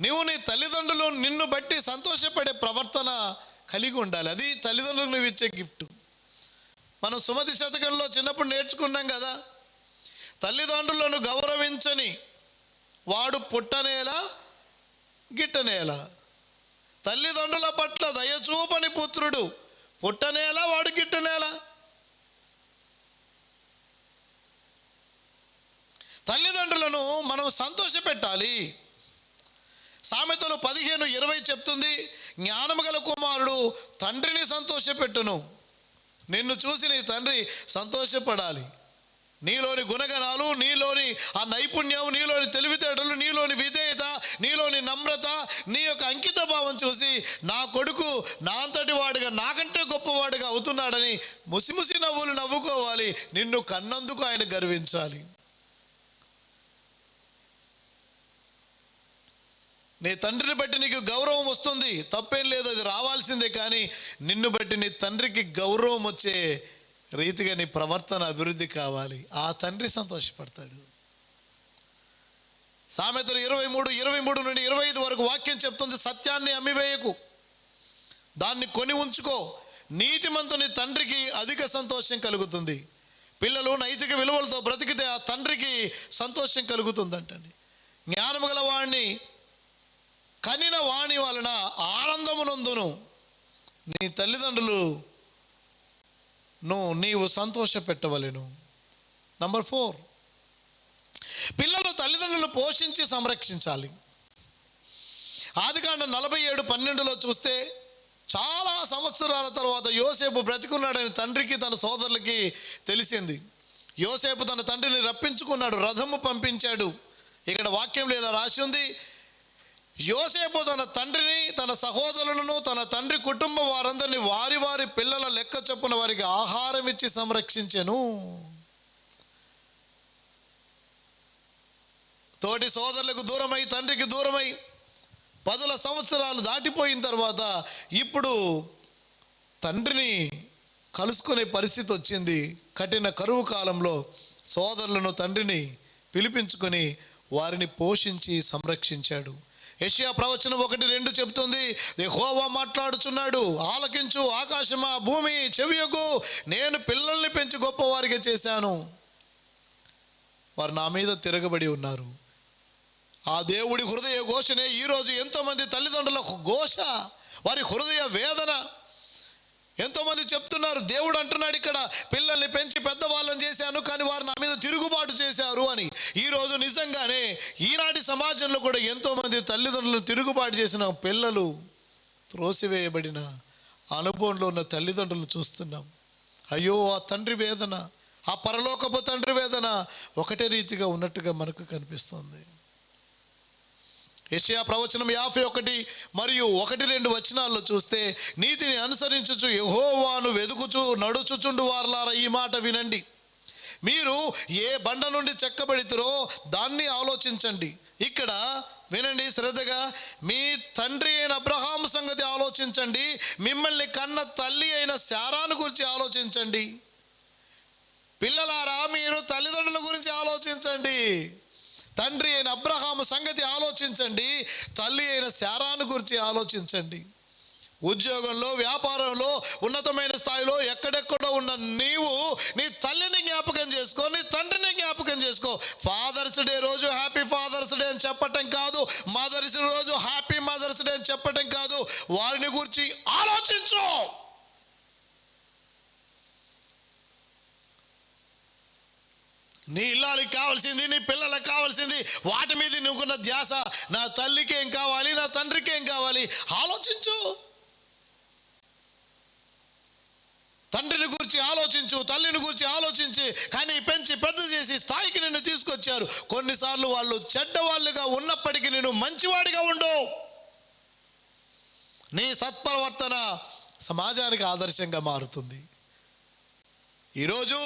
Speaker 3: నీవు నీ తల్లిదండ్రులు నిన్ను బట్టి సంతోషపడే ప్రవర్తన కలిగి ఉండాలి. అది తల్లిదండ్రులకు నువ్వు ఇచ్చే గిఫ్ట్. మనం సుమతి శతకంలో చిన్నప్పుడు నేర్చుకున్నాం కదా, తల్లిదండ్రులను గౌరవించని వాడు పుట్టనేలా గిట్టనేలా. తల్లిదండ్రుల పట్ల దయచూపని పుత్రుడు పుట్టనేలా వాడు గిట్టనేలా. తల్లిదండ్రులను మనం సంతోషపెట్టాలి. సామెతలు 15:20 చెప్తుంది, జ్ఞానము గల కుమారుడు తండ్రిని సంతోషపెట్టును. నిన్ను చూసి నీ తండ్రి సంతోషపడాలి. నీలోని గుణగణాలు, నీలోని ఆ నైపుణ్యం, నీలోని తెలివితేటలు, నీలోని విధేయత, నీలోని నమ్రత, నీ యొక్క అంకిత భావం చూసి నా కొడుకు నా అంతటి వాడుగా, నాకంటే గొప్పవాడుగా అవుతున్నాడని ముసిముసి నవ్వులు నవ్వుకోవాలి. నిన్ను కన్నందుకు ఆయన గర్వించాలి. నీ తండ్రిని బట్టి నీకు గౌరవం వస్తుంది, తప్పేం లేదు, అది రావాల్సిందే. కానీ నిన్ను బట్టి నీ తండ్రికి గౌరవం వచ్చే రీతిగా నీ ప్రవర్తన అభివృద్ధి కావాలి. ఆ తండ్రి సంతోషపడతాడు. సామెతలు 23:23-25 వరకు వాక్యం చెప్తుంది, సత్యాన్ని అమ్మివేయకు, దాన్ని కొని ఉంచుకో, నీతిమంతుని తండ్రికి అధిక సంతోషం కలుగుతుంది. పిల్లలు నైతిక విలువలతో బ్రతికితే ఆ తండ్రికి సంతోషం కలుగుతుందంటండి. జ్ఞానము గల వాణ్ణి కనిన వాణి వలన ఆనందమునందును నీ తల్లిదండ్రులు నీవు సంతోష పెట్టవలెను. నంబర్ 4, పిల్లలు తల్లిదండ్రులు పోషించి సంరక్షించాలి. ఆదికాండం 47:12 చూస్తే, చాలా సంవత్సరాల తర్వాత యోసేపు బ్రతికున్నాడని తండ్రికి తన సోదరులకి తెలిసింది. యోసేపు తన తండ్రిని రప్పించుకున్నాడు, రథము పంపించాడు. ఇక్కడ వాక్యంలో ఇలా రాసి ఉంది, యోసేపు తన తండ్రిని, తన సహోదరులను, తన తండ్రి కుటుంబం వారందరినీ వారి వారి పిల్లల లెక్క చొప్పున వారికి ఆహారం ఇచ్చి సంరక్షించెను. తోటి సోదరులకు దూరమై, తండ్రికి దూరమై 10 సంవత్సరాలు దాటిపోయిన తర్వాత ఇప్పుడు తండ్రిని కలుసుకునే పరిస్థితి వచ్చింది. కఠిన కరువు కాలంలో సోదరులను, తండ్రిని పిలిపించుకొని వారిని పోషించి సంరక్షించాడు. యెషయా ప్రవచనం 1:2 చెప్తుంది, యెహోవా మాట్లాడుచున్నాడు, ఆలకించు ఆకాశమా, భూమి చెవియొగ్గు, నేను పిల్లల్ని పెంచి గొప్పవారిగా చేశాను, వారు నా మీద తిరగబడి ఉన్నారు. ఆ దేవుడి హృదయ ఘోషనే ఈరోజు ఎంతోమంది తల్లిదండ్రుల ఘోష, వారి హృదయ వేదన. ఎంతోమంది చెప్తున్నారు, దేవుడు అంటున్నాడు ఇక్కడ, పిల్లల్ని పెంచి పెద్దవాళ్ళని చేశాను, కానీ వారు నా మీద తిరుగుబాటు చేశారు అని. ఈరోజు నిజంగానే ఈనాటి సమాజంలో కూడా ఎంతోమంది తల్లిదండ్రులు తిరుగుబాటు చేసిన పిల్లలు, త్రోసివేయబడిన అనుభవంలో ఉన్న తల్లిదండ్రులు చూస్తున్నాం. అయ్యో, ఆ తండ్రి వేదన, ఆ పరలోకపు తండ్రి వేదన ఒకటే రీతిగా ఉన్నట్టుగా మనకు కనిపిస్తుంది. యెషయా ప్రవచనం 51 మరియు 1-2 వచనాల్లో చూస్తే, నీతిని అనుసరించుచు యెహోవాను వెదుకుచు నడుచుచుండు వారలారా ఈ మాట వినండి. మీరు ఏ బండ నుండి చెక్కబడితురో దాన్ని ఆలోచించండి. ఇక్కడ వినండి శ్రద్ధగా. మీ తండ్రి అయిన అబ్రహాము సంగతి ఆలోచించండి. మిమ్మల్ని కన్న తల్లి అయిన శారాను గురించి ఆలోచించండి. పిల్లలారా, మీరు తల్లిదండ్రుల గురించి ఆలోచించండి. తండ్రి అయిన అబ్రహాము సంగతి ఆలోచించండి. తల్లి అయిన శారాను గురించి ఆలోచించండి. ఉద్యోగంలో, వ్యాపారంలో, ఉన్నతమైన స్థాయిలో ఎక్కడెక్కడో ఉన్న నీవు నీ తల్లిని జ్ఞాపకం చేసుకో, నీ తండ్రిని జ్ఞాపకం చేసుకో. ఫాదర్స్ డే రోజు హ్యాపీ ఫాదర్స్ డే అని చెప్పటం కాదు, మదర్స్ రోజు హ్యాపీ మదర్స్ డే అని చెప్పటం కాదు. వారిని గురించి ఆలోచించు. నీ ఇల్లాలకి కావాల్సింది, నీ పిల్లలకు కావాల్సింది, వాటి మీద నువ్వుకున్న ధ్యాస. నా తల్లికి ఏం కావాలి, నా తండ్రికి ఏం కావాలి, ఆలోచించు. తండ్రిని గురించి ఆలోచించు, తల్లిని గురించి ఆలోచించి కానీ పెంచి పెద్ద చేసి స్థాయికి నిన్ను తీసుకొచ్చారు. కొన్నిసార్లు వాళ్ళు చెడ్డవాళ్ళుగా ఉన్నప్పటికీ నేను మంచివాడిగా ఉండు. నీ సత్ప్రవర్తన సమాజానికి ఆదర్శంగా మారుతుంది. ఈరోజు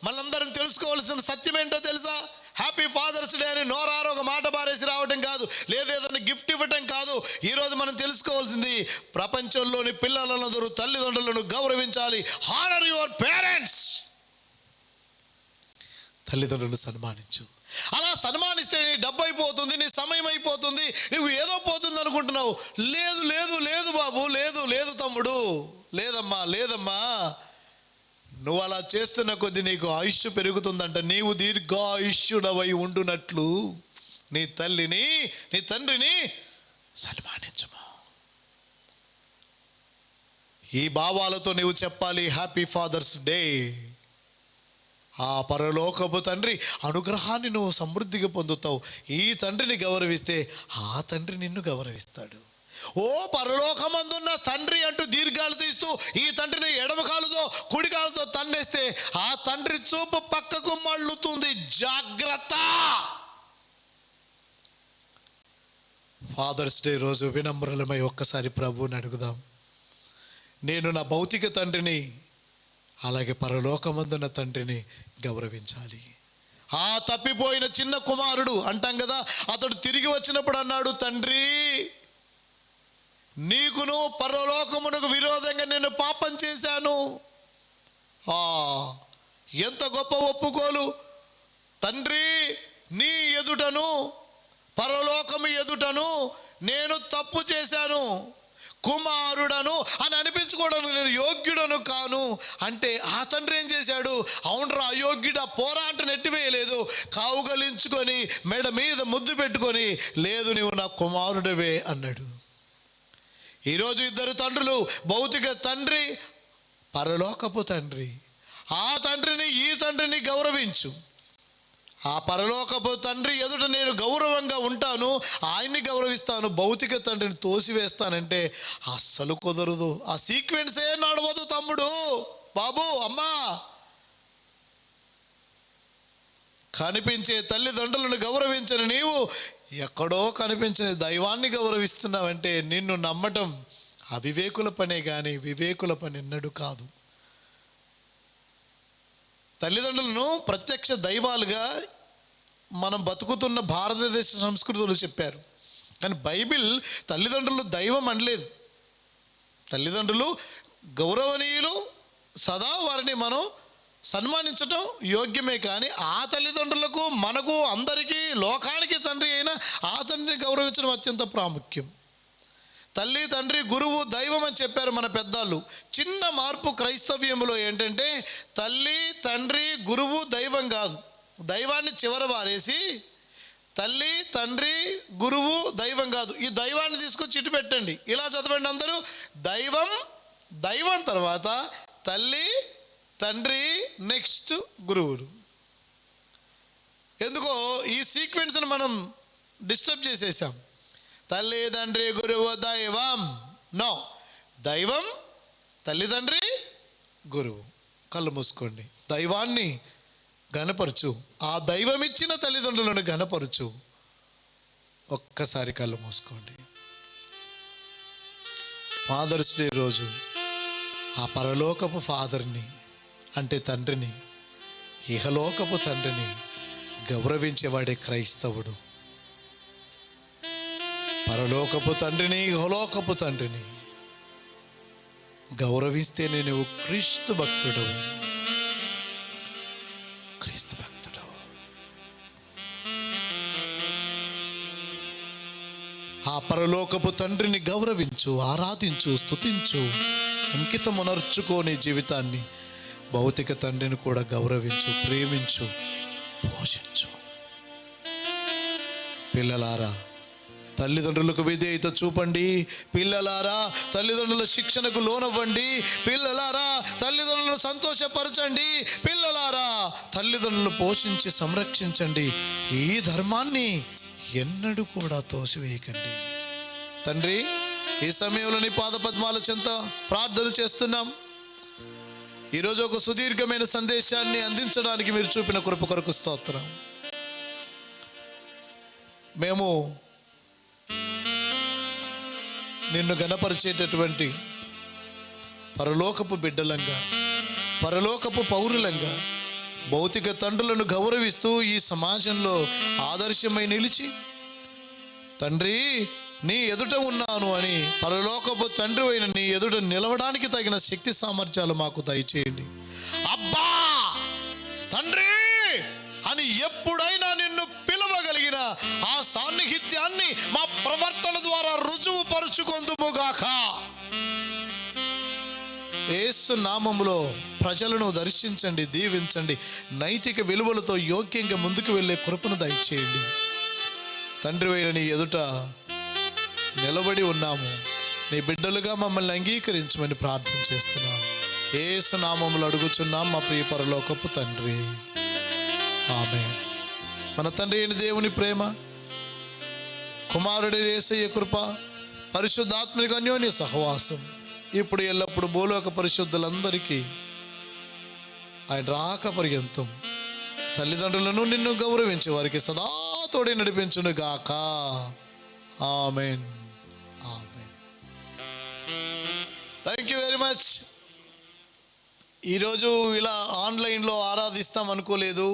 Speaker 3: మనందరం తెలుసుకోవాల్సిన సత్యం ఏంటో తెలుసా? హ్యాపీ ఫాదర్స్ డే అని నోరారో ఒక మాట బారేసి రావటం కాదు, లేదా ఏదైనా గిఫ్ట్ ఇవ్వటం కాదు. ఈరోజు మనం తెలుసుకోవాల్సింది, ప్రపంచంలోని పిల్లలందరూ తల్లిదండ్రులను గౌరవించాలి. Honour your parents. తల్లిదండ్రులను సన్మానించు. అలా సన్మానిస్తే నీ డబ్బు అయిపోతుంది, నీ సమయం అయిపోతుంది, నువ్వు ఏదో పోతుంది అనుకుంటున్నావు. లేదు లేదు లేదు బాబు, లేదు లేదు తమ్ముడు, లేదమ్మా లేదమ్మా. నువ్వు అలా చేస్తున్న కొద్దీ నీకు ఆయుష్ పెరుగుతుందంట. నీవు దీర్ఘాయుష్యుడవై ఉండునట్లు నీ తల్లిని, నీ తండ్రిని సన్మానించము. ఈ భావాలతో నీవు చెప్పాలి హ్యాపీ ఫాదర్స్ డే. ఆ పరలోకపు తండ్రి అనుగ్రహాన్ని నువ్వు సమృద్ధిగా పొందుతావు. ఈ తండ్రిని గౌరవిస్తే ఆ తండ్రి నిన్ను గౌరవిస్తాడు. ఓ పరలోకమందున్న తండ్రి అంటూ దీర్ఘాలు తీస్తూ ఈ తండ్రిని ఎడమ కాలుతో కుడి కాలుతో తన్నేస్తే ఆ తండ్రి చూపు పక్కకు మళ్ళుతుంది. జాగ్రత్త. ఫాదర్స్ డే రోజు వినమ్రలమై ఒక్కసారి ప్రభువుని అడుగుదాం. నేను నా భౌతిక తండ్రిని అలాగే పరలోకమందున్న తండ్రిని గౌరవించాలి. ఆ తప్పిపోయిన చిన్న కుమారుడు అంటాం కదా, అతడు తిరిగి వచ్చినప్పుడు అన్నాడు, తండ్రి నీకును పరలోకమునకు విరోధంగా నేను పాపం చేశాను. ఎంత గొప్ప ఒప్పుకోలు. తండ్రి నీ ఎదుటను పరలోకము ఎదుటను నేను తప్పు చేశాను, కుమారుడను అని అనిపించుకోవడానికి నేను యోగ్యుడను కాను అంటే ఆ తండ్రి ఏం చేశాడు? అవునరా అయోగ్యుడా పోరా అంటే నెట్టివేయలేదు, కావుగలించుకొని మెడ మీద ముద్దు పెట్టుకొని లేదు నీవు నా కుమారుడవే అన్నాడు. ఈరోజు ఇద్దరు తండ్రులు, భౌతిక తండ్రి, పరలోకపు తండ్రి. ఆ తండ్రిని ఈ తండ్రిని గౌరవించు. ఆ పరలోకపు తండ్రి ఎదుట నేను గౌరవంగా ఉంటాను, ఆయన్ని గౌరవిస్తాను. భౌతిక తండ్రిని తోసివేస్తానంటే అస్సలు కుదరదు. ఆ సీక్వెన్సే నడవదు తమ్ముడు, బాబు, అమ్మా. కనిపించే తల్లిదండ్రులను గౌరవించని నీవు ఎక్కడో కనిపించని దైవాన్ని గౌరవిస్తున్నావంటే నిన్ను నమ్మటం అవివేకుల పనే కానీ వివేకుల పని ఎన్నడూ కాదు. తల్లిదండ్రులను ప్రత్యక్ష దైవాలుగా మనం బతుకుతున్న భారతదేశ సంస్కృతులు చెప్పారు, కానీ బైబిల్ తల్లిదండ్రులు దైవం అనలేదు. తల్లిదండ్రులు గౌరవనీయులు, సదా వారిని మనం సన్మానించటం యోగ్యమే. కానీ ఆ తల్లిదండ్రులకు, మనకు, అందరికీ, లోకానికి తండ్రి అయిన ఆ తండ్రిని గౌరవించడం అత్యంత ప్రాముఖ్యం. తల్లి, తండ్రి, గురువు, దైవం అని చెప్పారు మన పెద్దలు. చిన్న మార్పు క్రైస్తవ్యంలో ఏంటంటే తల్లి, తండ్రి, గురువు, దైవం కాదు. దైవాన్ని చివర వారేసి తల్లి, తండ్రి, గురువు, దైవం కాదు, ఈ దైవాన్ని తీసుకొచ్చి ఇటు పెట్టండి. ఇలా చదవండి అందరూ. దైవం, దైవం తర్వాత తల్లి, తండ్రి, నెక్స్ట్ గురువులు. ఎందుకో ఈ సీక్వెన్స్ని మనం డిస్టర్బ్ చేసేసాం. తల్లి, తండ్రి, గురువు, దైవం. నో, దైవం, తల్లిదండ్రి, గురువు. కళ్ళు మూసుకోండి. దైవాన్ని గణపరచు, ఆ దైవం ఇచ్చిన తల్లిదండ్రులను గణపరచు. ఒక్కసారి కళ్ళు మూసుకోండి. ఫాదర్స్ డే రోజు ఆ పరలోకపు ఫాదర్ని అంటే తండ్రిని, ఇహలోకపు తండ్రిని గౌరవించేవాడే క్రైస్తవుడు. పరలోకపు తండ్రిని, ఇహలోకపు తండ్రిని గౌరవిస్తేనే నువ్వు క్రీస్తు భక్తుడు. క్రీస్తు భక్తుడు. ఆ పరలోకపు తండ్రిని గౌరవించు, ఆరాధించు, స్తుతించు, అంకితమునర్చుకోని జీవితాన్ని. భౌతిక తండ్రిని కూడా గౌరవించు, ప్రేమించు, పోషించు. పిల్లలారా, తల్లిదండ్రులకు విధేయత చూపండి. పిల్లలారా, తల్లిదండ్రుల శిక్షణకు లోనవ్వండి. పిల్లలారా, తల్లిదండ్రులను సంతోషపరచండి. పిల్లలారా, తల్లిదండ్రులను పోషించి సంరక్షించండి. ఈ ధర్మాన్ని ఎన్నడూ కూడా తోసివేయకండి. తండ్రి, ఈ సమయంలో నీ పాదపద్మాల చెంత ప్రార్థన చేస్తున్నాం. ఈరోజు ఒక సుదీర్ఘమైన సందేశాన్ని అందించడానికి మీరు చూపిన కృప కొరకు స్తోత్రం. మేము నిన్ను గణపరిచేటటువంటి పరలోకపు బిడ్డలంగా, పరలోకపు పౌరులంగా, భౌతిక తండ్రులను గౌరవిస్తూ ఈ సమాజంలో ఆదర్శమై నిలిచి, తండ్రి నీ ఎదుట ఉన్నాను అని పరలోకపు తండ్రి అయిన నీ ఎదుట నిలవడానికి తగిన శక్తి సామర్థ్యాలు మాకు దయచేయండి. అబ్బా తండ్రి అని ఎప్పుడైనా నిన్ను పిలవగలిగిన ఆ సాన్నిహిత్యాన్ని మా ప్రవర్తన ద్వారా రుజువు పరుచుకొందుముగాక. యేసు నామములో ప్రజలను దర్శించండి, దీవించండి. నైతిక విలువలతో యోగ్యంగా ముందుకు వెళ్ళే కృపను దయచేయండి. తండ్రి అయిన నీ ఎదుట నిలబడి ఉన్నాము. నీ బిడ్డలుగా మమ్మల్ని అంగీకరించమని ప్రార్థన చేస్తున్నాం. యేసు నామములో అడుగుచున్నాం మా ప్రియ పరలోకపు తండ్రి, ఆమేన్. మన తండ్రి అయిన దేవుని ప్రేమ, కుమారుడి యేసయ్య కృప, పరిశుద్ధాత్మనికి అన్యోన్య సహవాసం ఇప్పుడు ఎల్లప్పుడు భూలోక పరిశుద్ధులందరికీ ఆయన రాక పర్యంతం తల్లిదండ్రులను నిన్ను గౌరవించే వారికి సదా తోడి నడిపించును గాక. Amen. Amen. Thank you very much. ఈరోజు ఇలా ఆన్లైన్లో ఆరాధిస్తాం అనుకోలేదు.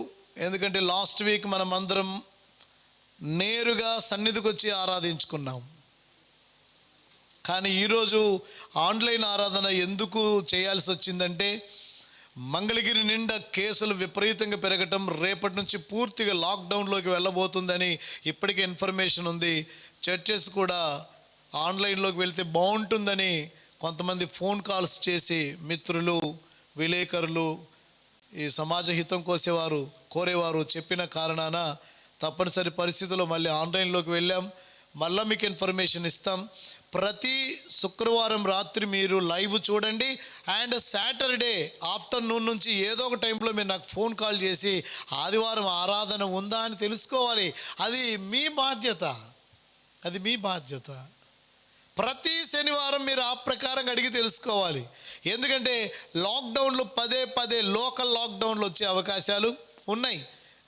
Speaker 3: ఎందుకంటే లాస్ట్ వీక్ మనం అందరం నేరుగా సన్నిధికి వచ్చి ఆరాధించుకున్నాం. కానీ ఈరోజు ఆన్లైన్ ఆరాధన ఎందుకు చేయాల్సి వచ్చిందంటే, మంగళగిరి నిండా కేసులు విపరీతంగా పెరగటం, రేపటి నుంచి పూర్తిగా లాక్డౌన్లోకి వెళ్ళబోతుందని ఇప్పటికే ఇన్ఫర్మేషన్ ఉంది. చర్చెస్ కూడా ఆన్లైన్లోకి వెళ్తే బాగుంటుందని కొంతమంది ఫోన్ కాల్స్ చేసి మిత్రులు, విలేకరులు, ఈ సమాజ హితం కోరేవారు చెప్పిన కారణాన తప్పనిసరి పరిస్థితుల్లో మళ్ళీ ఆన్లైన్లోకి వెళ్ళాం. మళ్ళీ మీకు ఇన్ఫర్మేషన్ ఇస్తాం. ప్రతి శుక్రవారం రాత్రి మీరు లైవ్ చూడండి. అండ్ సాటర్డే ఆఫ్టర్నూన్ నుంచి ఏదో ఒక టైంలో మీరు నాకు ఫోన్ కాల్ చేసి ఆదివారం ఆరాధన ఉందా అని తెలుసుకోవాలి. అది మీ బాధ్యత, అది మీ బాధ్యత. ప్రతి శనివారం మీరు ఆ ప్రకారంగా అడిగి తెలుసుకోవాలి. ఎందుకంటే లాక్డౌన్లో పదే లోకల్ లాక్డౌన్లు వచ్చే అవకాశాలు ఉన్నాయి.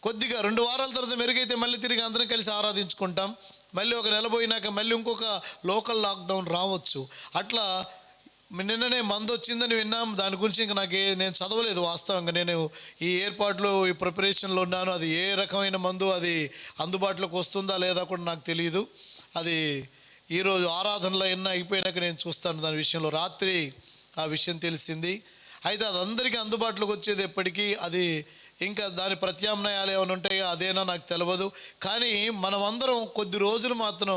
Speaker 3: కొద్దిగా 2 వారాల తర్వాత మెరుగైతే మళ్ళీ తిరిగి అందరం కలిసి ఆరాధించుకుంటాం. మళ్ళీ ఒక నెల పోయినాక మళ్ళీ ఇంకొక లోకల్ లాక్డౌన్ రావచ్చు. అట్లా నిన్ననే మందు వచ్చిందని విన్నాం. దాని గురించి ఇంకా నేను చదవలేదు వాస్తవంగా. నేను ఈ ఏర్పాట్లో, ఈ ప్రిపరేషన్లో ఉన్నాను. అది ఏ రకమైన మందు, అది అందుబాటులోకి వస్తుందా లేదా కూడా నాకు తెలియదు. అది ఈరోజు ఆరాధనలో ఎన్న అయిపోయినాక నేను చూస్తాను దాని విషయంలో. రాత్రి ఆ విషయం తెలిసింది. అయితే అది అందరికీ అందుబాటులోకి వచ్చేది ఎప్పటికీ, అది ఇంకా దాని ప్రత్యామ్నాయాలు ఏమైనా ఉంటాయో అదేనా నాకు తెలియదు. కానీ మనమందరం కొద్ది రోజులు మాత్రం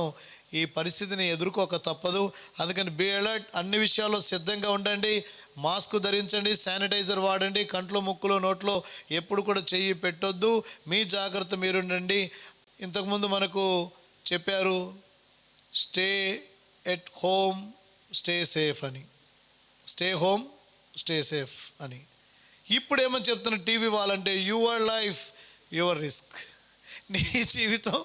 Speaker 3: ఈ పరిస్థితిని ఎదుర్కోక తప్పదు. అందుకని బీ అలర్ట్, అన్ని విషయాల్లో సిద్ధంగా ఉండండి. మాస్క్ ధరించండి, శానిటైజర్ వాడండి, కంట్లో, ముక్కులో, నోట్లో ఎప్పుడు కూడా చెయ్యి పెట్టొద్దు. మీ జాగ్రత్త మీరుండండి. ఇంతకుముందు మనకు చెప్పారు stay at home stay safe అని, స్టే హోమ్ స్టే సేఫ్ అని. ఇప్పుడు ఏమని చెప్తున్న టీవీ వాళ్ళంటే యువర్ లైఫ్ యువర్ రిస్క్, నీ జీవితం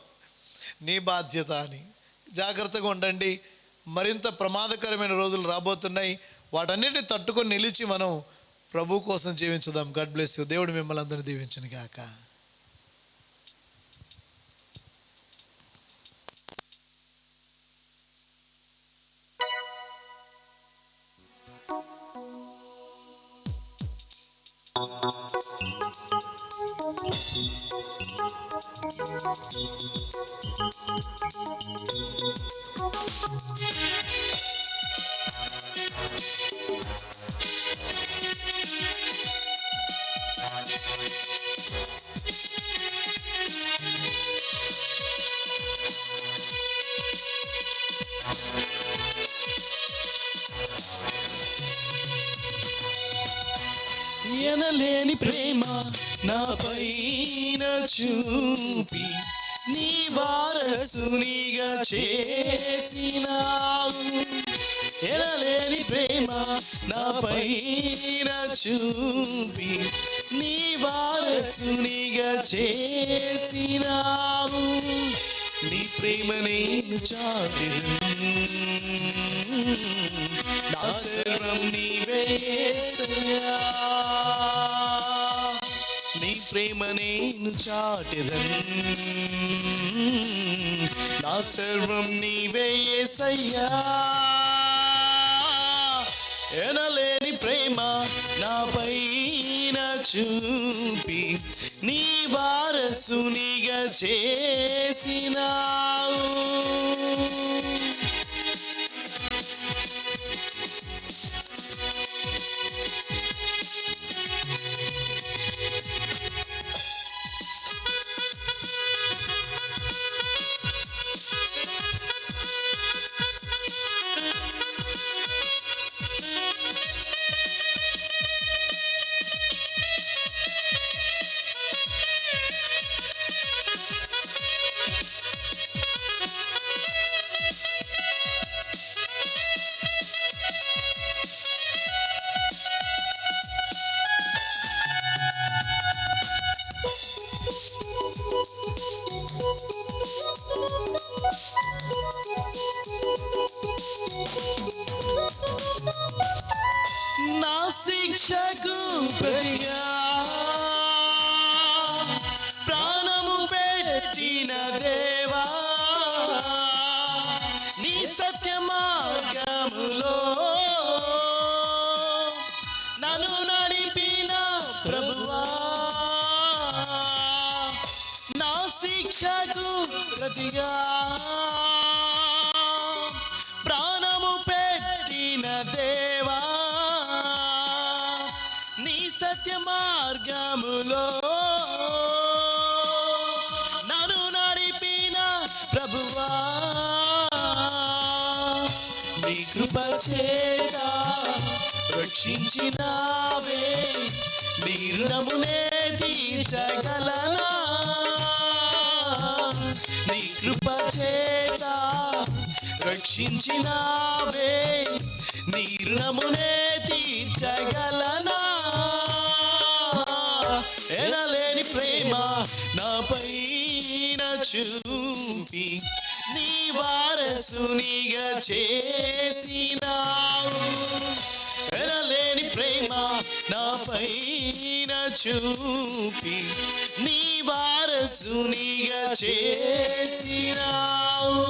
Speaker 3: నీ బాధ్యత అని. జాగ్రత్తగా ఉండండి. మరింత ప్రమాదకరమైన రోజులు రాబోతున్నాయి. వాటన్నిటిని తట్టుకొని నిలిచి మనం ప్రభు కోసం జీవించుదాం. God bless you. దేవుడు మిమ్మల్ని అందరినీ దీవించును గాక.
Speaker 2: ఎనలేని ప్రేమ నా పైన చూపి నీ వారసునిగా చేసినావు. ఎనలేని ప్రేమ నా పైన చూపి నీ వారసునిగా చేసినావు. నీ ప్రేమ నేను చాటెదను, నా సర్వం నీవే యేసయ్యా. నీ ప్రేమ నేను చాటెదను, నా సర్వం నీవే యేసయ్యా. ఎనలేని ప్రేమ నా పైన చూపి నీ వారసునిగా చేసినావు. నా శిక్షకు బలిగా ప్రాణము పెట్టిన దేవా, నీ సత్య మార్గములో నన్ను నడిపిన ప్రభువా. నా శిక్షకు ప్రతిగా ప్రాణము పెట్టిన దేవా, నీ సత్య మార్గములో నన్ను నడిపిన ప్రభువా. నీ కృప చేత రక్షించినావే, నీ రుణమునే తీర్చగలనా. నీ కృప చేత రక్షించినావే, నీ రుణమునే తీర్చగలనా. ఎనలేని ప్రేమ నా పైన చూపి నీ వారసునిగా చేసినావు. ఎనలేని ప్రేమ నా పైన చూపి నీ వారసునిగా చేసినావు.